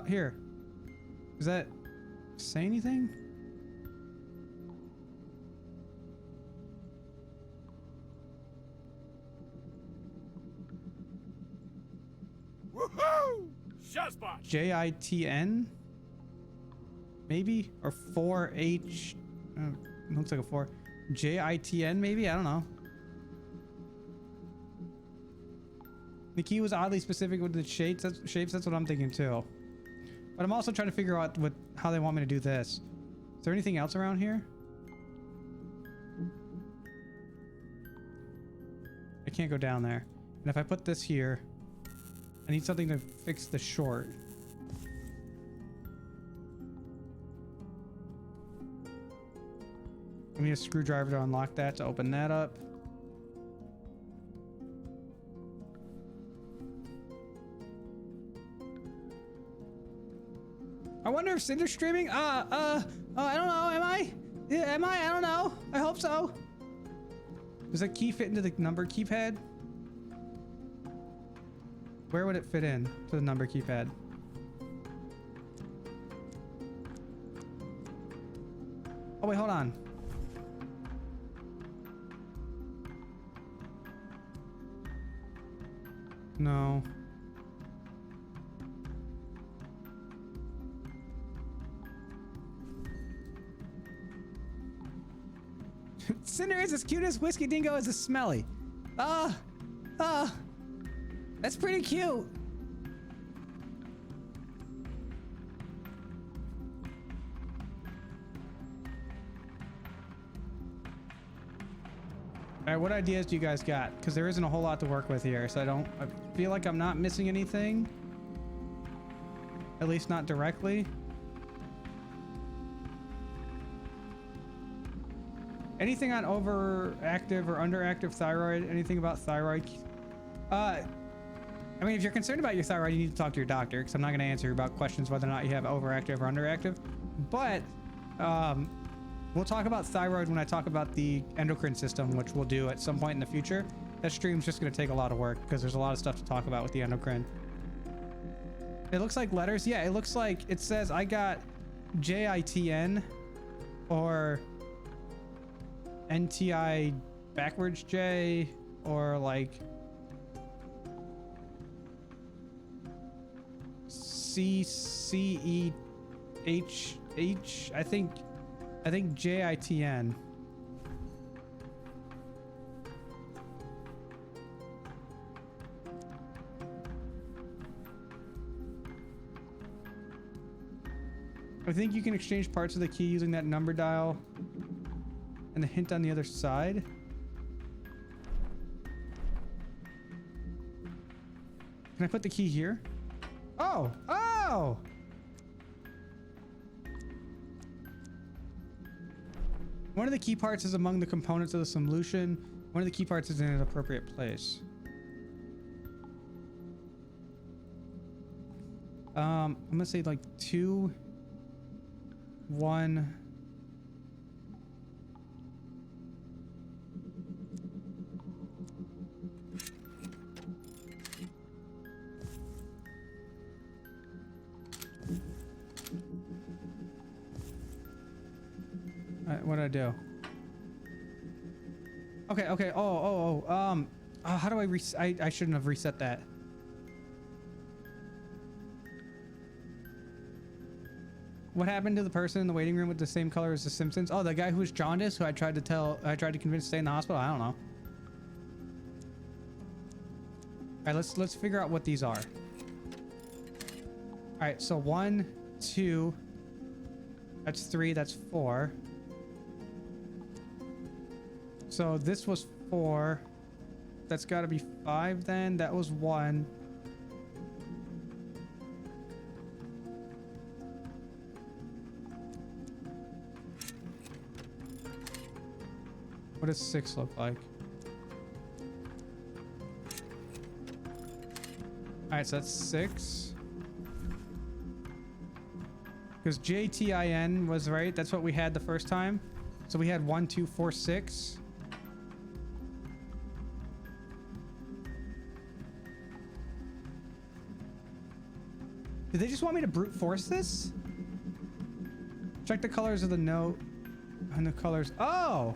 here. Does that say anything? Woohoo! Shot spot. JITN? Maybe? Or 4H? Looks like a 4. JITN maybe? I don't know. The key was oddly specific with the shapes. That's what I'm thinking too. But I'm also trying to figure out how they want me to do this. Is there anything else around here? I can't go down there. And if I put this here, I need something to fix the short. I need a screwdriver to unlock that, to open that up. I wonder if Cinder's streaming. I don't know. Am I? Yeah, am I? I don't know. I hope so. Does that key fit into the number keypad? Where would it fit in to the number keypad? Oh wait, hold on. No. Cinder is as cute as Whiskey Dingo is as smelly. That's pretty cute. Alright, what ideas do you guys got? Because there isn't a whole lot to work with here, so I feel like I'm not missing anything. At least not directly. Anything on overactive or underactive thyroid? Anything about thyroid? I mean, if you're concerned about your thyroid, you need to talk to your doctor, because I'm not going to answer about questions whether or not you have overactive or underactive. But We'll talk about thyroid when I talk about the endocrine system, which we'll do at some point in the future. That stream's just going to take a lot of work because there's a lot of stuff to talk about with the endocrine. It looks like letters. Yeah, it looks like it says I got JITN or NTI backwards J or like CCEHH. I think JITN. I think you can exchange parts of the key using that number dial and the hint on the other side. Can I put the key here? Oh! Oh! One of the key parts is among the components of the solution. One of the key parts is in an appropriate place. I'm gonna say like 2, 1. What did I do? Okay. How do I reset? I shouldn't have reset that. What happened to the person in the waiting room with the same color as the Simpsons? Oh, the guy who was jaundiced, who I tried to convince to stay in the hospital. I don't know. All right, let's figure out what these are. All right, so 1, 2. That's 3. That's 4. So this was 4. That's got to be 5 then. That was 1. What does 6 look like? All right, so that's 6. Because JTIN was right. That's what we had the first time. So we had 1, 2, 4, 6. Did they just want me to brute force this? Check the colors of the note and the colors. Oh!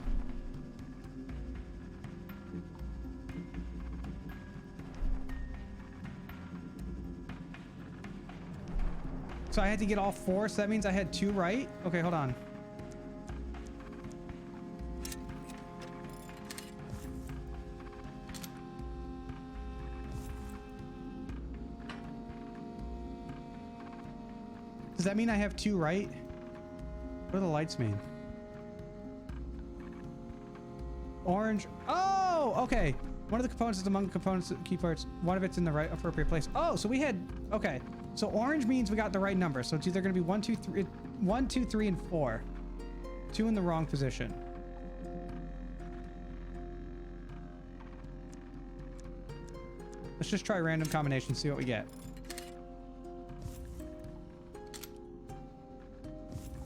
So I had to get all 4, so that means I had 2 right? Okay, hold on. Does that mean I have 2 right? What do the lights mean? Orange. Oh, okay. One of the components is among the components, key parts. One of it's in the right appropriate place. Oh, so we had, okay. So orange means we got the right number. So it's either going to be 1, 2, 3, 1, 2, 3, and 4. 2 in the wrong position. Let's just try random combinations, see what we get.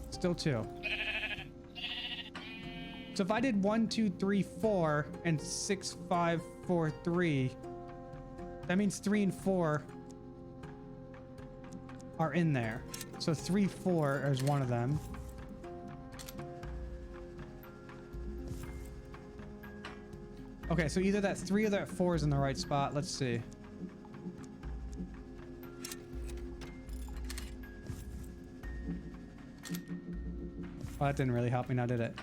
Still 2. So if I did 1, 2, 3, 4 and 6, 5, 4, 3, that means 3 and 4 are in there. So 3, 4 is one of them. Okay, so either that 3 or that 4 is in the right spot. Let's see. Well, that didn't really help me now, did it?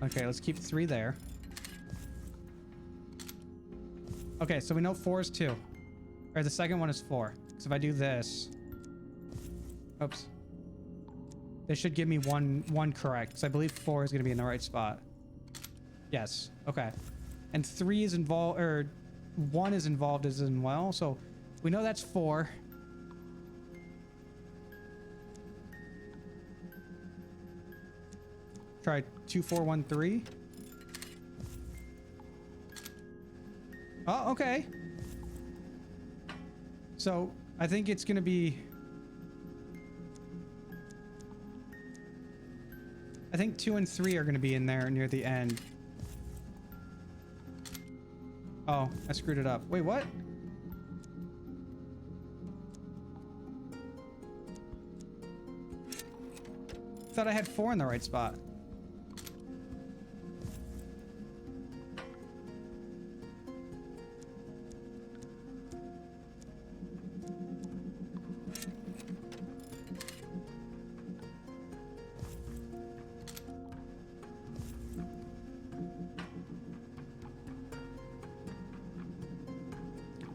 Okay, let's keep 3 there. Okay, so we know 4 is 2. Or the second one is 4. So if I do this... Oops. They should give me one correct. Because I believe 4 is going to be in the right spot. Yes. Okay. And 3 is involved... Or 1 is involved as in well. So we know that's 4. Try 2, 4, 1, 3. Oh, okay. So I think it's gonna be I think 2 and 3 are going to be in there near the end. Oh, I screwed it up. Wait, what? Thought I had 4 in the right spot.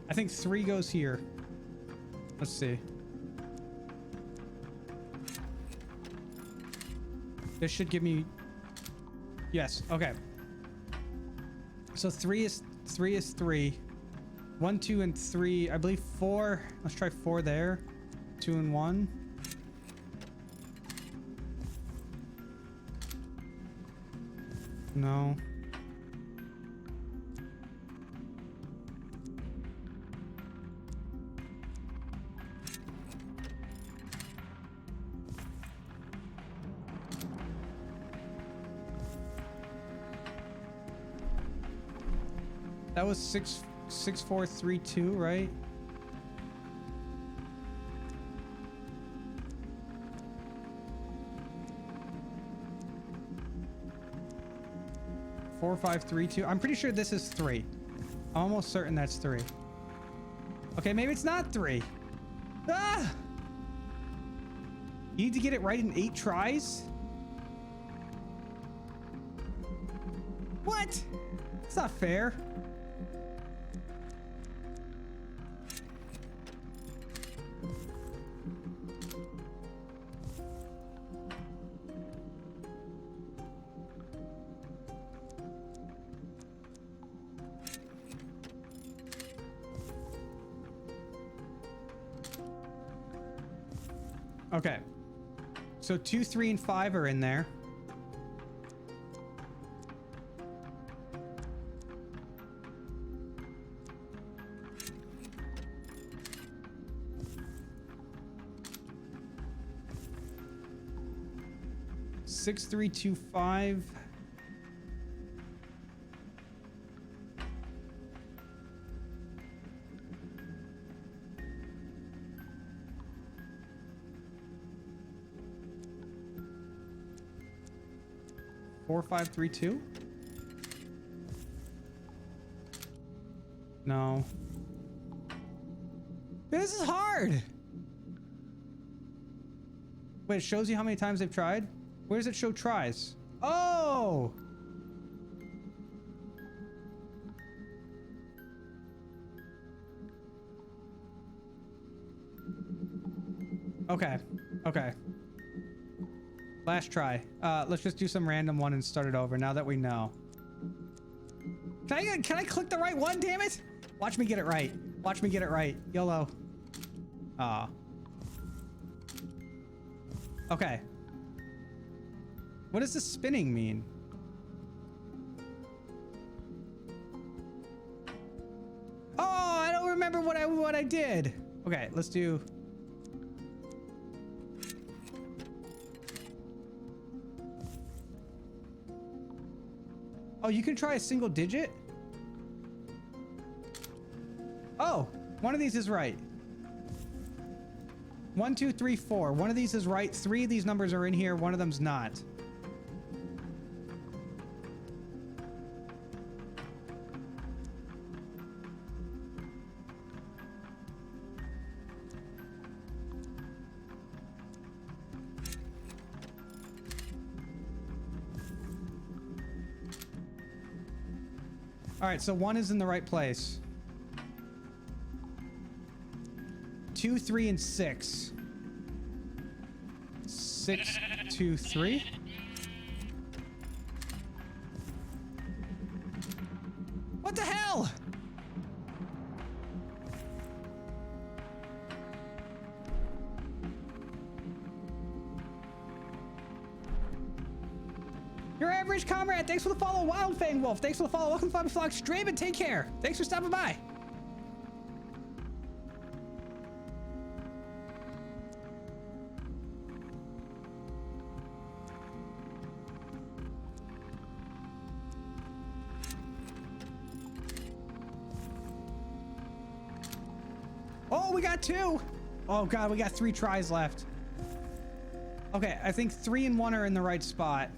I think 3 goes here. Let's see. This should give me... Yes, okay. So 3 is 3. 1, 2, and 3. I believe 4. Let's try 4 there. 2 and 1. No. That was 6, 4, 3, 2, right? Four, 5, 3, 2. I'm pretty sure this is 3. I'm almost certain that's 3. Okay, maybe it's not 3. Ah! You need to get it right in 8 tries? What? It's not fair. Okay. So 2, 3, and 5 are in there. Six, 3, 2, 5. Four, 5, 3, 2. No. This is hard. Wait, it shows you how many times they've tried? Where does it show tries? Oh! Okay. Okay. Last try. Let's just do some random one and start it over now that we know. Can I click the right one, damn it? Watch me get it right. Watch me get it right. YOLO. Aw. Okay. What does this spinning mean? Oh, I don't remember what I did. Okay, let's do... Oh, you can try a single digit? Oh, one of these is right. 1, 2, 3, 4. One of these is right. 3 of these numbers are in here. One of them's not. All right, so 1 is in the right place. 2, 3, and 6. 6, 2, 3. What the hell? Your average comrade, thanks for the follow. Wildfang Wolf, thanks for the follow. Welcome to Bobby Flock Stream and take care. Thanks for stopping by. we got 2. Oh god, we got 3 tries left. Okay, I think 3 and 1 are in the right spot.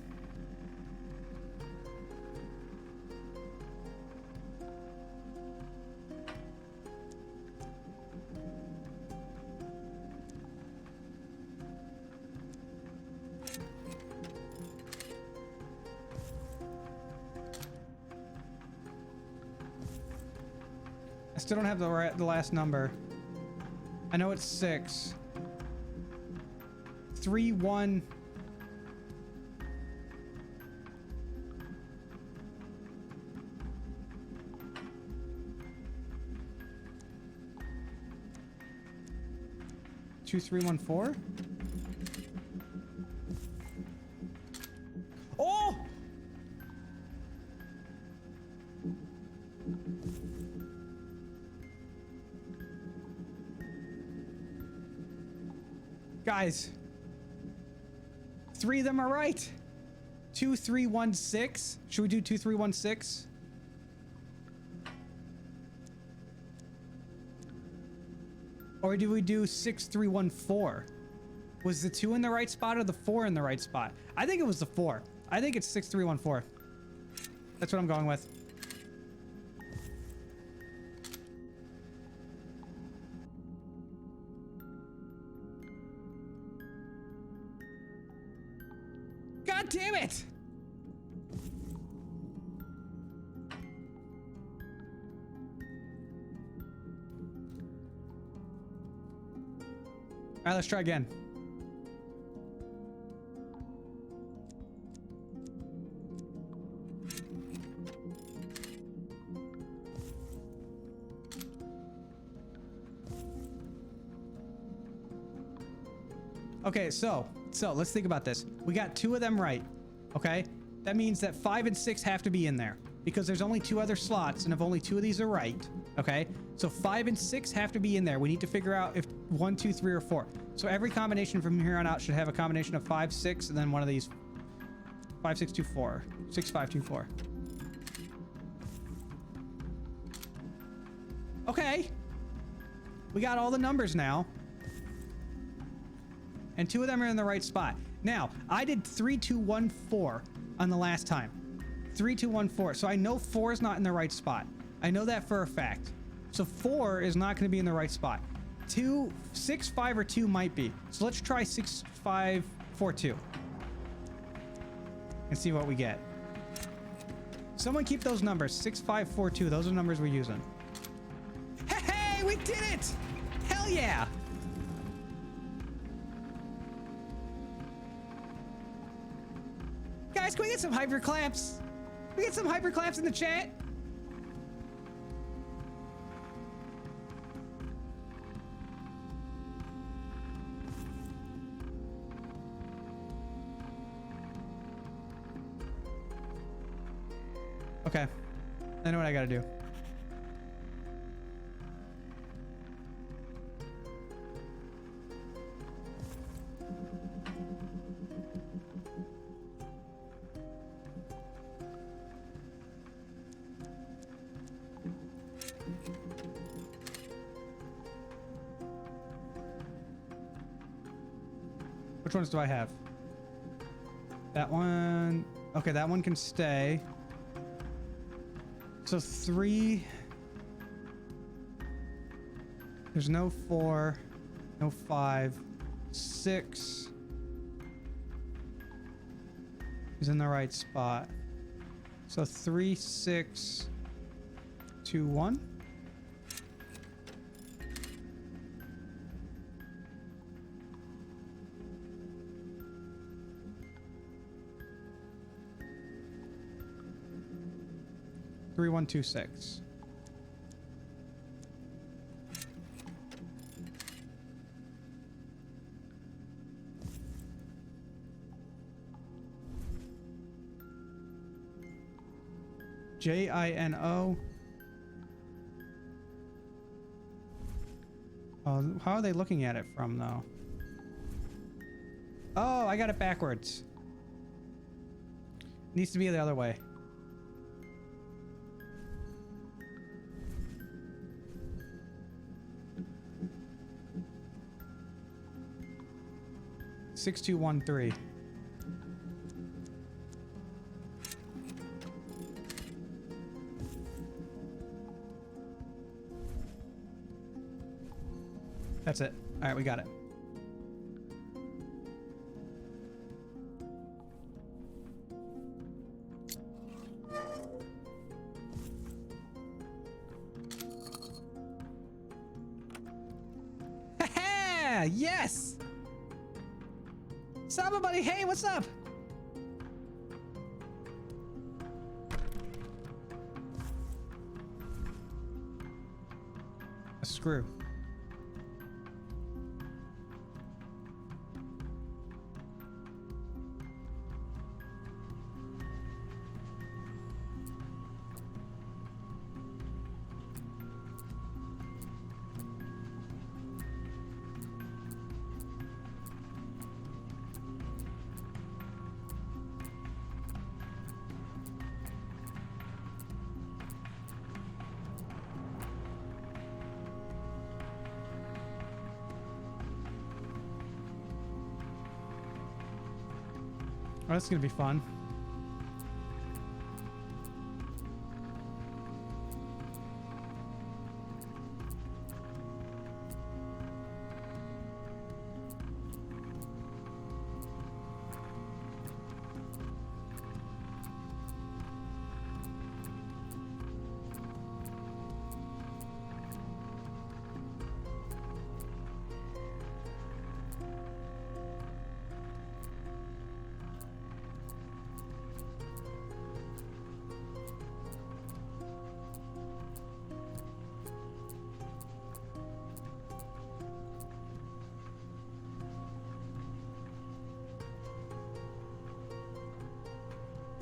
I still don't have the last number. I know it's 6. 3, 1. Two, 3, 1, 4. Oh! Guys, 3 of them are right. 2, 3, 1, 6. Should we do 2, 3, 1, 6? Or do we do 6, 3, 1, 4? Was the 2 in the right spot or the 4 in the right spot? I think it was the 4. I think it's 6, 3, 1, 4. That's what I'm going with. God damn it! All right, let's try again. Okay, so let's think about this. We got 2 of them right, okay? That means that 5 and 6 have to be in there because there's only 2 other slots, and if only 2 of these are right, okay? So 5 and 6 have to be in there. We need to figure out if 1, 2, 3, or 4. So every combination from here on out should have a combination of 5, 6, and then one of these 5, 6, 2, 4. 6, 5, 2, 4. Okay. We got all the numbers now. And 2 of them are in the right spot. Now, I did 3, 2, 1, 4 on the last time. 3, 2, 1, 4. So I know 4 is not in the right spot. I know that for a fact. So 4 is not going to be in the right spot. 2, 6, 5, or 2 might be. So let's try 6, 5, 4, 2. And see what we get. Someone keep those numbers. 6, 5, 4, 2. Those are the numbers we're using. Hey, we did it! Hell yeah! Guys, can we get some hyper claps? Can we get some hyper claps in the chat? Okay. I know what I gotta do. Which ones do I have? That one. Okay, that one can stay. So 3. There's no 4. No 5. 6 is in the right spot. So 3, 6, 2, 1. Three, 1, 2, 6. Jino. Oh, how are they looking at it from though? Oh, I got it backwards. Needs to be the other way. 6213. That's it. All right, we got it. Ha-ha! Yes! Sup, buddy? Hey, what's up? A screw. Oh, that's gonna be fun.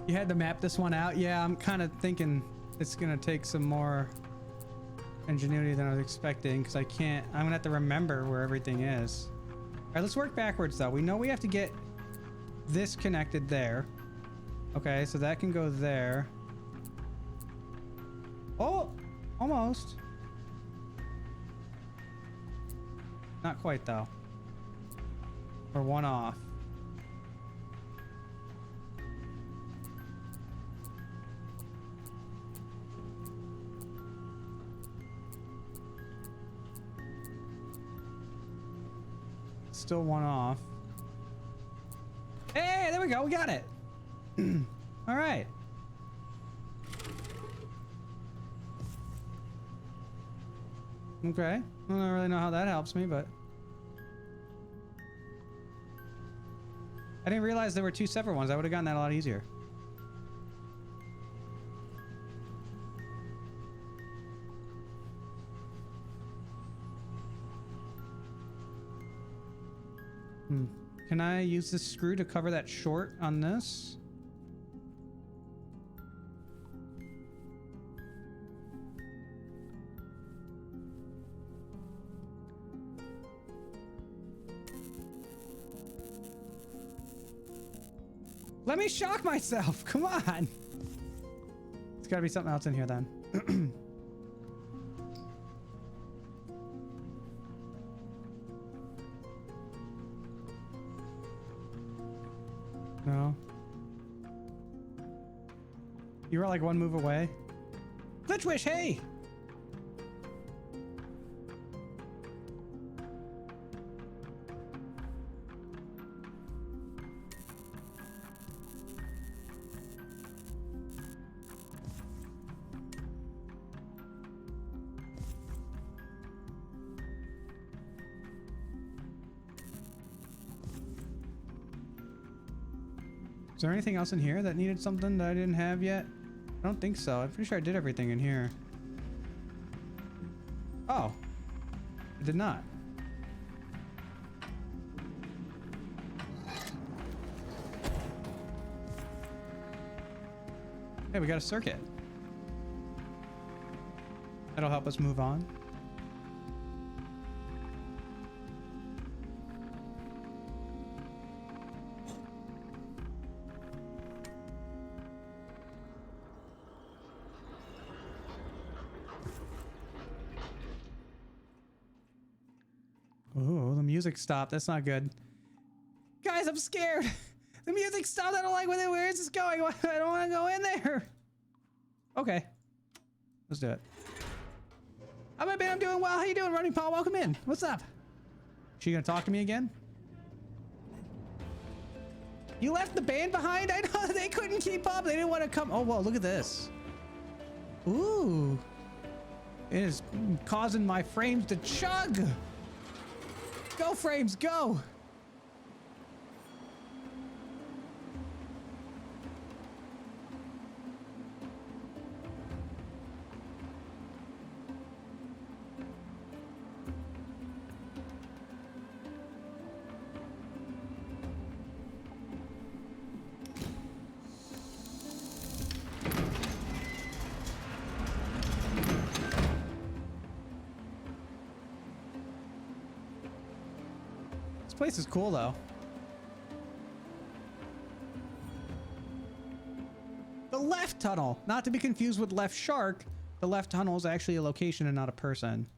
You had to map this one out? Yeah, I'm kind of thinking it's gonna take some more ingenuity than I was expecting, because I'm gonna have to remember where everything is. All right, let's work backwards though. We know we have to get this connected there. Okay, so that can go there. Oh, almost. Not quite though. We're one off. Still one off. Hey, there we go. We got it. All right. Okay. I don't really know how that helps me, but I didn't realize there were two separate ones. I would have gotten that a lot easier. Can I use this screw to cover that short on this? Let me shock myself. Come on. There's got to be something else in here then. No. You were like one move away. Glitch Wish, hey! Is there anything else in here that needed something that I didn't have yet? I don't think so. I'm pretty sure I did everything in here. Oh. I did not. Hey, we got a circuit. That'll help us move on. Oh, the music stopped. That's not good. guys, I'm scared. The music stopped. I don't like where is this going? I don't want to go in there. Okay. Let's do it. I'm doing well. How you doing, Running Paul? Welcome in. What's up? She gonna talk to me again? You left the band behind? I know they couldn't keep up. They didn't want to come. Oh, well, look at this. Ooh. It is causing my frames to chug. Go, frames, go. This place is cool, though. The left tunnel, not to be confused with left shark. The left tunnel is actually a location and not a person.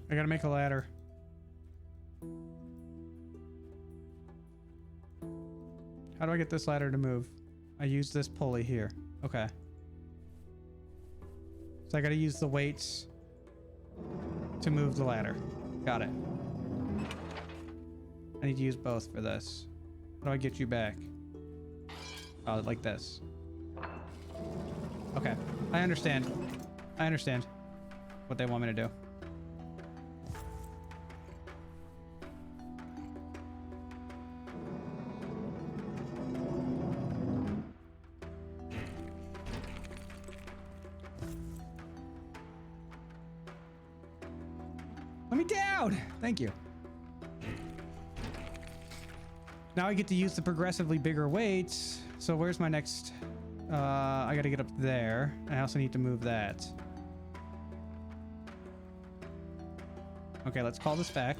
I gotta make a ladder. How do I get this ladder to move? I use this pulley here. Okay. So I gotta use the weights to move the ladder. Got it. I need to use both for this. How do I get you back? Oh, like this. Okay. I understand. I understand what they want me to do. Let me down! Thank you. Now I get to use the progressively bigger weights. So where's my next... I gotta get up there. I also need to move that. Okay, let's call this back.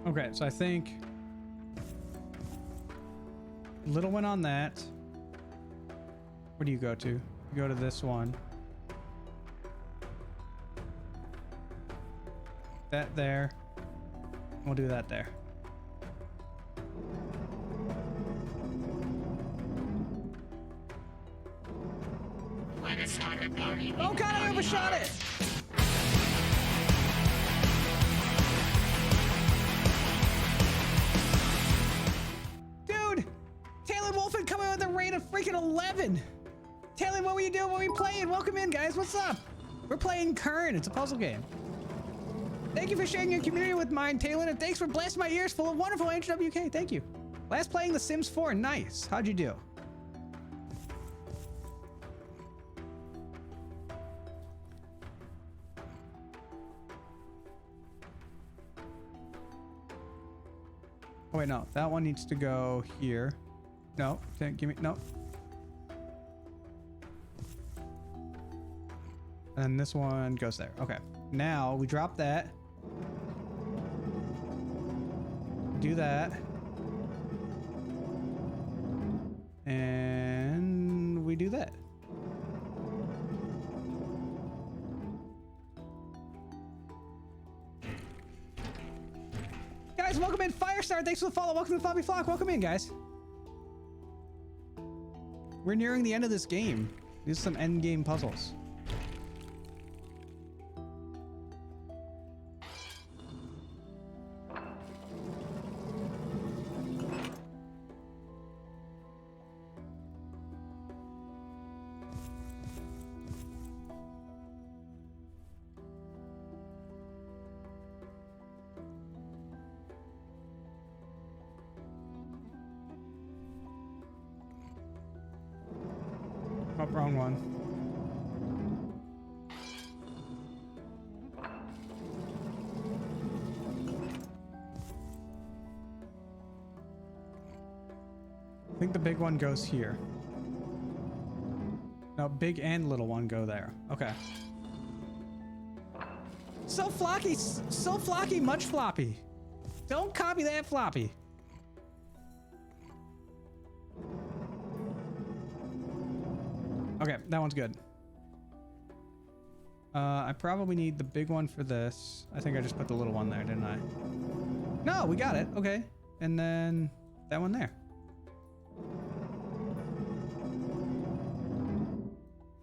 Okay, so I think... little one on that. Where do you go to? You go to this one. That there. We'll do that there. Oh god, I overshot it! Dude! Taylor Wolfen coming with a rate of freaking 11! Taylor, what were you doing? What were you playing? Welcome in, guys. What's up? We're playing Quern. It's a puzzle game. Thank you for sharing your community with mine, Taylor, and thanks for blasting my ears full of wonderful HWK. Thank you. Last playing The Sims 4. Nice. How'd you do? Oh wait, no. That one needs to go here. No, didn't give me... No. And this one goes there. Okay. Now we drop that. Do that. And we do that. Guys, welcome in. Firestar, thanks for the follow. Welcome to the Floppy Flock. Welcome in, guys. We're nearing the end of this game. These are some end game puzzles. wrong one. I think the big one goes here. No, big and little one go there. Okay. So flocky, much floppy. Don't copy that floppy. Okay, that one's good. I probably need the big one for this. I think I just put the little one there, didn't I? No, we got it. Okay. And then that one there.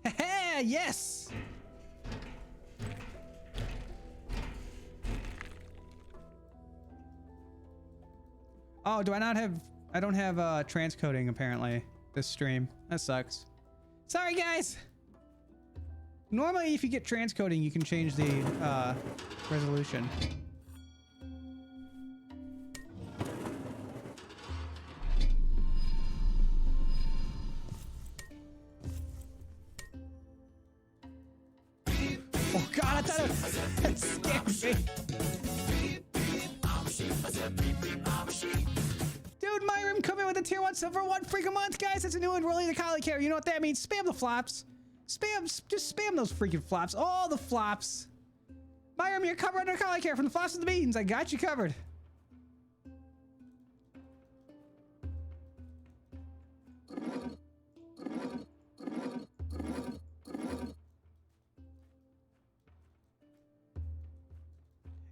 Hey, yes! Oh, do I not have... I don't have transcoding, apparently, this stream. That sucks. Sorry, guys! Normally, if you get transcoding, you can change the resolution. Oh god, I thought it scared me. Dude, my room coming with a tier 1 silver 1 freaking month, guys. It's a new enrollee to Collie Care. You know what that means? Spam the flops. Just spam those freaking flops. All the flops. Myram, you're covered under Collie Care from the flops to the beans. I got you covered.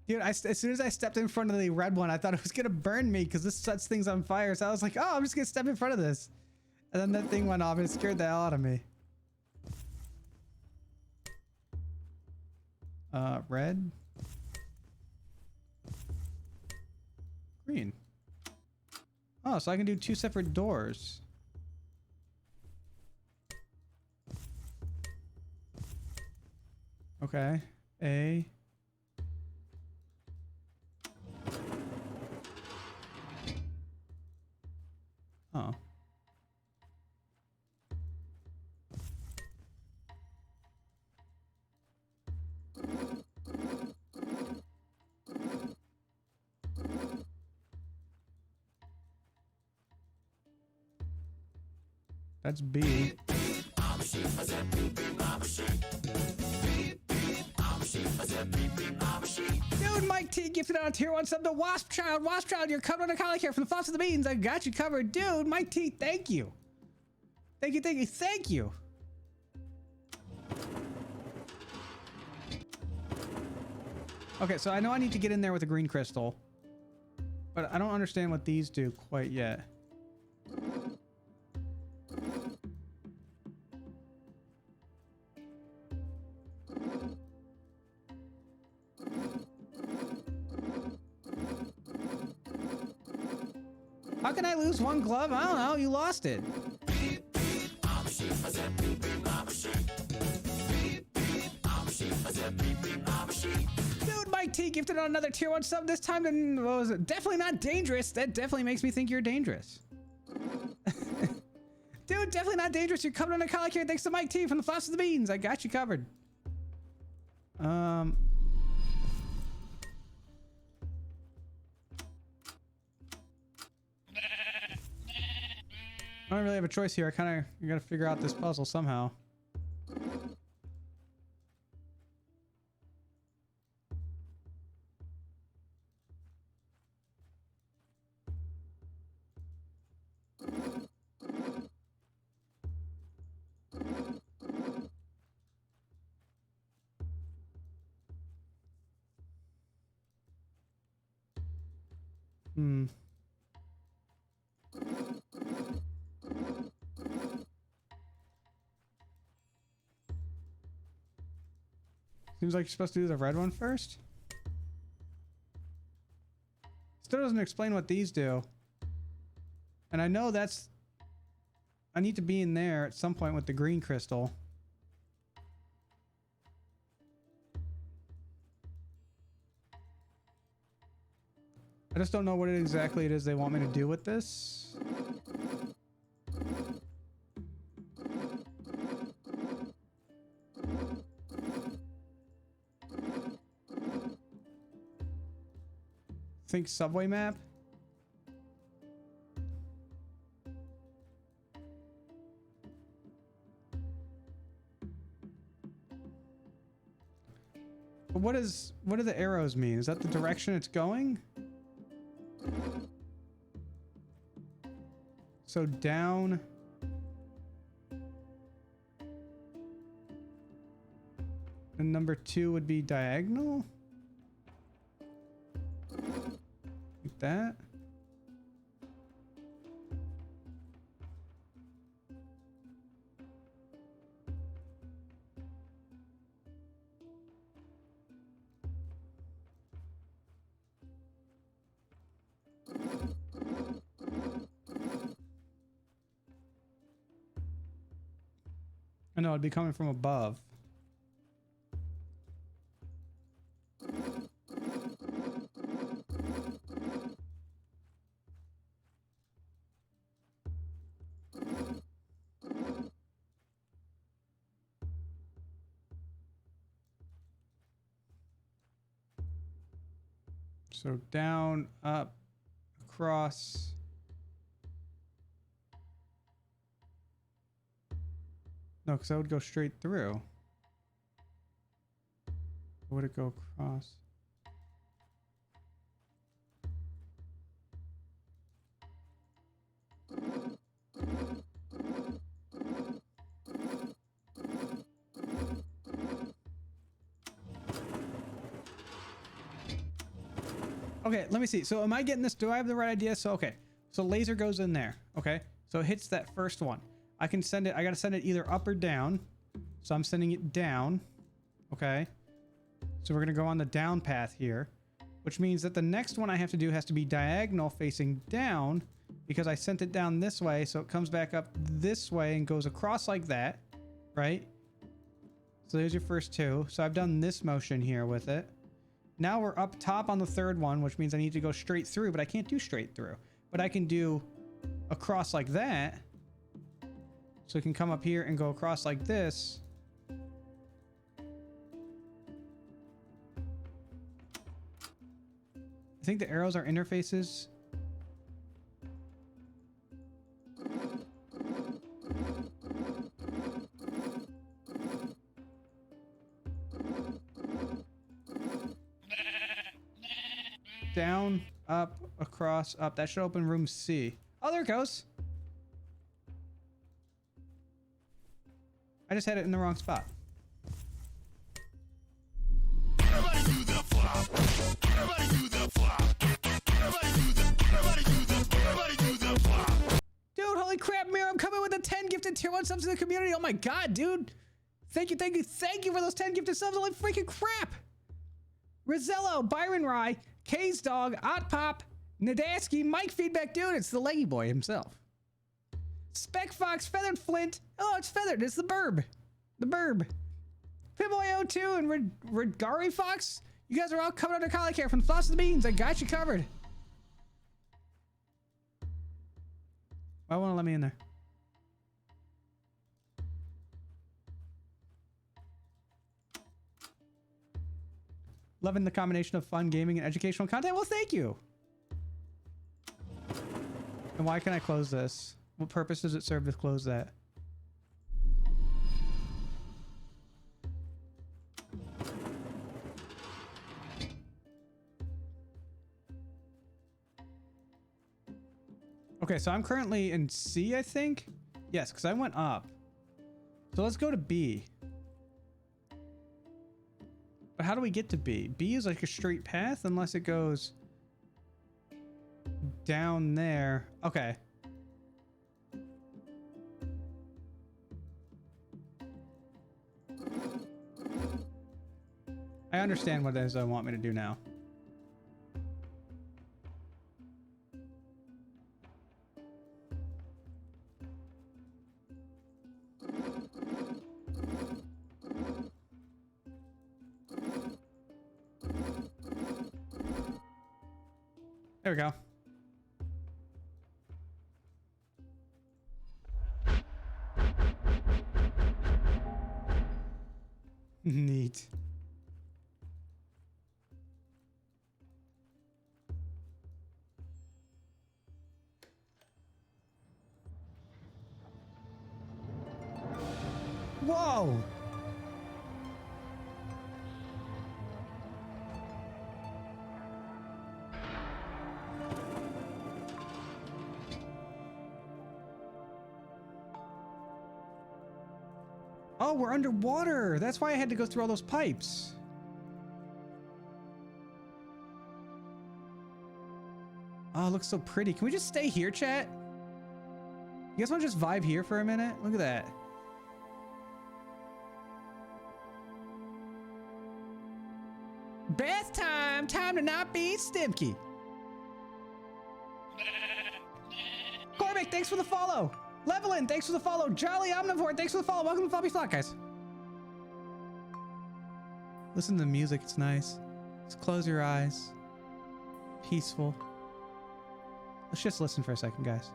Dude, as soon as I stepped in front of the red one, I thought it was gonna burn me because this sets things on fire. So I was like, oh, I'm just gonna step in front of this. And then that thing went off and it scared the hell out of me. Red. Green. Oh, so I can do 2 separate doors. Okay. A. Oh. That's B. Dude, Mike T gifted out a tier 1 sub to Wasp Child. Wasp Child, you're covered under Collie Care from the flops to the beans. I got you covered. Dude, Mike T, thank you. Thank you, thank you, thank you. Okay, so I know I need to get in there with a green crystal, but I don't understand what these do quite yet. How can I lose one glove? I don't know. You lost it. Dude, Mike T gifted on another tier 1 sub this time, and what was it? Definitely not dangerous. That definitely makes me think you're dangerous. Dude, definitely not dangerous. You're covered under Collie Care thanks to Mike T from the flops to the beans. I got you covered. I don't really have a choice here. I gotta figure out this puzzle somehow. Seems like you're supposed to do the red one first. Still doesn't explain what these do. And I know that's... I need to be in there at some point with the green crystal. I just don't know what exactly it is they want me to do with this. Think subway map. But what do the arrows mean? Is that the direction it's going? So down. And number 2 would be diagonal. Like that. I know it'd be coming from above. So down, up, across. No, because that would go straight through. Or would it go across? Okay, let me see. So am I getting this? Do I have the right idea? So, okay. So laser goes in there. Okay. So it hits that first one. I can send it. I got to send it either up or down. So I'm sending it down. Okay. So we're going to go on the down path here, which means that the next one I have to do has to be diagonal facing down because I sent it down this way. So it comes back up this way and goes across like that. Right. So there's your first 2. So I've done this motion here with it. Now we're up top on the third one, which means I need to go straight through, but I can't do straight through. But I can do across like that. So it can come up here and go across like this. I think the arrows are interfaces. Down, up, across, up. That should open room C. Oh, there it goes. I just had it in the wrong spot. Everybody do the flop. Everybody do the flop. Everybody do the flop. Dude, holy crap, Mira, I'm coming with a 10 gifted tier 1 subs to the community. Oh my god, dude. Thank you for those 10 gifted subs. Holy freaking crap. Rosello, Byron Rye, K's Dog, Ot Pop, Nadaski, Mike Feedback, dude, it's the leggy boy himself. Spec Fox, Feathered Flint. Oh, it's Feathered. It's the Burb. The Burb. Pibboy02 and Regari Fox. You guys are all coming under collar care from the Floss to the Beans. I got you covered. Why won't it let me in there? Loving the combination of fun, gaming, and educational content. Well, thank you. And why can I close this? What purpose does it serve to close that? Okay, so I'm currently in C, I think. Yes, because I went up. So let's go to B. But how do we get to B? B is like a straight path unless it goes down there. Okay. I understand what it is I want me to do now. There we go. Neat. Whoa! Oh, we're underwater. That's why I had to go through all those pipes. Oh, it looks so pretty. Can we just stay here, chat? You guys want to just vibe here for a minute? Look at that. Bath time! Time to not be Stimky. Cormac, thanks for the follow. Levelin, thanks for the follow. Jolly Omnivore, thanks for the follow. Welcome to Floppy Flock, guys. Listen to the music, it's nice. Just close your eyes. Peaceful. Let's just listen for a second, guys.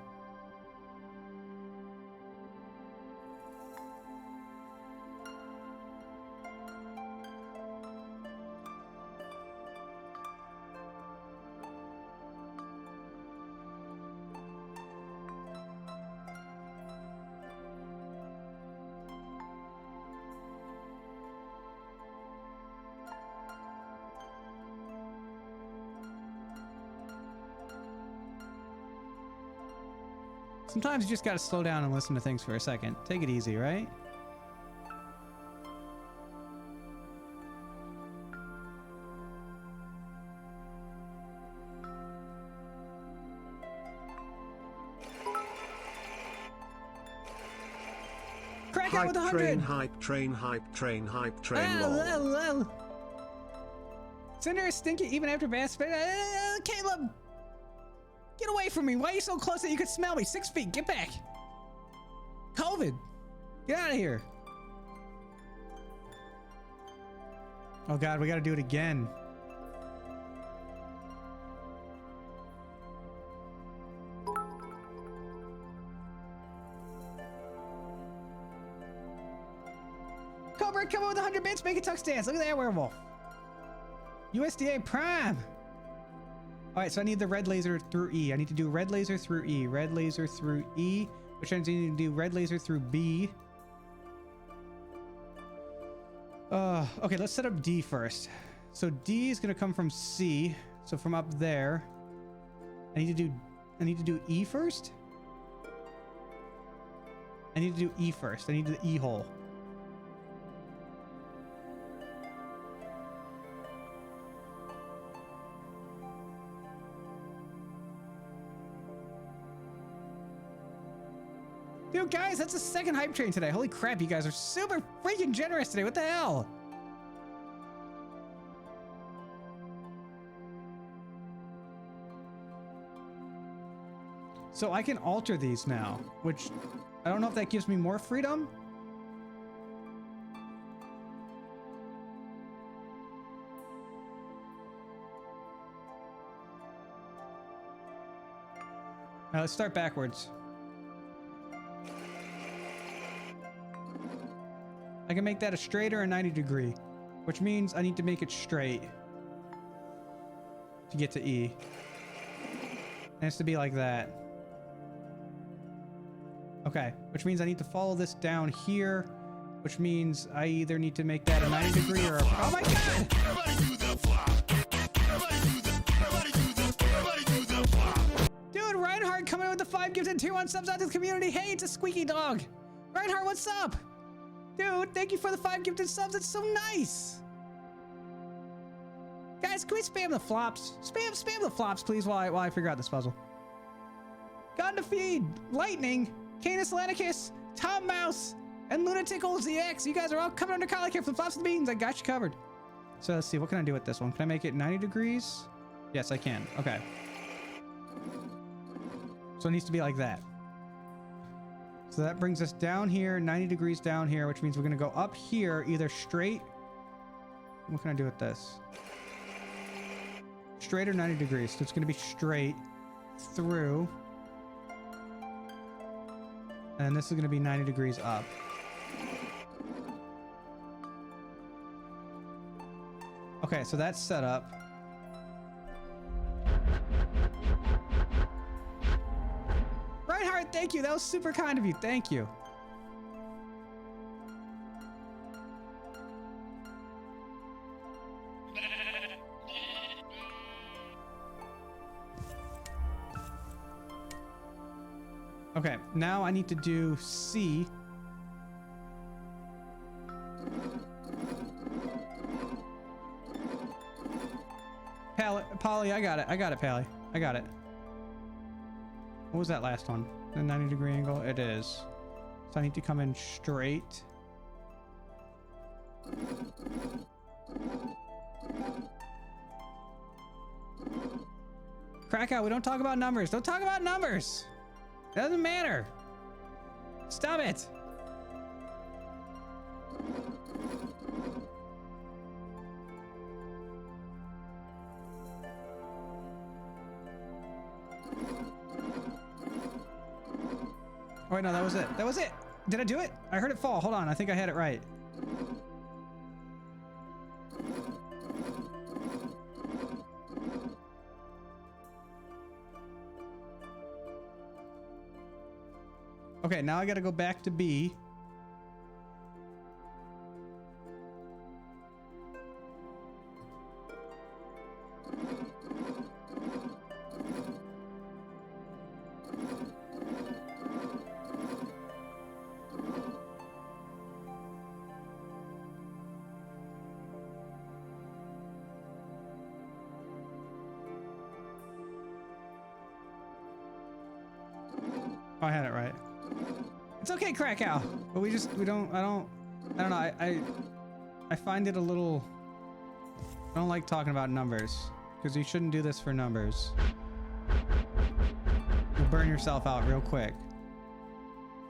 Sometimes you just gotta slow down and listen to things for a second. Take it easy, right? Crack out with 100! Hype train, hype train, hype train, lol. Cinder is stinky even after bath spit. Caleb! Get away from me. Why are you so close that you could smell me? 6 feet. Get back. COVID. Get out of here. Oh, God. We got to do it again. Cobra, come on with 100 bits. Make a tux dance. Look at that werewolf. USDA Prime. All right, so I need the red laser through E. I need to do red laser through E, red laser through E, which means I need to do red laser through B. Okay, let's set up D first. So D is gonna come from C. So from up there, I need to do E first. I need to do E first. I need the E hole. Dude, guys, that's the second hype train today. Holy crap, you guys are super freaking generous today. What the hell? So I can alter these now, which I don't know if that gives me more freedom. Now let's start backwards. I can make that a straight or a 90 degree, which means I need to make it straight to get to E. It has to be like that. Okay, which means I need to follow this down here, which means I either need to make that a 90 degree or a... Oh my God! Dude, Reinhardt coming in with the 5 gifted tier 1 subs out to the community. Hey, it's a squeaky dog. Reinhardt, what's up? Dude, thank you for the 5 gifted subs. It's so nice. Guys, can we spam the flops? Spam the flops, please, while I figure out this puzzle. Gone to feed, Lightning, Canis Lanicus, Tom Mouse, and Lunatickles ZX. You guys are all coming under collar here for the flops and the beans. I got you covered. So let's see, what can I do with this one? Can I make it 90 degrees? Yes, I can. Okay. So it needs to be like that. So that brings us down here, 90 degrees down here, which means we're going to go up here, either straight. What can I do with this? Straight or 90 degrees. So it's going to be straight through. And this is going to be 90 degrees up. Okay, so that's set up. Reinhardt, thank you. That was super kind of you. Thank you. Okay, now I need to do C. Polly, I got it. I got it, Pally. I got it. What was that last one? The 90-degree angle? It is. So I need to come in straight. Krakow, we don't talk about numbers. Don't talk about numbers. It doesn't matter. Stop it. Oh, wait, no, that was it. That was it. Did I do it? I heard it fall. Hold on. I think I had it right. Okay, now I gotta go back to B. Oh, I had it right. It's okay, Krakow. But I don't know. I find it a little, I don't like talking about numbers because you shouldn't do this for numbers. You'll burn yourself out real quick.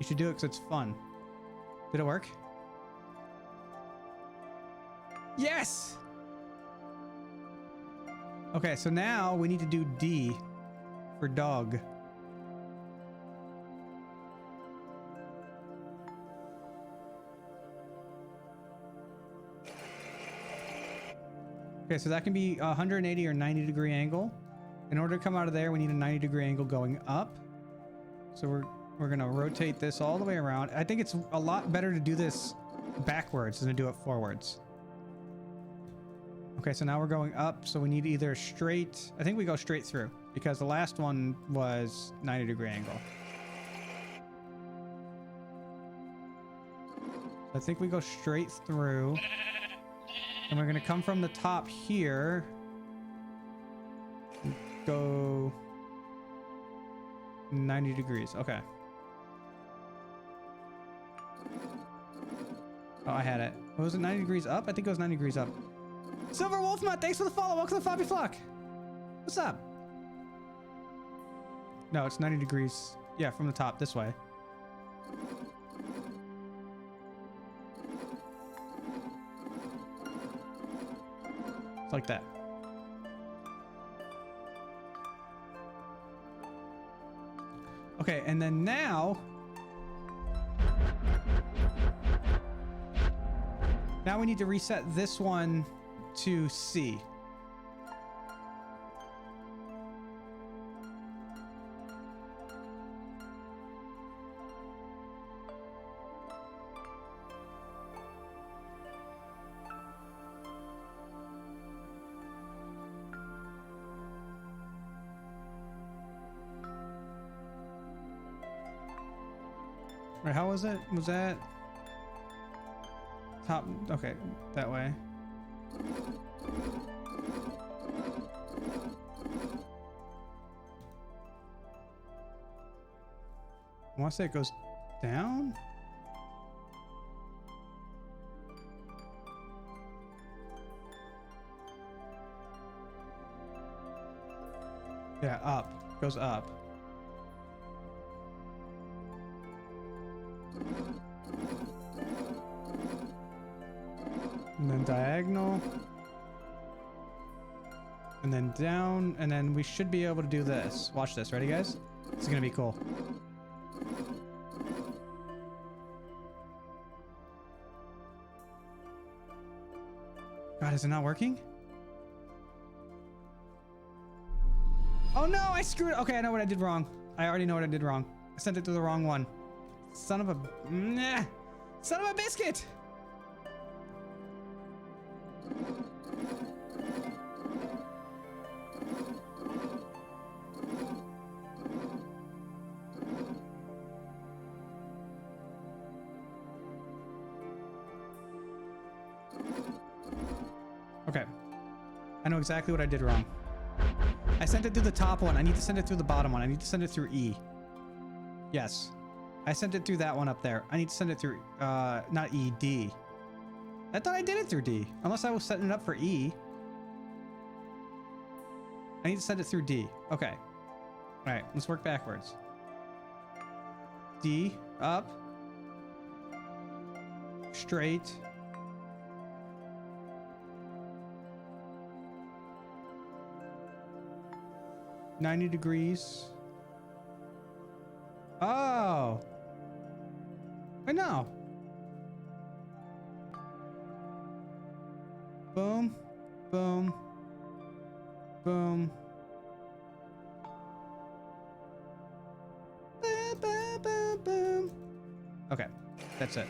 You should do it because it's fun. Did it work? Yes! Okay, so now we need to do D for dog. Okay, so that can be a 180 or 90-degree angle. In order to come out of there, we need a 90-degree angle going up. So we're gonna rotate this all the way around. I think it's a lot better to do this backwards than to do it forwards. Okay, so now we're going up, so we need either straight, I think we go straight through because the last one was 90-degree angle. I think we go straight through. And we're gonna come from the top here. And go 90 degrees. Okay. Oh, I had it. What was it? 90 degrees up? I think it was 90 degrees up. Silver Wolfmut, thanks for the follow. Welcome to the Floppy Flock. What's up? No, it's 90 degrees. Yeah, from the top this way. Like that. Okay, and then now we need to reset this one to C. Right, how was it? Was that top? Okay, that way. I want to say it goes down. Yeah, up. Goes up. And then diagonal. And then down. And then we should be able to do this. Watch this. Ready, guys? This is going to be cool. God, is it not working? Oh no, I screwed it. Okay, I know what I did wrong. I already know what I did wrong. I sent it to the wrong one. Son of a... Nah. Son of a biscuit! I know exactly what I did wrong. I sent it through the top one. I need to send it through the bottom one. I need to send it through E. Yes. I sent it through that one up there. I need to send it through, not E, D. I thought I did it through D. Unless I was setting it up for E. I need to send it through D. Okay. All right, let's work backwards. D, up. Straight. $90 degrees. Oh. I know. Boom. Boom. Boom. Boom, boom, boom, boom. Okay, that's it.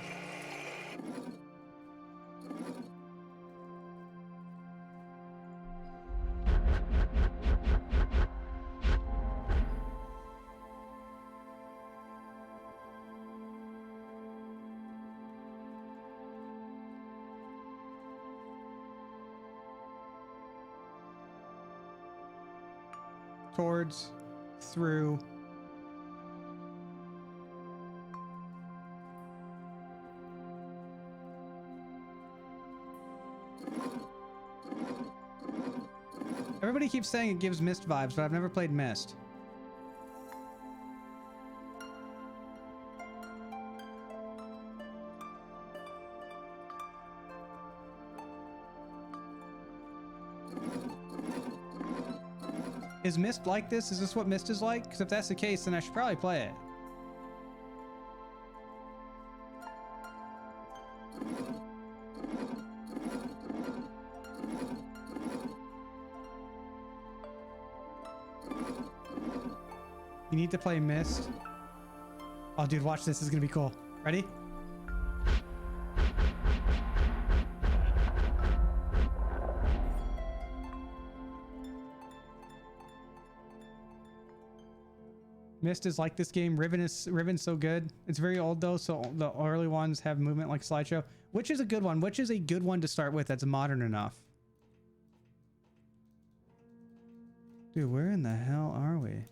Towards, through. Everybody keeps saying it gives Myst vibes, but I've never played Myst. Is Myst like this? Is this what Myst is like? Because if that's the case, then I should probably play it. You need to play Myst. Oh, dude, watch this. This is gonna be cool. Ready? Myst is like this game. Riven's so good. It's very old though, so the early ones have movement like slideshow. Which is a good one? Which is a good one to start with that's modern enough? Dude, where in the hell are we?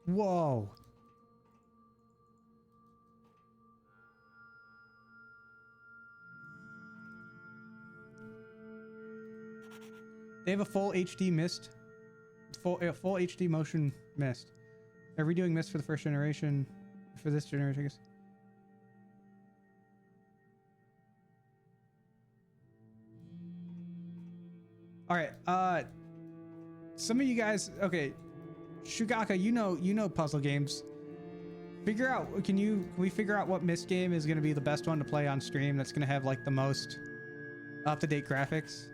Whoa. They have a full HD Myst. Full HD motion Myst. They're redoing Myst for the first generation. For this generation, I guess. Alright, some of you guys, okay. Shugaka, you know puzzle games. Figure out, can we figure out what Myst game is gonna be the best one to play on stream that's gonna have like the most up-to-date graphics?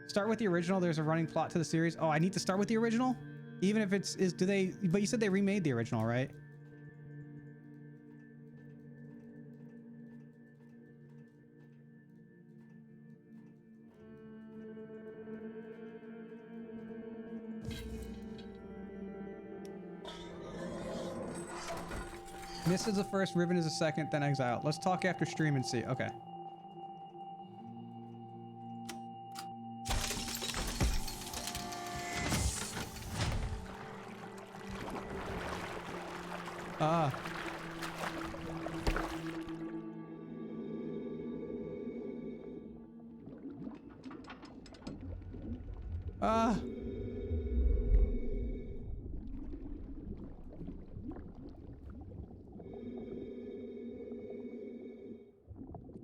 Start with the original. There's a running plot to the series. Oh, I need to start with the original? Even if but you said they remade the original, right? Myst is the first, Riven is the second, then Exile. Let's talk after stream and see. Okay.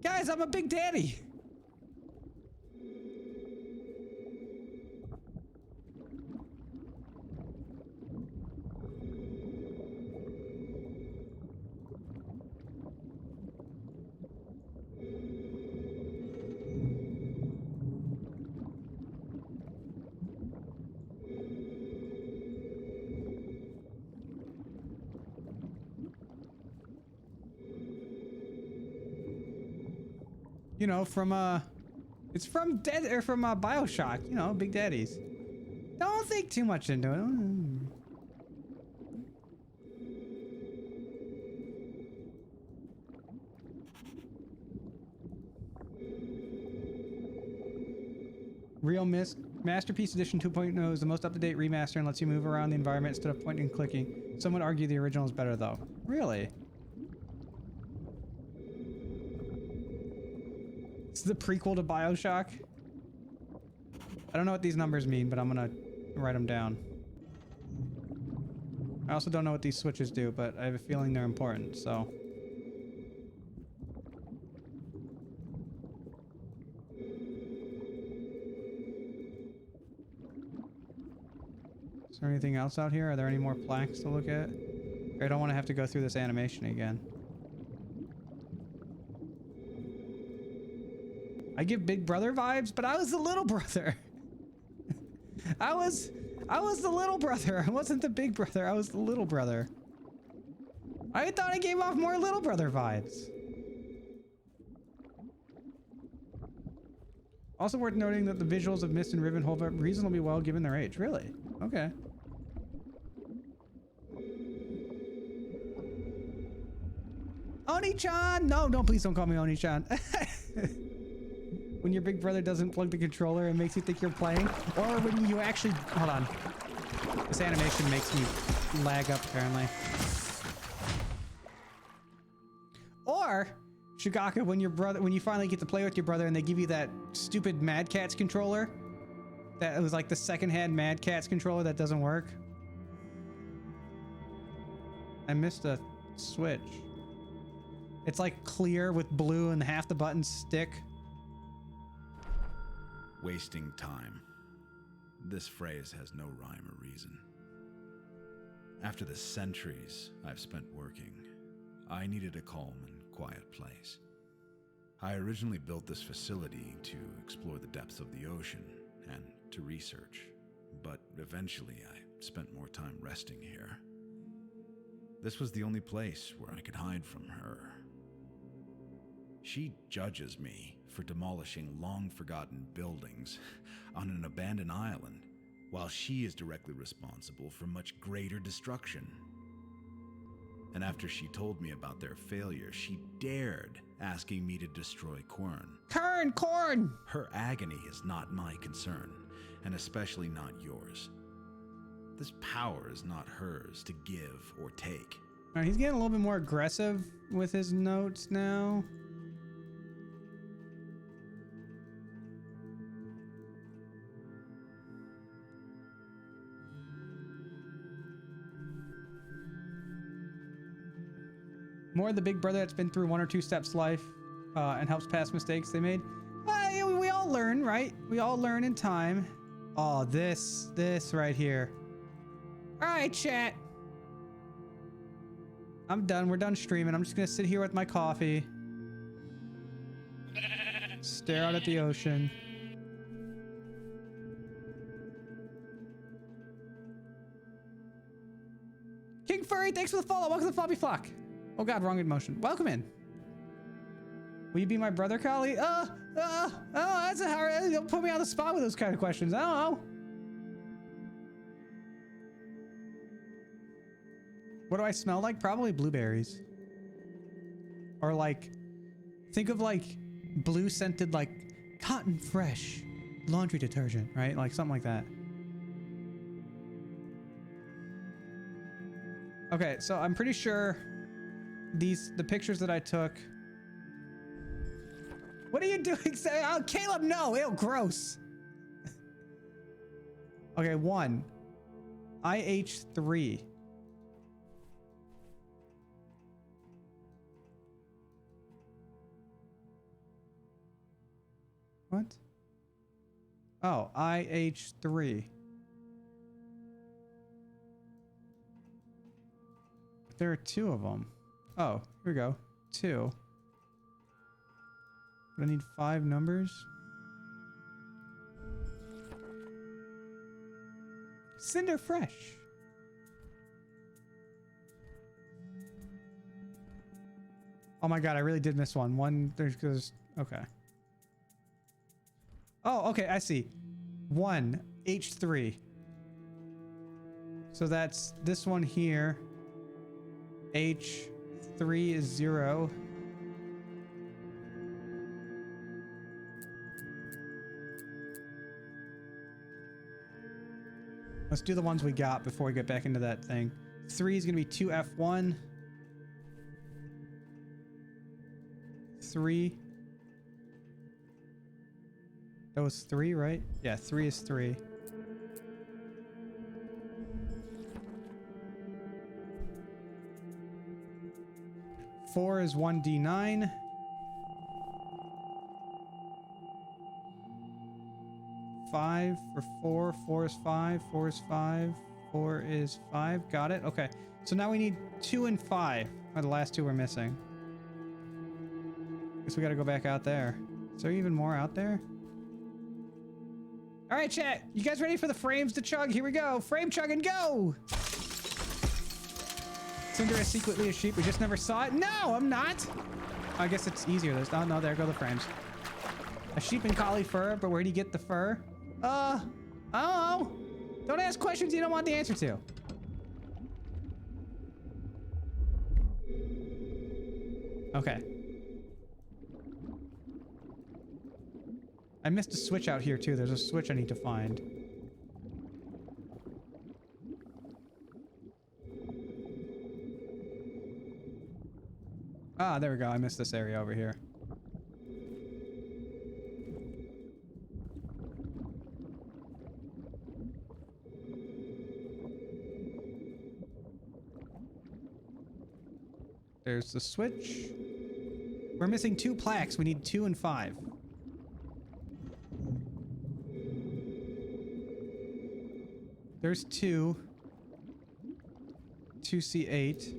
Guys, I'm a big daddy. You know, it's from BioShock, you know, Big Daddies. Don't think too much into it. Real Masterpiece Edition 2.0 is the most up-to-date remaster and lets you move around the environment instead of pointing and clicking. Some would argue the original is better though. Really? This is the prequel to BioShock? I don't know what these numbers mean, but I'm gonna write them down. I also don't know what these switches do, but I have a feeling they're important, so... Is there anything else out here? Are there any more plaques to look at? I don't want to have to go through this animation again. I give Big Brother vibes, but I was the little brother. I was the little brother. I wasn't the big brother. I was the little brother. I thought I gave off more little brother vibes. Also worth noting that the visuals of Mist and Riven hold up reasonably well given their age. Really? Okay. Oni-chan! No, please don't call me Oni-chan. When your big brother doesn't plug the controller and makes you think you're playing, or when you actually... Hold on. This animation makes me lag up, apparently. Or, Shigaka, when you finally get to play with your brother and they give you that stupid Mad Catz controller. That was like the second-hand Mad Catz controller that doesn't work. I missed a switch. It's like clear with blue and half the buttons stick. Wasting time. This phrase has no rhyme or reason. After the centuries I've spent working, I needed a calm and quiet place. I originally built this facility to explore the depths of the ocean and to research, but eventually I spent more time resting here. This was the only place where I could hide from her. She judges me for demolishing long-forgotten buildings on an abandoned island, while she is directly responsible for much greater destruction. And after she told me about their failure, she dared asking me to destroy Quern. Quern! Her agony is not my concern, and especially not yours. This power is not hers to give or take. All right, he's getting a little bit more aggressive with his notes now. More of the big brother that's been through 1 or 2 steps life and helps past mistakes they made. Yeah, we all learn, right? We all learn in time. Oh, this right here. All right, chat. I'm done. We're done streaming. I'm just going to sit here with my coffee. Stare out at the ocean. King Furry, thanks for the follow. Welcome to the Floppy Flock. Oh god, wrong emotion. Welcome in. Will you be my brother, Kali? That's a hard... You'll put me on the spot with those kind of questions. I don't know. What do I smell like? Probably blueberries. Or like... Think of like blue scented like cotton fresh laundry detergent, right? Like something like that. Okay, so I'm pretty sure the pictures that I took. What are you doing? Say, oh, Caleb, no, ew, gross. Okay, 1. IH3. What? Oh, IH3. There are 2 of them. Oh, here we go. 2. But I need 5 numbers. Cinder Fresh. Oh my god, I really did miss one. There's okay. Oh, okay, I see. 1, H3. So that's this one here. H3 is 0. Let's do the ones we got before we get back into that thing. 3 is going to be 2F1. 3. That was 3, right? Yeah, 3 is 3. Four is 1D9. 5 for 4. 4 is 5. 4 is 5. 4 is 5. Got it. Okay. So now we need 2 and 5. Are the last 2 we're missing. Guess we gotta go back out there. Is there even more out there? All right, chat. You guys ready for the frames to chug? Here we go. Frame chug and go. Cinder is secretly a sheep. We just never saw it. No, I'm not. I guess it's easier. There's no, there go the frames. A sheep and collie fur, but where do you get the fur? I don't know. Don't ask questions you don't want the answer to. Okay. I missed a switch out here too. There's a switch I need to find. Ah, there we go. I missed this area over here. There's the switch. We're missing 2 plaques. We need 2 and 5. There's 2. 2C8.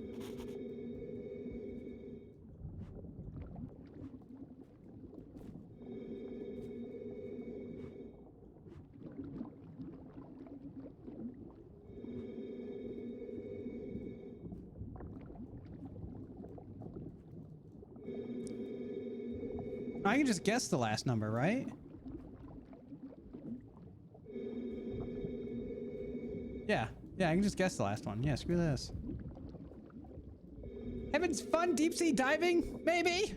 I can just guess the last number, right? Yeah, I can just guess the last one. Yeah, screw this. Having fun deep sea diving? Maybe?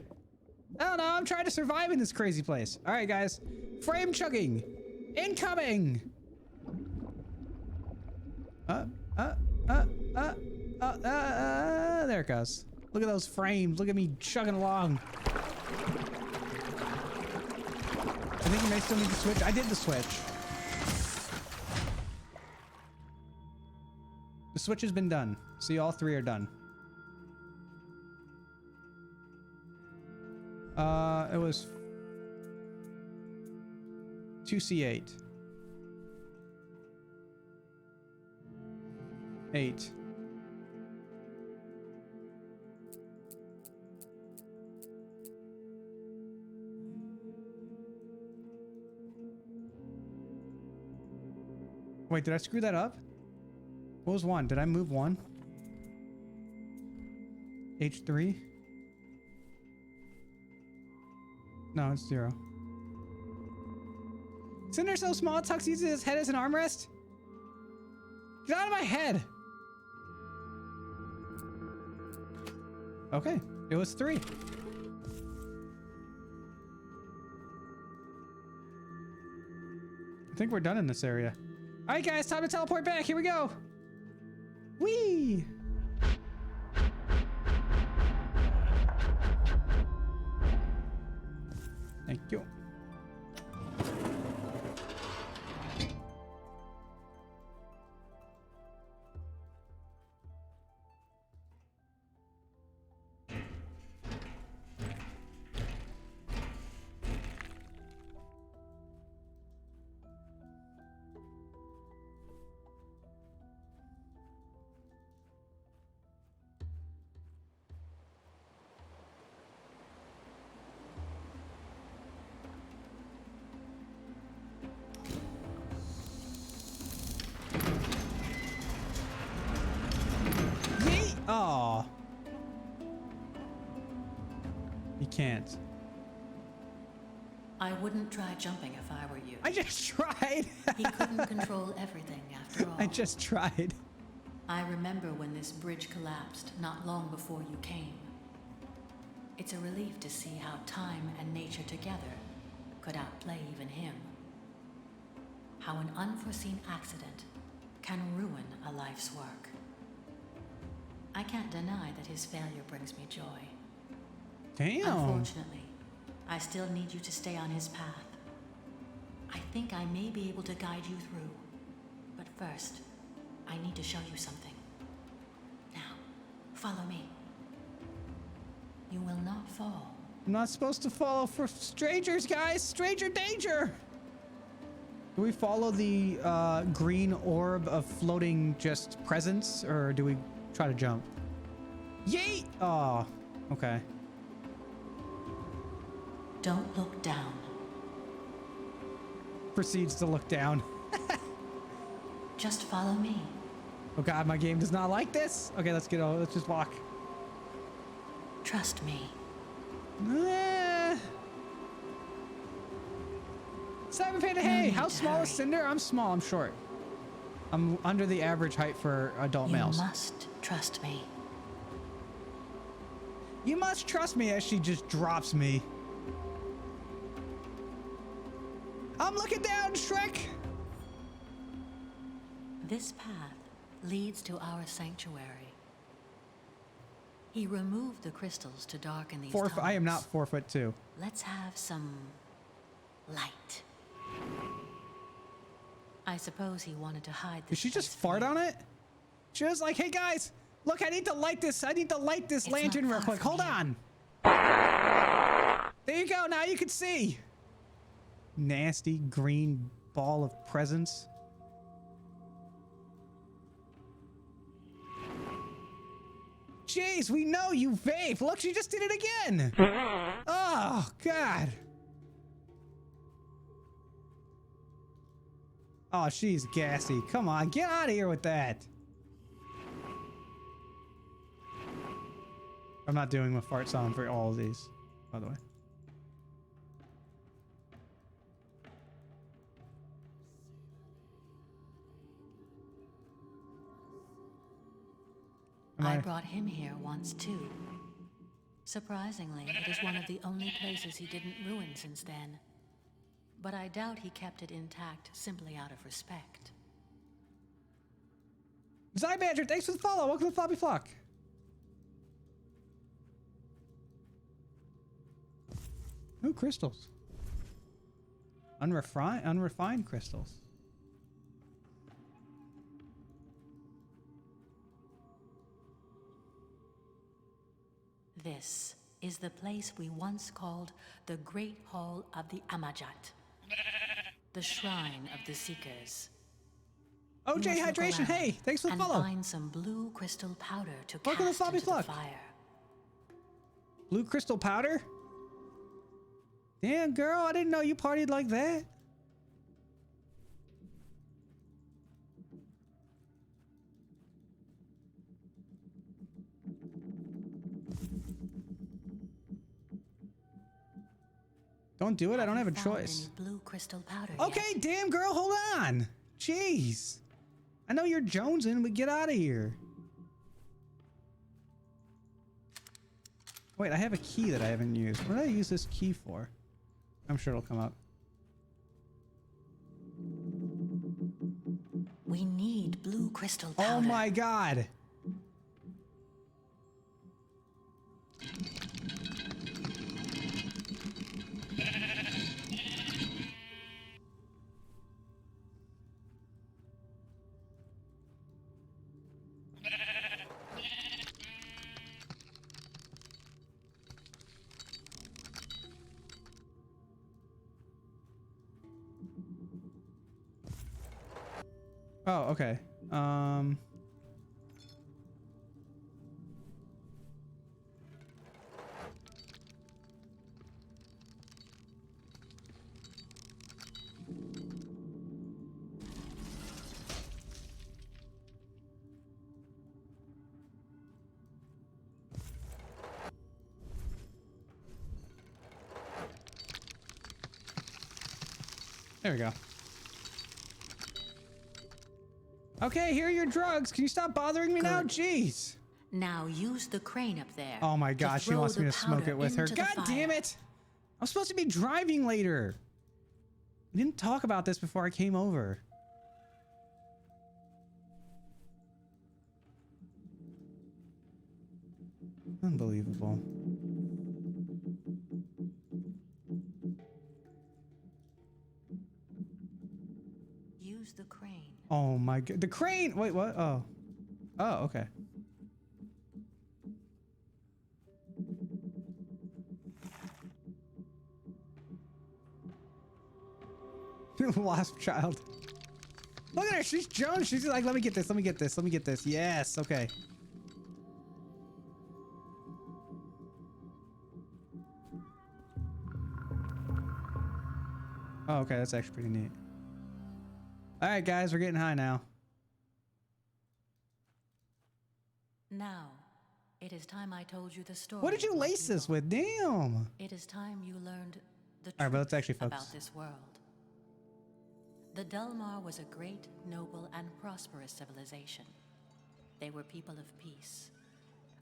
I don't know, I'm trying to survive in this crazy place. All right, guys. Frame chugging. Incoming! There it goes. Look at those frames. Look at me chugging along. I think you may still need to switch. I did the switch. The switch has been done. See, all 3 are done. It was 2C8. 8. Wait, did I screw that up? What was 1? Did I move 1? H3? No, it's 0. Cinder so small, Tux uses his head as an armrest? Get out of my head! Okay, it was 3. I think we're done in this area. All right, guys, time to teleport back. Here we go. Whee! Thank you. Oh. You can't. I wouldn't try jumping if I were you. I just tried. He couldn't control everything after all. I just tried. I remember when this bridge collapsed not long before you came. It's a relief to see how time and nature together could outplay even him. How an unforeseen accident can ruin a life's work. I can't deny that his failure brings me joy. Damn. Unfortunately, I still need you to stay on his path. I think I may be able to guide you through. But first, I need to show you something. Now, follow me. You will not fall. I'm not supposed to follow for strangers, guys. Stranger danger. Do we follow the green orb of floating just presence, or do we try to jump? Yeet! Oh, okay. Don't look down. Proceeds to look down. Just follow me. Oh god, my game does not like this. Okay, let's get over. Let's just walk. Trust me. Simon Panda, hey, how small is Cinder? I'm small, I'm short. I'm under the average height for adult males. You must trust me. You must trust me as she just drops me. I'm looking down, Shrek! This path leads to our sanctuary. He removed the crystals to darken these tunnels. I am not 4'2". Let's have some light. I suppose he wanted to hide this. Did she just place fart from on you. it? She was like, hey guys, look, I need to light this. I need to light this It's lantern not real far quick. from Hold here. on. There you go. Now you can see. Nasty green ball of presence. Jeez, we know you vape. Look, she just did it again. Oh, God. Oh, she's gassy. Come on, get out of here with that. I'm not doing a fart sound for all of these, by the way. I brought him here once too. Surprisingly, it is one of the only places he didn't ruin since then. But I doubt he kept it intact simply out of respect. Zybadger, thanks for the follow. Welcome to the Floppy Flock. Ooh, crystals. Unrefined crystals. This is the place we once called the Great Hall of the Amajat, the Shrine of the Seekers. OJ You must look Hydration, around hey, thanks for the and follow. find some blue crystal powder to Welcome to cast Floppy into the Flock. fire. Blue crystal powder? Damn, girl, I didn't know you partied like that. Don't do it. I don't have a Found choice. any blue crystal powder Okay, yet? damn, girl, hold on. Jeez. I know you're jonesing, but get out of here. Wait, I have a key that I haven't used. What did I use this key for? I'm sure it'll come up. We need blue crystal powder. Oh my god. Oh, okay. There we go. Okay, here are your drugs. Can you stop bothering me now? Good. Jeez. Now use the crane up there. Oh my to gosh, she throw wants me the to smoke powder it with her. into the God fire. damn it. I'm supposed to be driving later. We didn't talk about this before I came over. Unbelievable. Use the crane. Oh my god. The crane! Wait, what? Oh. Oh, okay. Lost child. Look at her. She's Jones. She's like, let me get this. Let me get this. Let me get this. Yes. Okay. Oh, okay. That's actually pretty neat. All right, guys. We're getting high now. Now, it is time I told you the story. What did you of what lace this with? lost. Damn. It is time you learned the All right, but let's truth actually focus. about this world. The Delmar was a great, noble, and prosperous civilization. They were people of peace,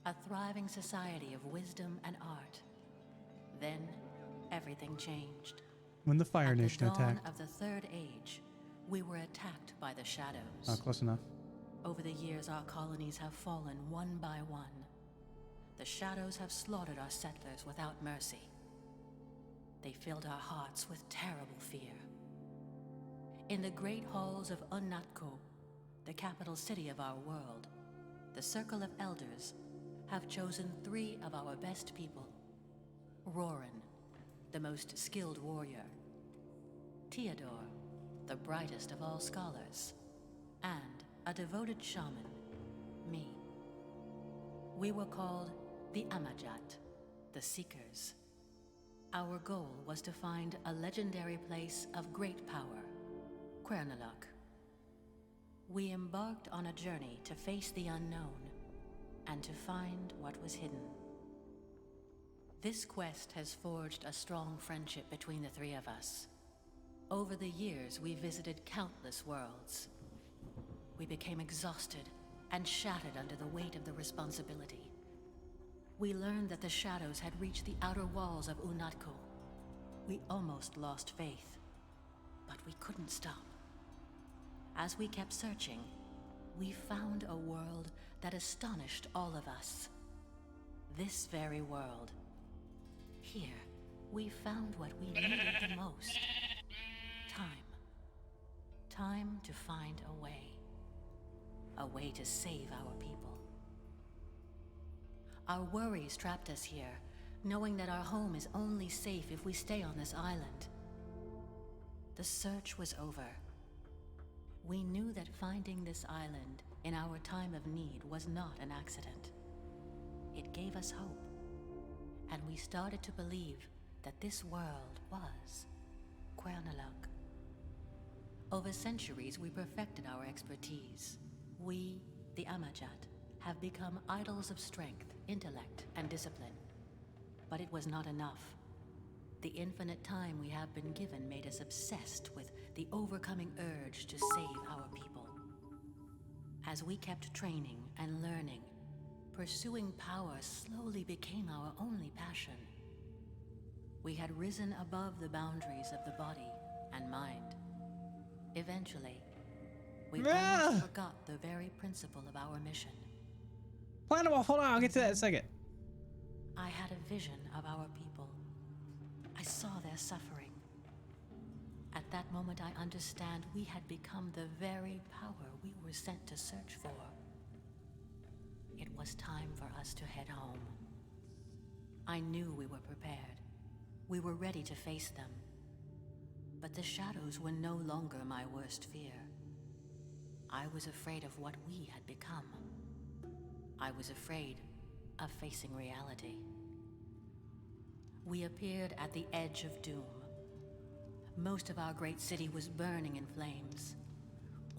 a thriving society of wisdom and art. Then, everything changed. When the Fire At the Nation dawn attacked. of the Third Age, we were attacked by the shadows. Oh, close enough. Over the years, our colonies have fallen one by one. The shadows have slaughtered our settlers without mercy. They filled our hearts with terrible fear. In the great halls of Unnatko, the capital city of our world, the Circle of Elders have chosen 3 of our best people. Roran, the most skilled warrior. Theodore, the brightest of all scholars. And a devoted shaman, me. We were called the Amajat, the Seekers. Our goal was to find a legendary place of great power, Quern. We embarked on a journey to face the unknown and to find what was hidden. This quest has forged a strong friendship between the 3 of us. Over the years, we visited countless worlds. We became exhausted and shattered under the weight of the responsibility. We learned that the shadows had reached the outer walls of Unnatko. We almost lost faith, but we couldn't stop. As we kept searching, we found a world that astonished all of us. This very world. Here, we found what we needed the most. Time. Time to find a way. A way to save our people. Our worries trapped us here, knowing that our home is only safe if we stay on this island. The search was over. We knew that finding this island in our time of need was not an accident. It gave us hope, and we started to believe that this world was Quernaluk. Over centuries, we perfected our expertise. We, the Amajat, have become idols of strength, intellect, and discipline. But it was not enough. The infinite time we have been given made us obsessed with the overcoming urge to save our people. As we kept training and learning, pursuing power slowly became our only passion. We had risen above the boundaries of the body and mind. Eventually, we almost forgot the very principle of our mission. Planable, hold on, I'll get to that in a second. I had a vision of our people. I saw their suffering. At that moment, I understand we had become the very power we were sent to search for. It was time for us to head home. I knew we were prepared. We were ready to face them. But the shadows were no longer my worst fear. I was afraid of what we had become. I was afraid of facing reality. We appeared at the edge of doom. Most of our great city was burning in flames.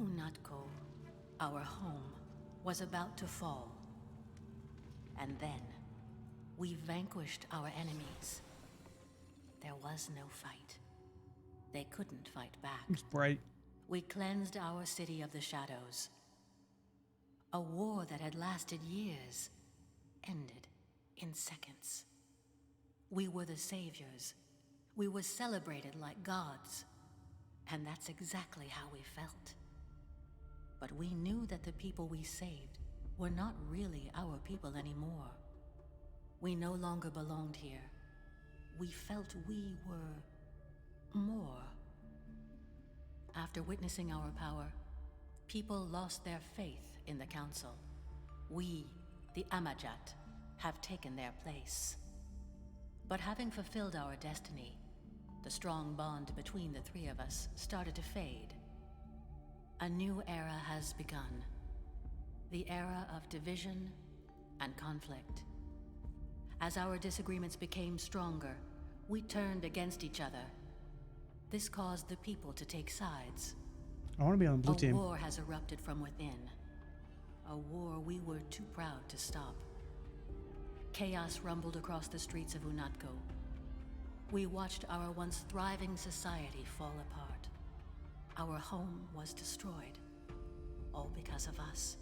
Unnatko, our home, was about to fall. And then, we vanquished our enemies. There was no fight. They couldn't fight back. It's bright. We cleansed our city of the shadows. A war that had lasted years ended in seconds. We were the saviors. We were celebrated like gods. And that's exactly how we felt. But we knew that the people we saved were not really our people anymore. We no longer belonged here. We felt we were more. After witnessing our power, people lost their faith in the Council. We, the Amajat, have taken their place. But having fulfilled our destiny, the strong bond between the three of us started to fade. A new era has begun. The era of division and conflict. As our disagreements became stronger, we turned against each other. This caused the people to take sides. I want to be on the blue team. A war has erupted from within. A war we were too proud to stop. Chaos rumbled across the streets of Unatco. We watched our once thriving society fall apart. Our home was destroyed. All because of us.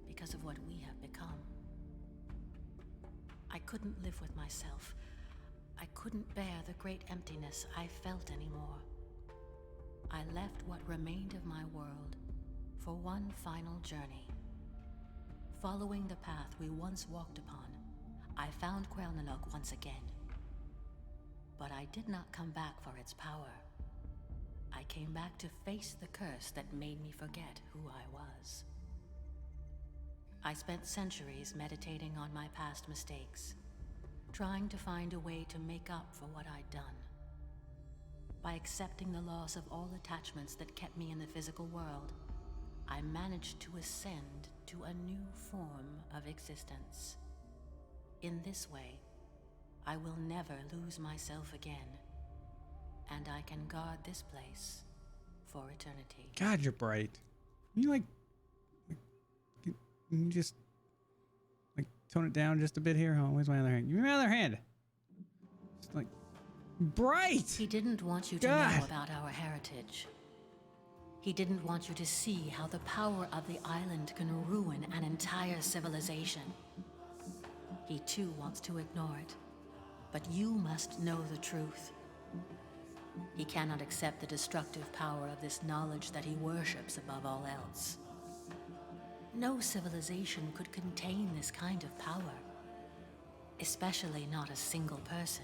Because of what we have become. I couldn't live with myself. I couldn't bear the great emptiness I felt anymore. I left what remained of my world for one final journey. Following the path we once walked upon, I found Quern once again. But I did not come back for its power. I came back to face the curse that made me forget who I was. I spent centuries meditating on my past mistakes, trying to find a way to make up for what I'd done. By accepting the loss of all attachments that kept me in the physical world, I managed to ascend to a new form of existence. In this way, I will never lose myself again, and I can guard this place for eternity. God, you're bright. You you just tone it down just a bit here. Oh, where's my other hand? Give me my other hand. Just like bright. He didn't want you to know about our heritage. He didn't want you to see how the power of the island can ruin an entire civilization. He too wants to ignore it, but you must know the truth. He cannot accept the destructive power of this knowledge that he worships above all else. No civilization could contain this kind of power, especially not a single person.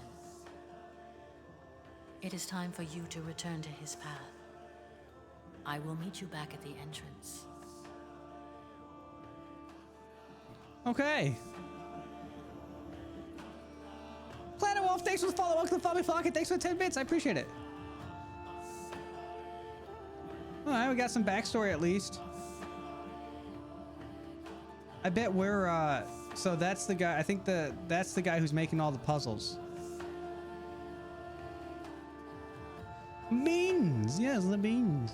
It is time for you to return to his path. I will meet you back at the entrance. Okay. Planet Wolf, thanks for the follow. Welcome to Fobby Flock, and thanks for the 10 bits. I appreciate it. All right, we got some backstory at least. I bet we're, so that's the guy, I think that's the guy who's making all the puzzles. Beans! Yes, the beans.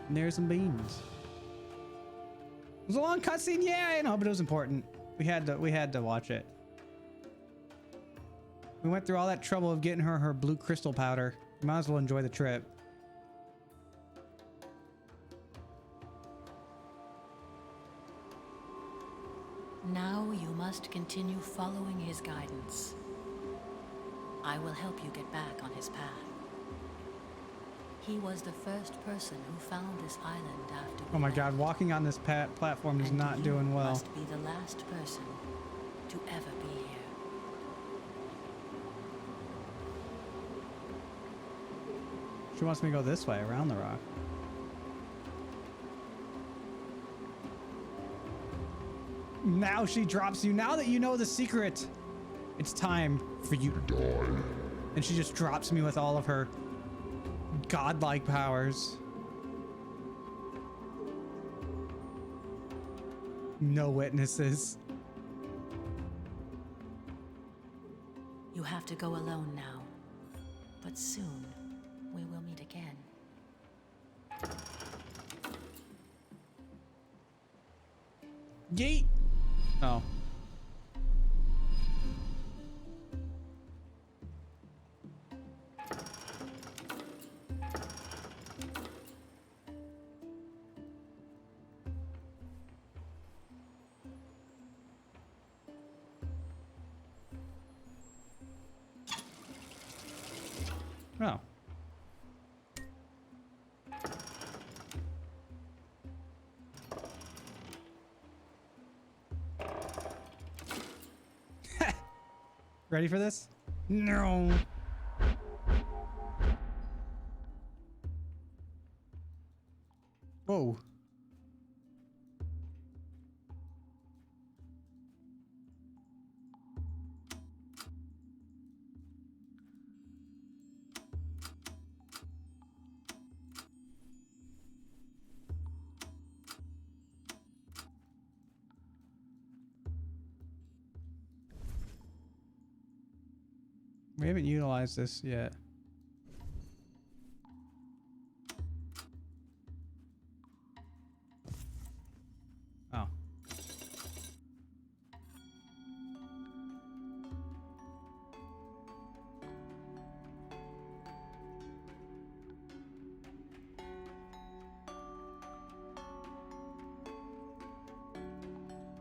And there's some beans. It was a long cutscene, yeah, I know, but it was important. We had to watch it. We went through all that trouble of getting her blue crystal powder. Might as well enjoy the trip. Now you must continue following his guidance. I will help you get back on his path. He was the first person who found this island after Oh my god, walking on this platform is not doing well. Must be the last person to ever be here. She wants me to go this way, around the rock. Now she drops you. Now that you know the secret, it's time for you to die. And she just drops me with all of her godlike powers. No witnesses. You have to go alone now, but soon we will meet again. Yeet! Oh. Oh. Ready for this? No. Whoa. We haven't utilized this yet. Oh.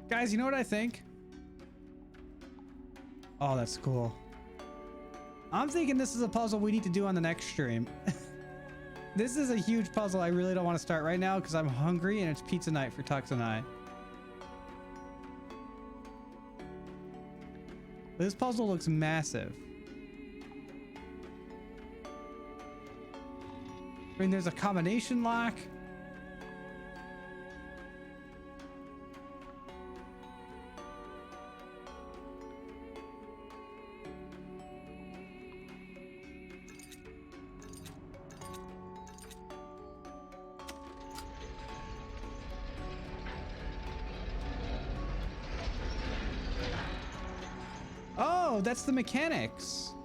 Guys, you know what I think? Oh, that's cool. I'm thinking this is a puzzle we need to do on the next stream. This is a huge puzzle I really don't want to start right now because I'm hungry and it's pizza night for Tux and I. This puzzle looks massive. I mean, there's a combination lock. Oh, that's the mechanics.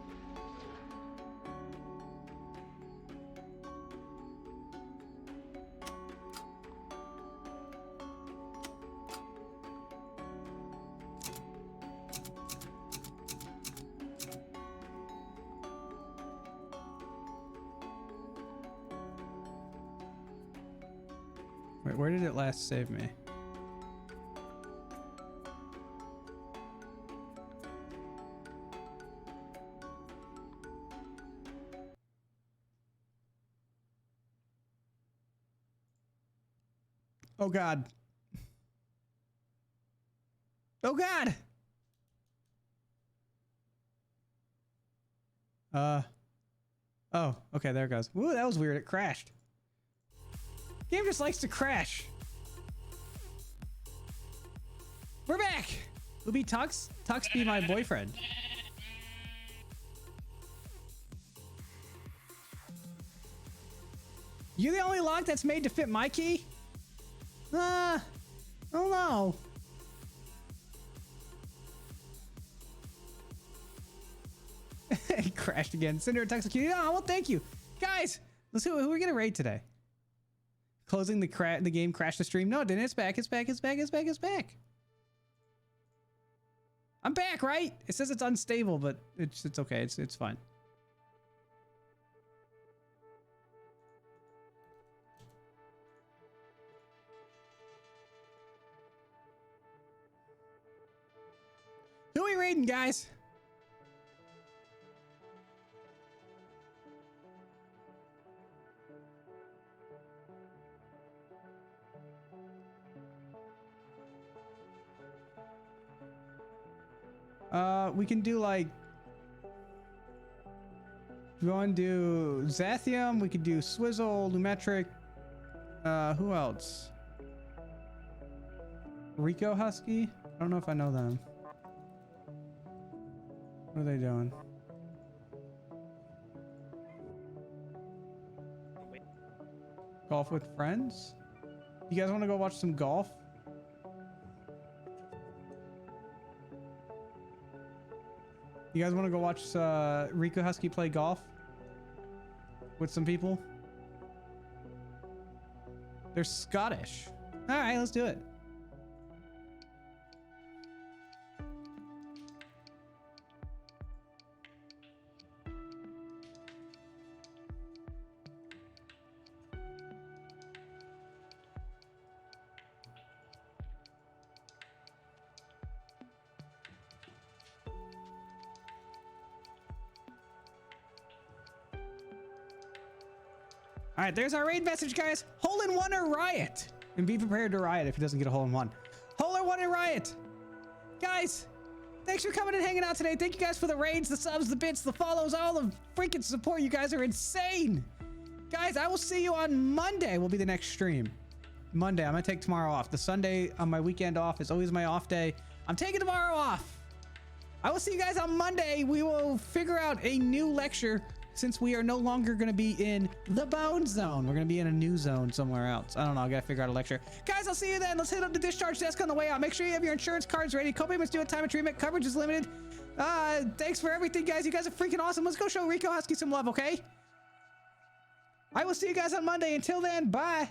Wait, where did it last save me? Oh God. Oh God. Oh, okay, there it goes. Ooh, that was weird. It crashed. Game just likes to crash. We're back. Who be Tux? Tux be my boyfriend. You the only lock that's made to fit my key? Oh no. It crashed again. Cinder and Tux. Oh, well, thank you. Guys, let's see who we're gonna raid today. Closing the game crashed the stream. No, it didn't. It's back. It's back. It's back. It's back. It's back. I'm back, right? It says it's unstable, but it's okay. It's fine. Who are we raiding, guys? We can do like, if you want to do Zathium, we could do Swizzle, Lumetric. Who else? Rico Husky? I don't know if I know them. What are they doing? Golf with friends? You guys want to go watch some golf? You guys want to go watch Rico Husky play golf with some people? They're Scottish. All right, let's do it. All right, there's our raid message, guys. Hole in one or riot. And be prepared to riot if he doesn't get a hole in one. Hole in one or riot. Guys, Thanks for coming and hanging out today. Thank you guys for the raids, the subs, the bits, the follows, all the freaking support. You guys are insane. Guys, I will see you on Monday. Will be the next stream. Monday. I'm going to take tomorrow off. The Sunday on my weekend off is always my off day. I'm taking tomorrow off. I will see you guys on Monday. We will figure out a new lecture since we are no longer going to be in the Bone Zone. We're going to be in a new zone somewhere else. I don't know. I got to figure out a lecture. Guys, I'll see you then. Let's hit up the discharge desk on the way out. Make sure you have your insurance cards ready. Co-payments due at time of treatment. Coverage is limited. Thanks for everything, guys. You guys are freaking awesome. Let's go show Rico Husky some love, okay? I will see you guys on Monday. Until then, bye.